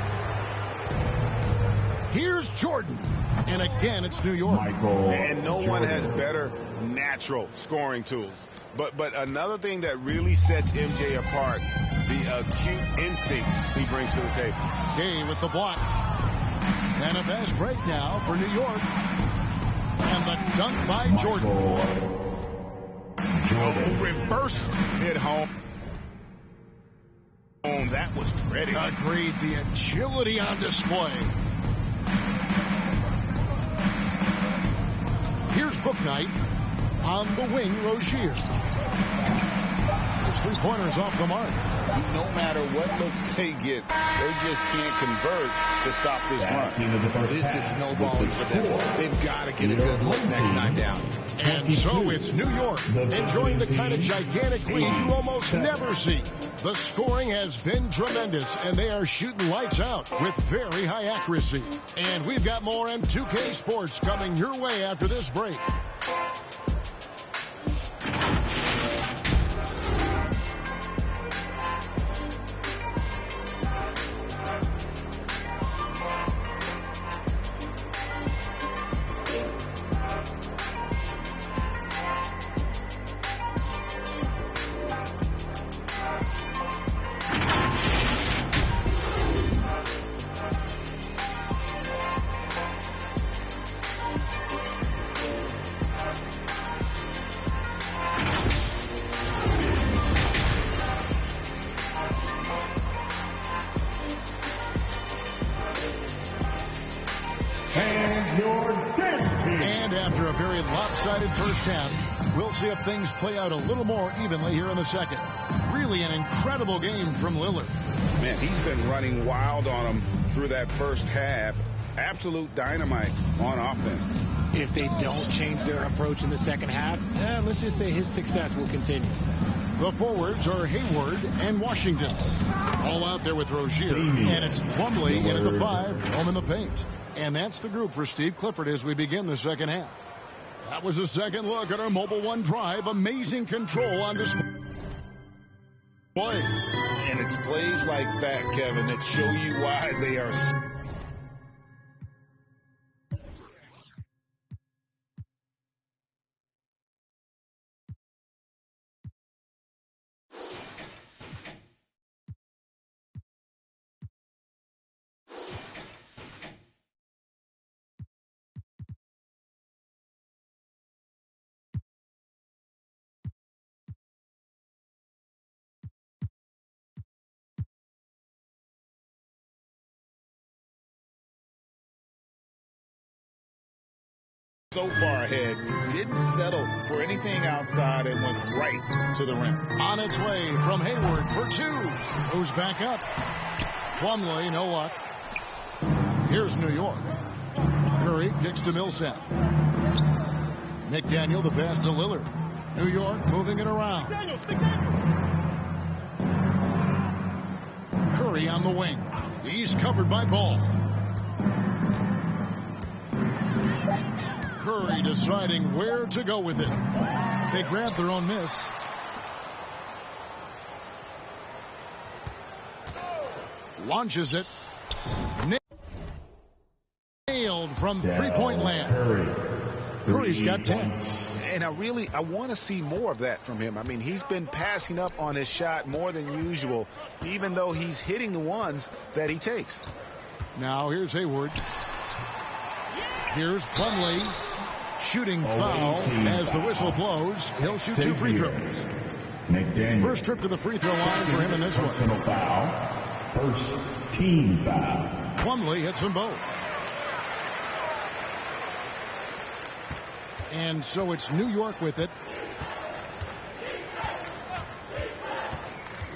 Here's Jordan. And again, it's New York. And no one has better natural scoring tools. But another thing that really sets MJ apart, the acute instincts he brings to the table. Gay with the block. And a fast break now for New York. And the dunk by Jordan. Reversed hit home. That was pretty. Agreed. The agility on display. Here's Bouknight on the wing. Rozier. Those three-pointers off the mark. No matter what looks they get, they just can't convert to stop this run. This is snowballing for them. They've got to get a good look next time down. And so it's New York enjoying the kind of gigantic lead you almost never see. The scoring has been tremendous, and they are shooting lights out with very high accuracy. And we've got more M2K Sports coming your way after this break. And after a very lopsided first half, we'll see if things play out a little more evenly here in the second. Really an incredible game from Lillard. Man, he's been running wild on them through that first half. Absolute dynamite on offense. If they don't change their approach in the second half, let's just say his success will continue. The forwards are Hayward and Washington. All out there with Rozier. And it's Plumlee in at the 5, home in the paint. And that's the group for Steve Clifford as we begin the second half. That was a second look at our Mobile One drive. Amazing control on display. And it's plays like that, Kevin, that show you why they are. So far ahead, didn't settle for anything outside and went right to the rim. On its way from Hayward for 2. Who's back up? Plumlee, no luck. Here's New York. Curry kicks to Millsap. McDaniel the pass to Lillard. New York moving it around. Curry on the wing. He's covered by Ball. Curry deciding where to go with it. They grab their own miss. Launches it. Nailed from three-point land. Curry's got 10. And I want to see more of that from him. I mean, he's been passing up on his shot more than usual, even though he's hitting the ones that he takes. Now here's Hayward. Here's Plumlee. Shooting foul as the whistle blows. He'll shoot 2 free throws. First trip to the free throw line for him in this one. First team foul. Plumlee hits them both. And so it's New York with it.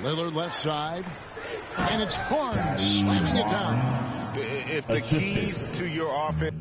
Lillard left side. And it's Barnes slamming it down. If the keys to your offense.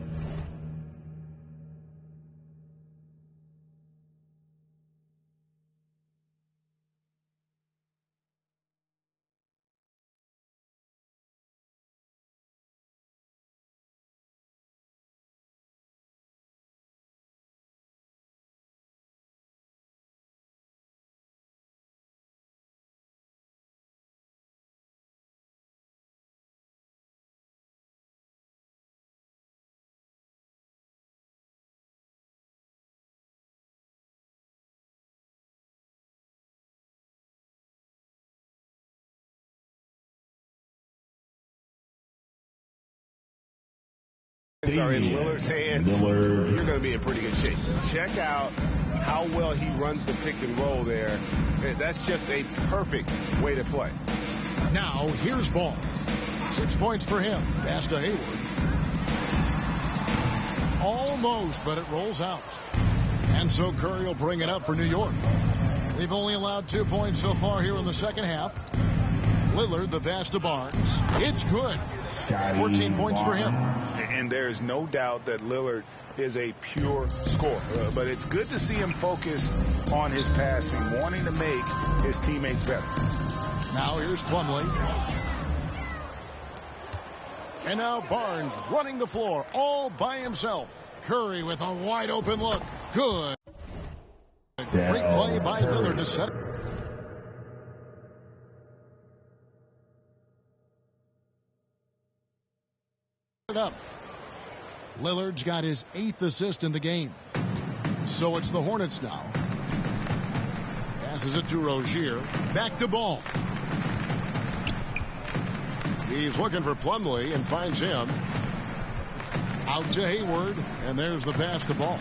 Are in Lillard's hands, you're going to be in pretty good shape. Check out how well he runs the pick and roll there. That's just a perfect way to play. Now, here's Ball. 6 points for him. Pass to Hayward. Almost, but it rolls out. And so Curry will bring it up for New York. They've only allowed 2 points so far here in the second half. Lillard, the pass to Barnes. It's good. 14 points for him. And there's no doubt that Lillard is a pure scorer. But it's good to see him focus on his passing, wanting to make his teammates better. Now here's Plumlee. And now Barnes running the floor all by himself. Curry with a wide open look. Good. Great play by Lillard to set it up. Lillard's got his 8th assist in the game. So it's the Hornets now. Passes it to Rozier. Back to Ball. He's looking for Plumlee and finds him. Out to Hayward. And there's the pass to Ball.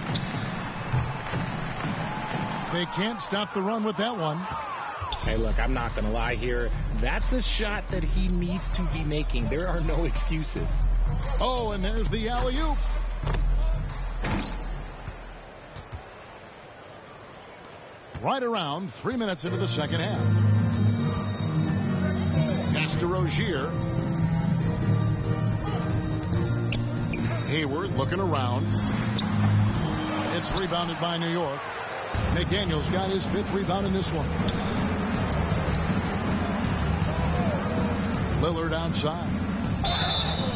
They can't stop the run with that one. Hey, look, I'm not going to lie here. That's a shot that he needs to be making. There are no excuses. Oh, and there's the alley-oop. Right around 3 minutes into the second half. Pass to Rozier. Hayward looking around. It's rebounded by New York. McDaniel's got his 5th rebound in this one. Lillard outside.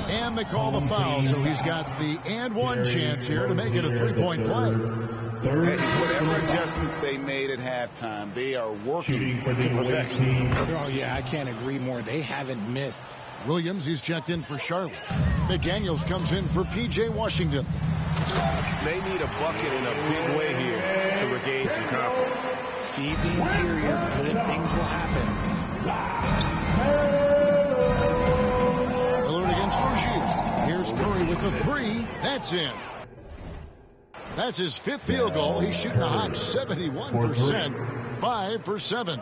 And they call the foul, so he's got the and one chance here to make it a 3-point play. Whatever adjustments they made at halftime, they are working to perfection. Oh, yeah, I can't agree more. They haven't missed. Williams, he's checked in for Charlotte. McDaniels comes in for P.J. Washington. They need a bucket in a big way here to regain some confidence. Feed the interior, then things will happen. Lillard against Rozier. Here's Curry with the 3. That's in. That's his 5th field goal. He's shooting a hot 71%. 5 for 7.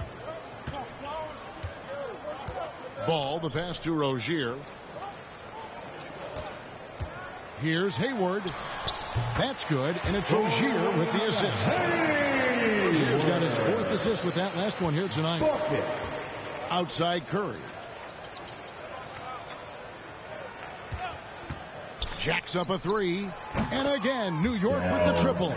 Ball, the pass to Rozier. Here's Hayward. That's good, and it's Rozier with the assist. Rozier's got his 4th assist with that last one here tonight. Outside Curry. Jacks up a 3. And again, New York with the triple.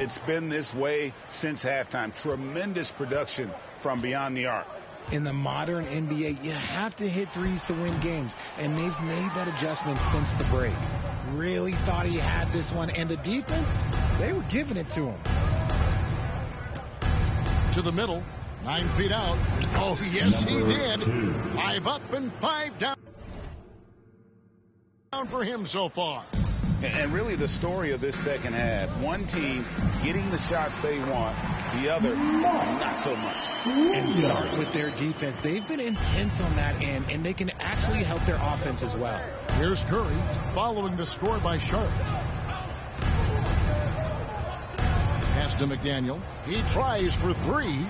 It's been this way since halftime. Tremendous production from beyond the arc. In the modern NBA, you have to hit threes to win games, and they've made that adjustment since the break. Really thought he had this one, and the defense, they were giving it to him. To the middle, 9 feet out. Oh, yes, he did. 5 up and 5 down for him so far. And really the story of this second half, one team getting the shots they want, the other not so much. And start with their defense. They've been intense on that end, and they can actually help their offense as well. Here's Curry following the score by Charlotte. Pass to McDaniel. He tries for 3.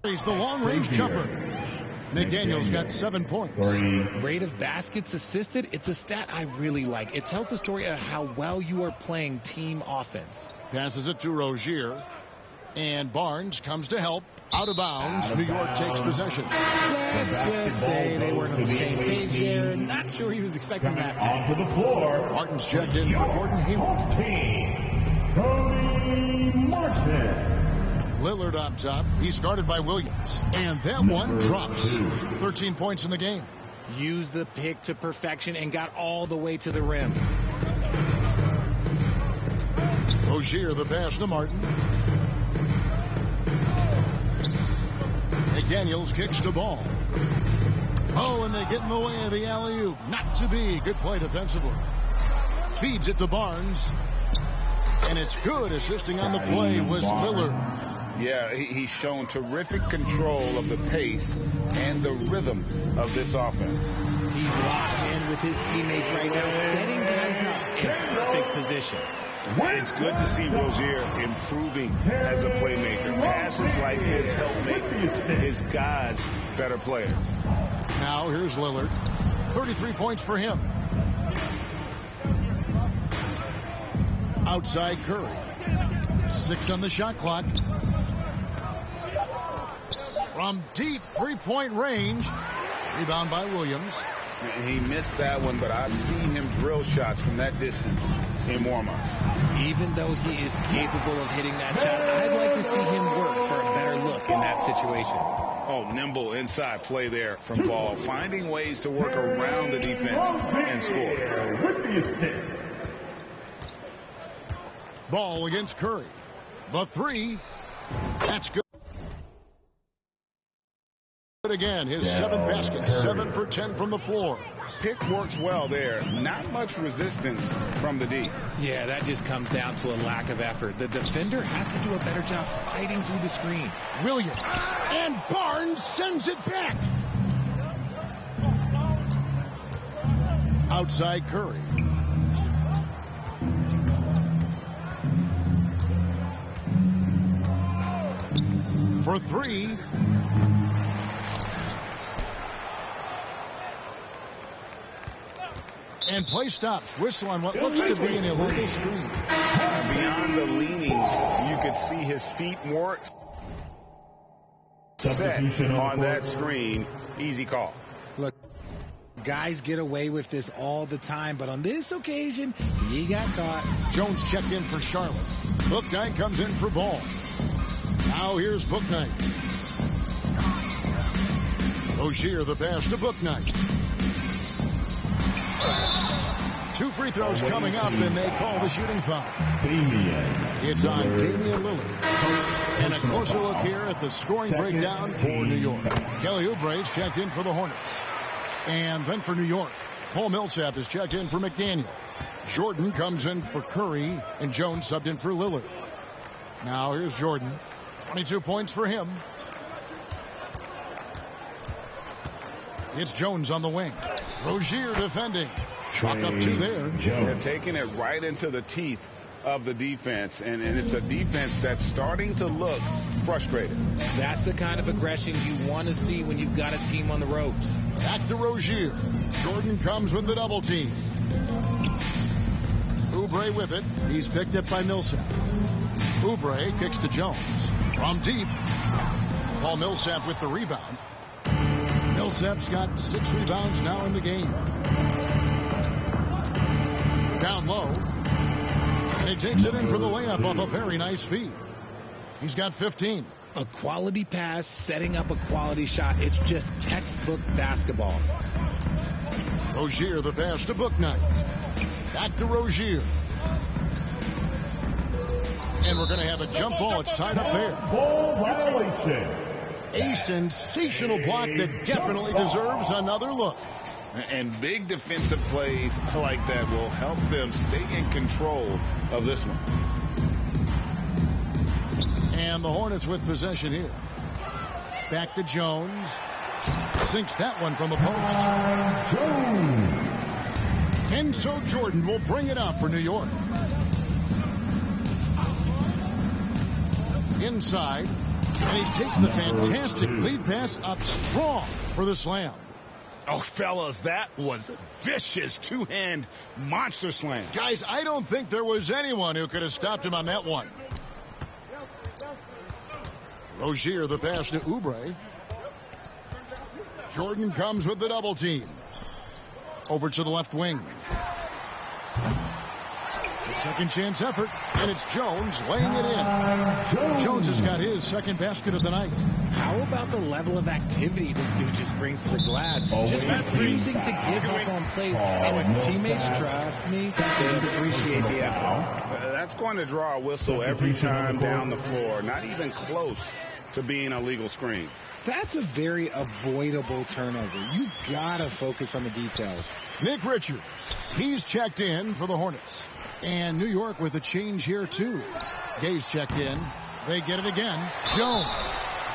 Buries the long-range jumper. McDaniel's got 7 points. Rate of baskets assisted, it's a stat I really like. It tells the story of how well you are playing team offense. Passes it to Rozier. And Barnes comes to help. Out of bounds. New York takes possession. Let's just say they weren't on the same page there. Not sure he was expecting that. Onto the floor. Martin's checked in for Gordon Hayward. Cody Martin. Lillard up top. He's guarded by Williams. And that one drops. 13 points in the game. Used the pick to perfection and got all the way to the rim. Rozier the pass to Martin. McDaniels kicks the ball. Oh, and they get in the way of the alley-oop. Not to be. Good play defensively. Feeds it to Barnes. And it's good. Assisting on the play was Lillard. Yeah, he's shown terrific control of the pace and the rhythm of this offense. He's locked in with his teammates right now, setting guys up in perfect position. It's good to see Rozier improving as a playmaker. Passes like this help make his guys better players. Now here's Lillard. 33 points for him. Outside Curry. 6 on the shot clock. From deep three-point range. Rebound by Williams. He missed that one, but I've seen him drill shots from that distance in warm-up. Even though he is capable of hitting that shot, I'd like to see him work for a better look in that situation. Oh, nimble inside play there from Ball, finding ways to work around the defense and score. With the assist. Ball against Curry. The three. That's good. Again, his 7th basket. 7 for 10 from the floor. Pick works well there. Not much resistance from the D. Yeah, that just comes down to a lack of effort. The defender has to do a better job fighting through the screen. Williams. And Barnes sends it back. Outside Curry. For 3. And play stops. Whistle on what looks to be an illegal screen. Beyond the leaning, you could see his feet more set on that screen. Easy call. Look, guys get away with this all the time, but on this occasion, he got caught. Jones checked in for Charlotte. Bouknight comes in for Ball. Now here's Bouknight. Rozier the pass to Bouknight. 2 free throws coming up, and they call the shooting foul. It's on Damian Lillard. And a closer look here at the scoring breakdown for New York. Kelly Oubre's checked in for the Hornets. And then for New York, Paul Millsap is checked in for McDaniel. Jordan comes in for Curry, and Jones subbed in for Lillard. Now here's Jordan. 22 points for him. It's Jones on the wing. Rozier defending. Chalk up 2 there. They're taking it right into the teeth of the defense, and it's a defense that's starting to look frustrated. That's the kind of aggression you want to see when you've got a team on the ropes. Back to Rozier. Jordan comes with the double team. Oubre with it. He's picked up by Millsap. Oubre kicks to Jones. From deep. Paul Millsap with the rebound. Millsap's got 6 rebounds now in the game. Down low. And he takes it in for the layup off a very nice feed. He's got 15. A quality pass, setting up a quality shot. It's just textbook basketball. Rozier the pass to Bouknight. Back to Rozier. And we're going to have a jump ball. It's tied up there. Ball violation. A sensational block that definitely deserves another look. And big defensive plays like that will help them stay in control of this one. And the Hornets with possession here. Back to Jones. Sinks that one from the post. And so Jordan will bring it up for New York. Inside. And he takes the fantastic lead pass up strong for the slam. Oh, fellas, that was vicious two-hand monster slam. Guys, I don't think there was anyone who could have stopped him on that one. Rozier, the pass to Oubre. Jordan comes with the double team. Over to the left wing. The second chance effort, and it's Jones laying it in. Jones has got his second basket of the night. How about the level of activity this dude just brings to the glass? Just refusing to give up on plays, and his teammates, trust me, they appreciate the effort. That's going to draw a whistle every time down the floor. Not even close to being a legal screen. That's a very avoidable turnover. You gotta focus on the details. Nick Richards, he's checked in for the Hornets. And New York with a change here, too. Gay's checked in. They get it again. Jones.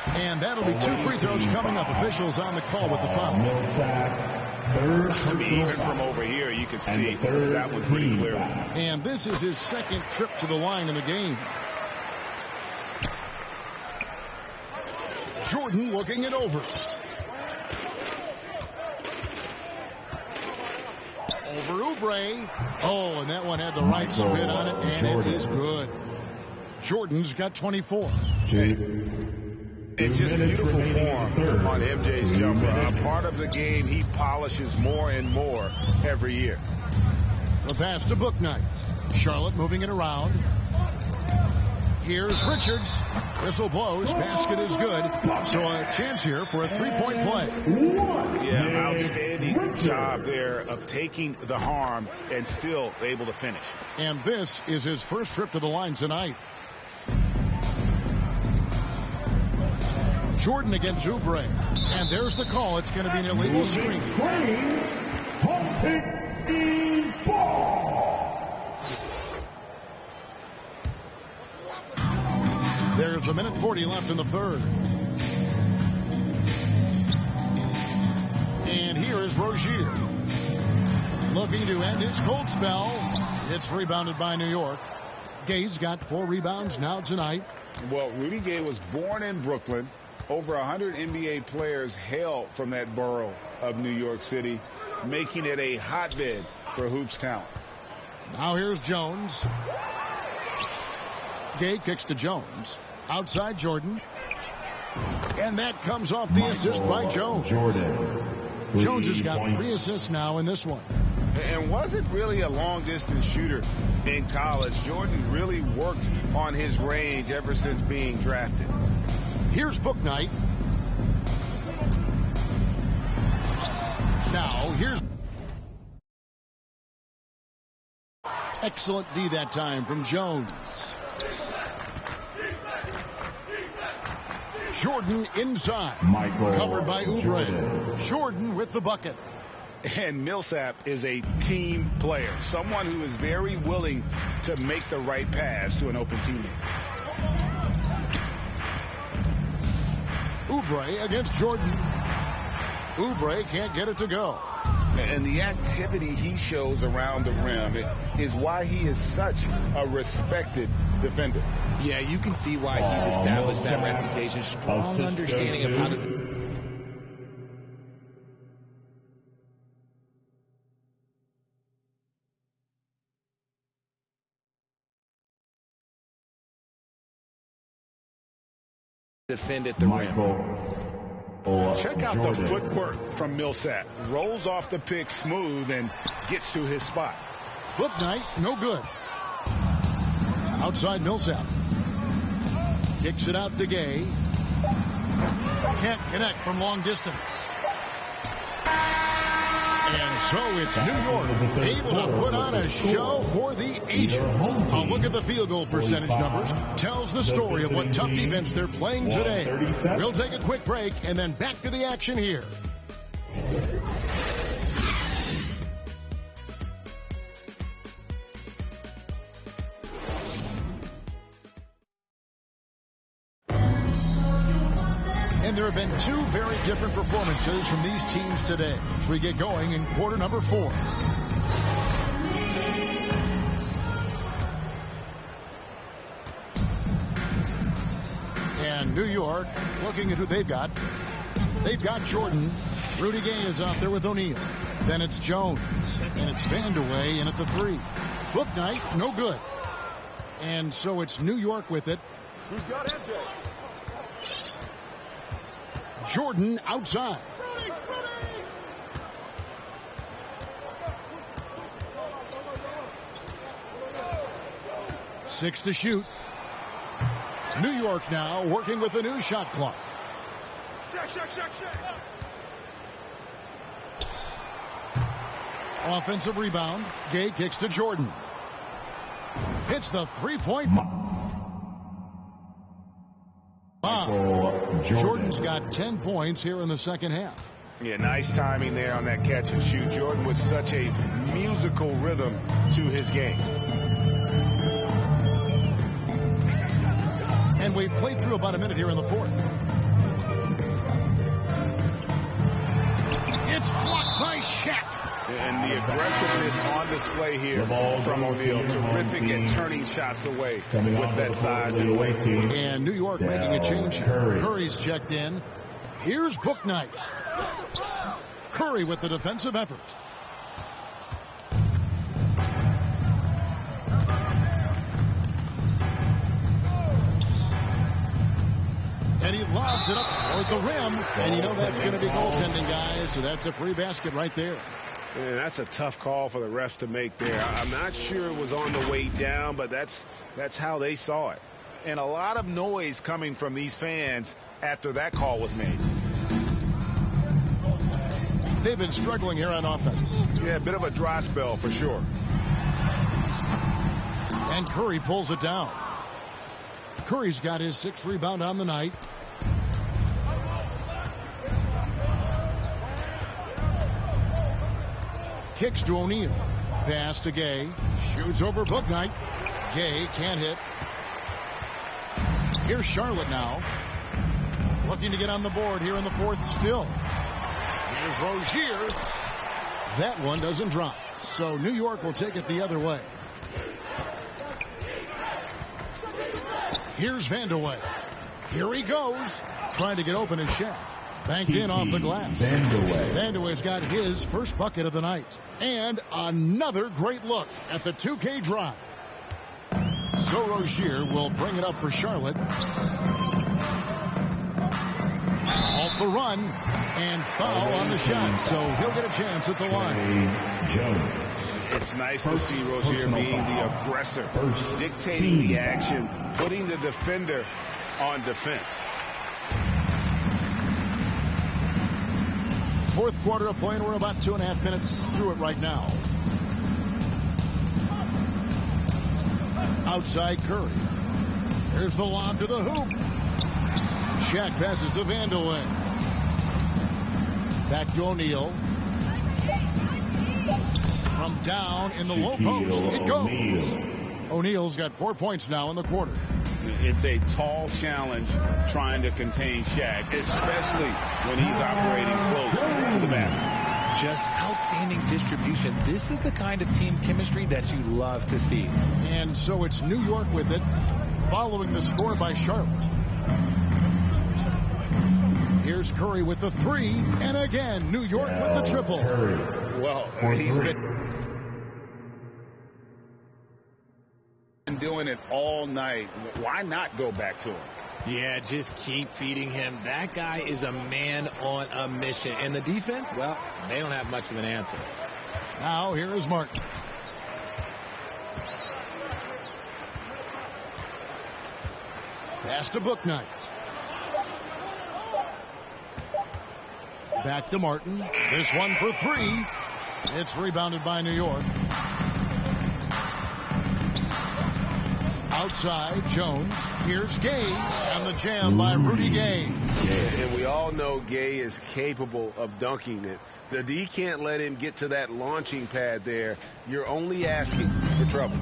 And that'll be 2 free throws coming up. Officials on the call with the foul. I mean, even from over here, you could see that one pretty clearly. And this is his second trip to the line in the game. Jordan looking it over. Over Oubre. Oh, and that one had the right spin on it, and it is good. Jordan's got 24. It's just beautiful form on MJ's jumper. A part of the game he polishes more and more every year. The pass to Bouknight. Charlotte moving it around. Here's Richards. Whistle blows. Basket is good. So a chance here for a three-point play. Yeah, outstanding job there of taking the harm and still able to finish. And this is his first trip to the line tonight. Jordan against Oubre. And there's the call. It's going to be an illegal screen. There's a minute 40 left in the third. And here is Rozier. Looking to end his cold spell. It's rebounded by New York. Gay's got 4 rebounds now tonight. Well, Rudy Gay was born in Brooklyn. Over 100 NBA players hail from that borough of New York City, making it a hotbed for hoops talent. Now here's Jones. Gay kicks to Jones. Outside Jordan. And that comes off the assist by Jones. Jones has got 3 assists now in this one. And wasn't really a long-distance shooter in college. Jordan really worked on his range ever since being drafted. Here's Bouknight. Now here's excellent D that time from Jones. Jordan inside. Covered by Oubre. Jordan with the bucket. And Millsap is a team player. Someone who is very willing to make the right pass to an open teammate. Oubre against Jordan. Oubre can't get it to go. And the activity he shows around the rim is why he is such a respected defender. Yeah, you can see why he's established that reputation. Strong understanding of how to... defend at the rim. Check out the footwork from Millsap. Rolls off the pick smooth and gets to his spot. Bouknight, no good. Outside Millsap. Kicks it out to Gay. Can't connect from long distance. And so it's New York able to put on a show for the ages. A look at the field goal percentage numbers tells the story of what tough defense they're playing today. We'll take a quick break and then back to the action here. And there have been 2 very different performances from these teams today as we get going in quarter number 4. And New York looking at who they've got. They've got Jordan. Rudy Gay is out there with O'Neal. Then it's Jones. And it's Vandeweghe in at the 3. Bouknight, no good. And so it's New York with it. Who's got MJ? Jordan outside. Six to shoot. New York now working with a new shot clock. Check. Offensive rebound. Gay kicks to Jordan. Hits the three-point. Jordan's got 10 points here in the second half. Yeah, nice timing there on that catch and shoot. Jordan with such a musical rhythm to his game. And we've played through about a minute here in the fourth. It's blocked by Shaq. And the aggressiveness on display here from O'Neal. Terrific at turning shots away with that size and weight. And New York making a change here. Curry's checked in. Here's Bouknight. Curry with the defensive effort. And he lobs it up toward the rim. And you know that's going to be goaltending, guys. So that's a free basket right there. Man, that's a tough call for the refs to make there. I'm not sure it was on the way down, but that's how they saw it. And a lot of noise coming from these fans after that call was made. They've been struggling here on offense. Yeah, a bit of a dry spell for sure. And Curry pulls it down. Curry's got his 6th rebound on the night. Kicks to O'Neal. Pass to Gay. Shoots over Bouknight. Gay can't hit. Here's Charlotte now. Looking to get on the board here in the fourth still. Here's Rozier. That one doesn't drop. So New York will take it the other way. Here's Vandeweghe. Here he goes. Trying to get open as Shaq. Banked in off the glass. Vandeweghe's got his first bucket of the night. And another great look at the 2K drive. So Rozier will bring it up for Charlotte. Off the run. And foul on the shot. So he'll get a chance at the line. It's nice to see Rozier being the aggressor. Dictating the action. Putting the defender on defense. Fourth quarter of play, and we're about 2.5 minutes through it right now. Outside Curry. Here's the lob to the hoop. Shaq passes to Vandeweghe. Back to O'Neal. From down in the low post, it goes. O'Neal's got 4 points now in the quarter. It's a tall challenge trying to contain Shaq, especially when he's operating close to the basket. Just outstanding distribution. This is the kind of team chemistry that you love to see. And so it's New York with it, following the score by Charlotte. Here's Curry with the 3, and again, New York with the triple. Well, he's been doing it all night. Why not go back to him? Yeah, just keep feeding him. That guy is a man on a mission. And the defense, well, they don't have much of an answer. Now here is Martin. Pass to Bouknight. Back to Martin. This one for 3. It's rebounded by New York. Outside, Jones. Here's Gay, and the jam by Rudy Gay. And we all know Gay is capable of dunking it. The D can't let him get to that launching pad there. You're only asking for trouble.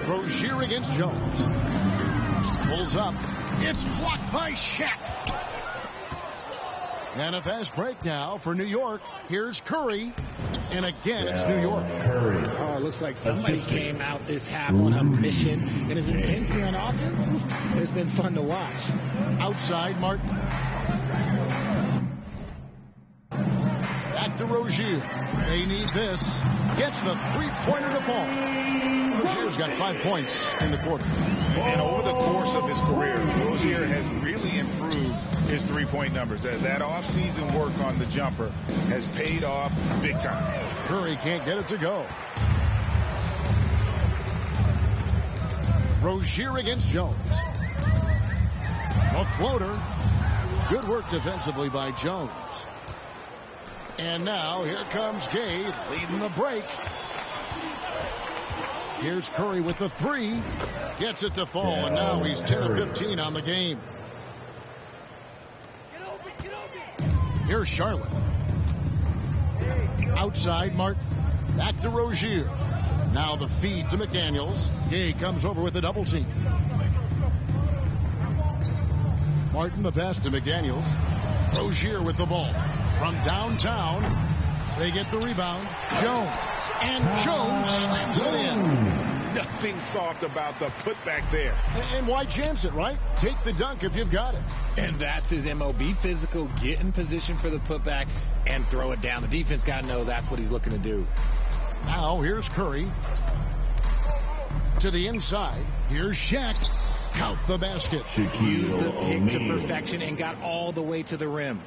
Rozier against Jones. Pulls up. It's blocked by Shaq. And a fast break now for New York. Here's Curry. And again, it's New York. Oh, it looks like somebody came out this half on a mission. And his intensity on offense, it's been fun to watch. Outside, Martin. Back to Rozier. They need this. Gets the three-pointer to fall. Rozier's got 5 points in the quarter. And over the course of his career, Rozier has really improved his three-point numbers. That off-season work on the jumper has paid off big time. Curry can't get it to go. Rozier against Jones. A floater. Good work defensively by Jones. And now here comes Gabe leading the break. Here's Curry with the three. Gets it to fall, and now he's 10 of 15 on the game. Here's Charlotte. Outside, Martin. Back to Rozier. Now the feed to McDaniels. Gay comes over with a double team. Martin the pass to McDaniels. Rozier with the ball. From downtown, they get the rebound. Jones. And Jones slams it in. Nothing soft about the putback there. And why jams it, right? Take the dunk if you've got it. And that's his MO. Be physical, get in position for the putback, and throw it down. The defense got to know that's what he's looking to do. Now here's Curry. To the inside. Here's Shaq. Count the basket. Used the pick to perfection and got all the way to the rim.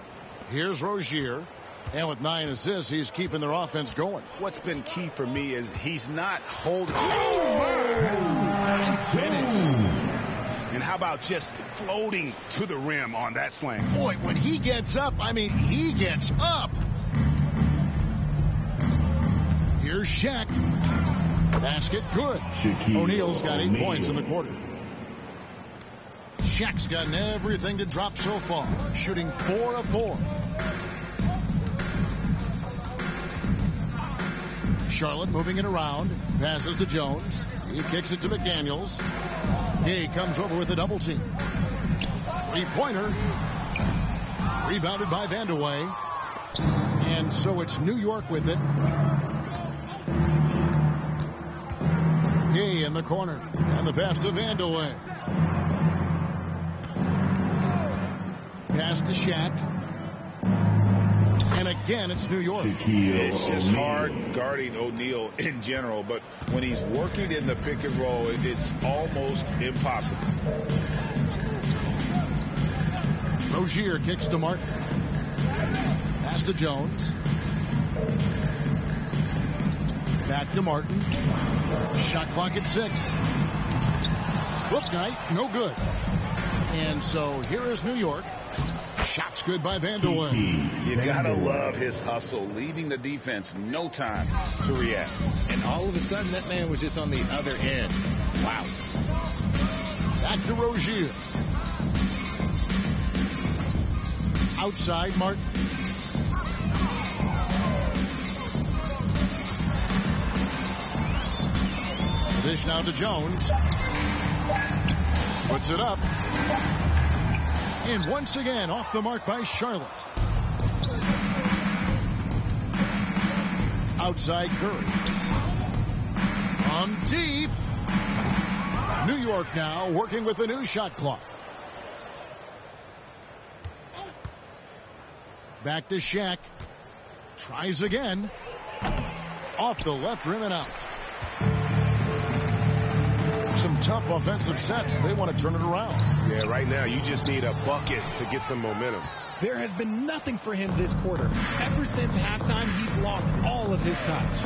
Here's Rozier. And with 9 assists, he's keeping their offense going. What's been key for me is he's not holding. Nice finish. And how about just floating to the rim on that slam? Boy, when he gets up, I mean, he gets up. Here's Shaq. Basket good. O'Neal's got 8 points in the quarter. Shaq's gotten everything to drop so far, shooting 4 of 4. Charlotte moving it around. Passes to Jones. He kicks it to McDaniels. He comes over with a double team. Three-pointer. Rebounded by Vandeweghe. And so it's New York with it. Gay in the corner. And the pass to Vandeweghe. Pass to Shaq. And again, it's New York. It's just hard guarding O'Neal in general, but when he's working in the pick and roll, it's almost impossible. Rozier kicks to Martin. Pass to Jones. Back to Martin. Shot clock at 6. Book night, no good. And so here is New York. Shots good by Vandeweghe. You gotta love his hustle, leaving the defense no time to react. And all of a sudden, that man was just on the other end. Wow. Back to Rozier. Outside, Martin. Dish now to Jones. Puts it up. And once again, off the mark by Charlotte. Outside Curry. On deep. New York now working with the new shot clock. Back to Shaq. Tries again. Off the left rim and out. Some tough offensive sets. They want to turn it around. Yeah, right now you just need a bucket to get some momentum. There has been nothing for him this quarter. Ever since halftime, he's lost all of his touch.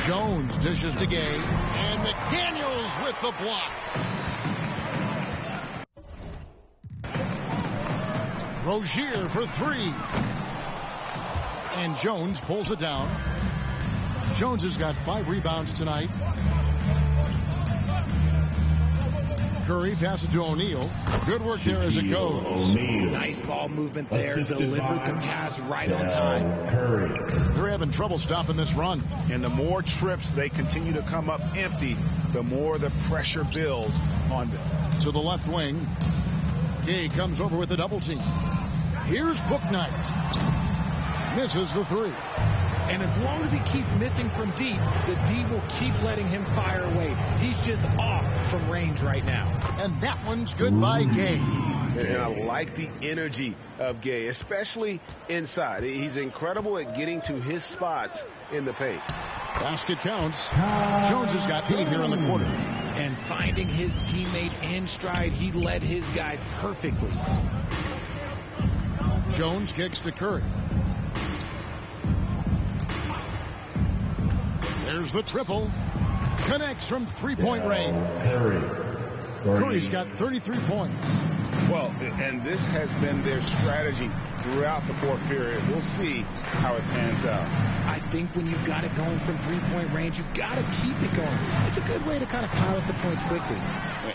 Jones dishes to Gay. And McDaniels with the block. Rozier for 3. And Jones pulls it down. Jones has got 5 rebounds tonight. Curry passes to O'Neal. Good work there as it goes. Nice ball movement there. Delivered the pass right on time. They're having trouble stopping this run. And the more trips they continue to come up empty, the more the pressure builds on them. To the left wing. Gay comes over with a double team. Here's Bouknight. Misses the three. And as long as he keeps missing from deep, the D will keep letting him fire away. He's just off from range right now. And that one's good by Gay. And I like the energy of Gay, especially inside. He's incredible at getting to his spots in the paint. Basket counts. Jones has got 8 here in the quarter. And finding his teammate in stride, he led his guy perfectly. Jones kicks to Curry. There's the triple. Connects from three-point range. Curry's got 33 points. Well, and this has been their strategy throughout the fourth period. We'll see how it pans out. I think when you've got it going from three-point range, you've got to keep it going. It's a good way to kind of pile up the points quickly.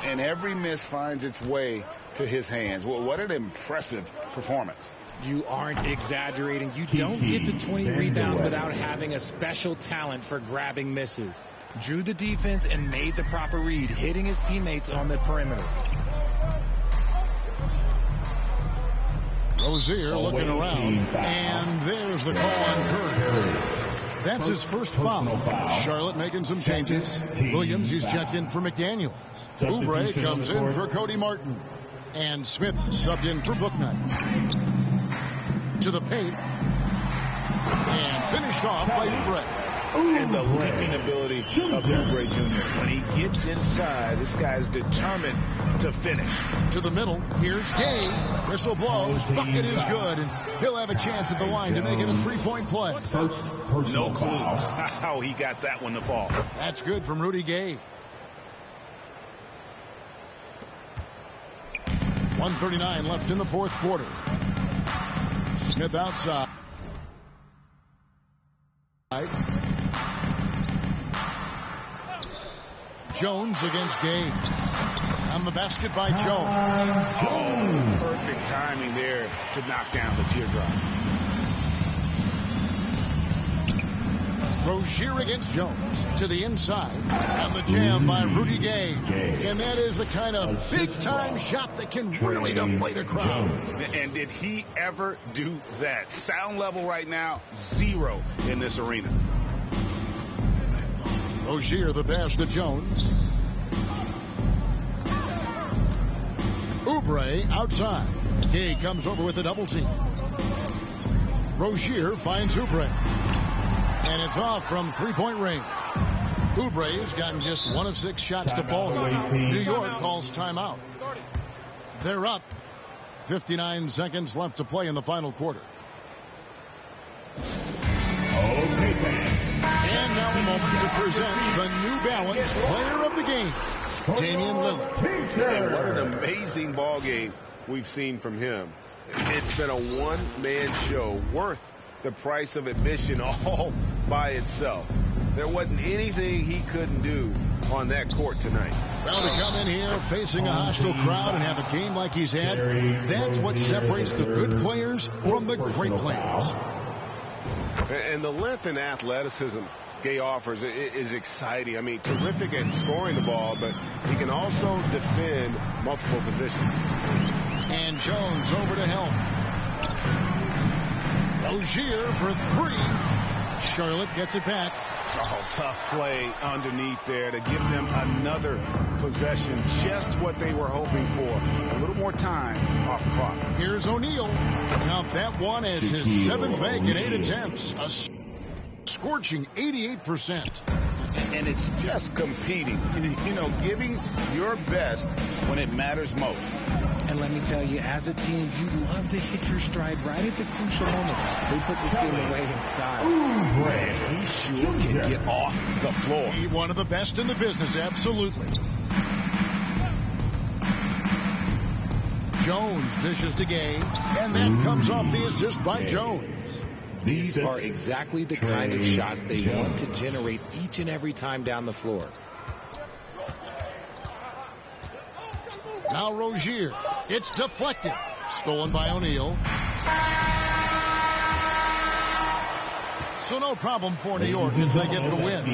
And every miss finds its way to his hands. Well, what an impressive performance. You aren't exaggerating. You don't get to 20 rebounds without having a special talent for grabbing misses. Drew the defense and made the proper read, hitting his teammates on the perimeter. Rozier looking around, and there's the call on Curry. That's his first foul. Charlotte making some changes. Williams is checked in for McDaniels. Oubre comes in for Cody Martin. And Smith's subbed in for Bouknight. To the paint. And finished off by Oubre. And the leaping ability of Oubre Jr. When he gets inside, this guy's determined to finish. To the middle, here's Gay. Whistle blows, bucket is good, and he'll have a chance at the line to make it a three-point play. No clue how he got that one to fall. That's good from Rudy Gay. 1:39 left in the fourth quarter. Smith outside. Jones against Gay. On the basket by Jones. Oh, perfect timing there to knock down the teardrop. Rozier against Jones to the inside. And the jam by Rudy Gay. And that is the kind of big-time shot that can really deflate a crowd. And did he ever do that? Sound level right now, 0 in this arena. Rozier the pass to Jones. Oubre outside. Gay comes over with a double team. Rozier finds Oubre. And it's off from three-point range. Oubre has gotten just 1 of 6 shots to fall. New York calls timeout. They're up. 59 seconds left to play in the final quarter. And now a moment to present the New Balance Player of the Game, Damian Lillard. And what an amazing ball game we've seen from him. It's been a one-man show worth the price of admission all by itself. There wasn't anything he couldn't do on that court tonight. Well, to come in here facing a hostile crowd and have a game like he's had, that's what separates the good players from the great players. And the length and athleticism Gay offers is exciting. I mean, terrific at scoring the ball, but he can also defend multiple positions. And Jones over to help. Rozier for 3. Charlotte gets it back. Oh, tough play underneath there to give them another possession. Just what they were hoping for. A little more time off the clock. Here's O'Neal. Now that one is his 7th make in 8 attempts. A scorching 88%. And it's just competing. You know, giving your best when it matters most. And let me tell you, as a team, you love to hit your stride right at the crucial moments. They put this game away in style. Man, he sure can get off the floor. He's one of the best in the business, absolutely. Jones dishes to Gay, and that comes off the assist by Jones. These are exactly the kind of shots they want to generate each and every time down the floor. Now Rozier. It's deflected. Stolen by O'Neal. So no problem for New York as they get the win.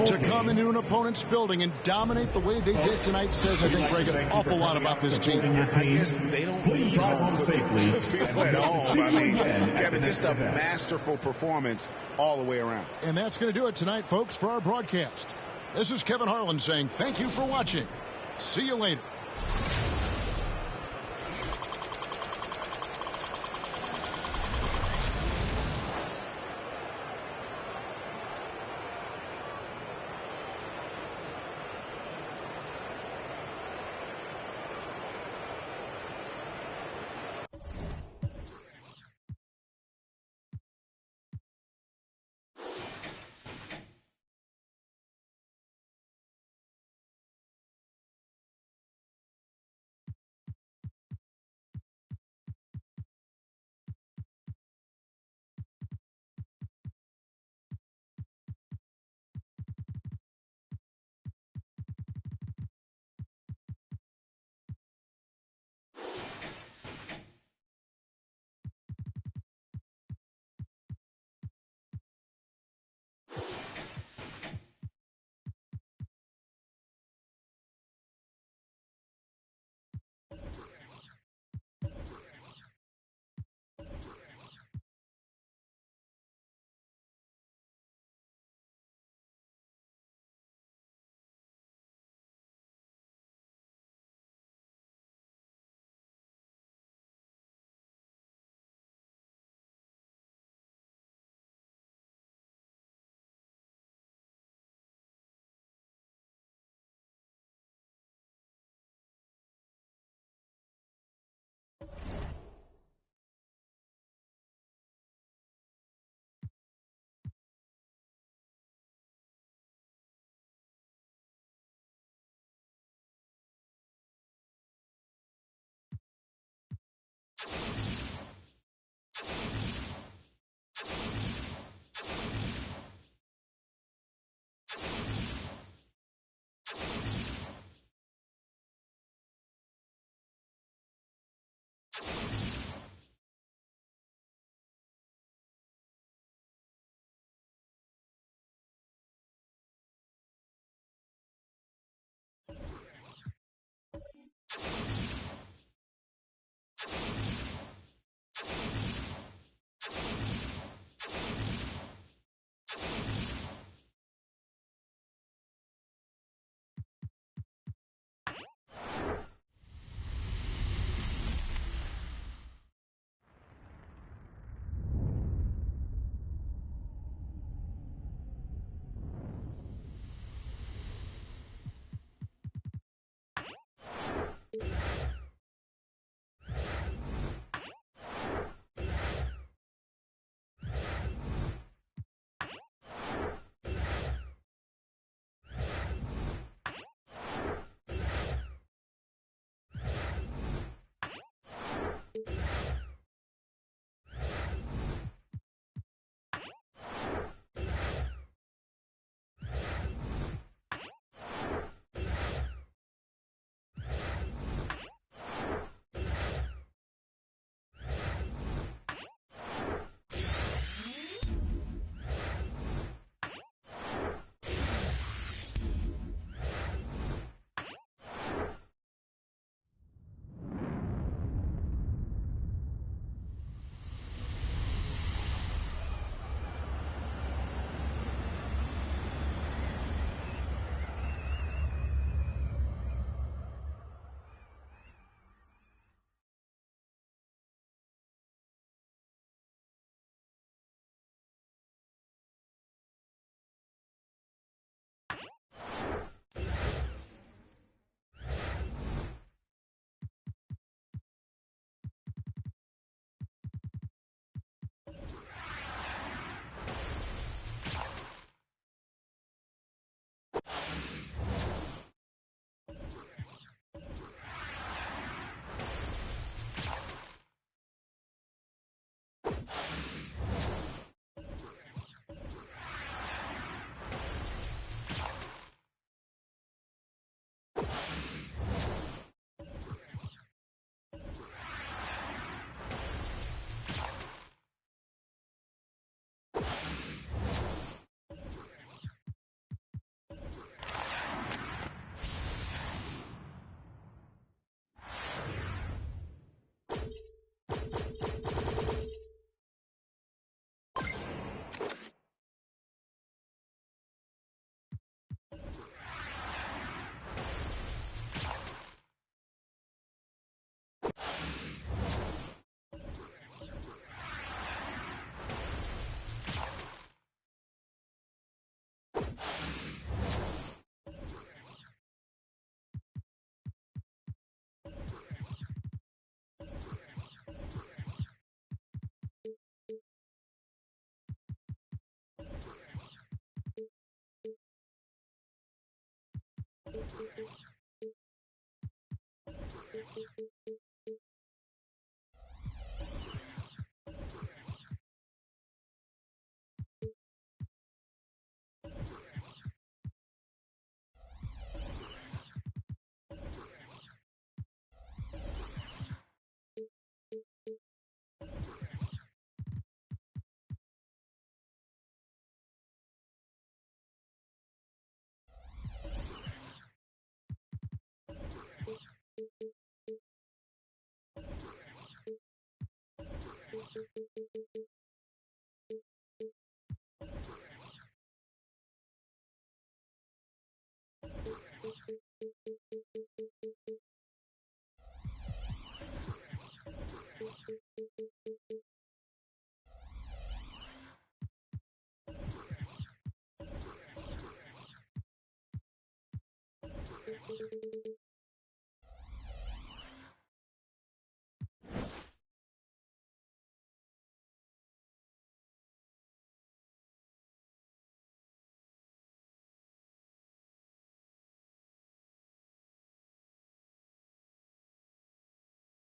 To come into an opponent's building and dominate the way they did tonight says, I think, Greg, an awful lot about this team. I guess they don't need home to feel at home. I mean, Kevin, just a masterful performance all the way around. And that's going to do it tonight, folks, for our broadcast. This is Kevin Harlan saying thank you for watching. See you later.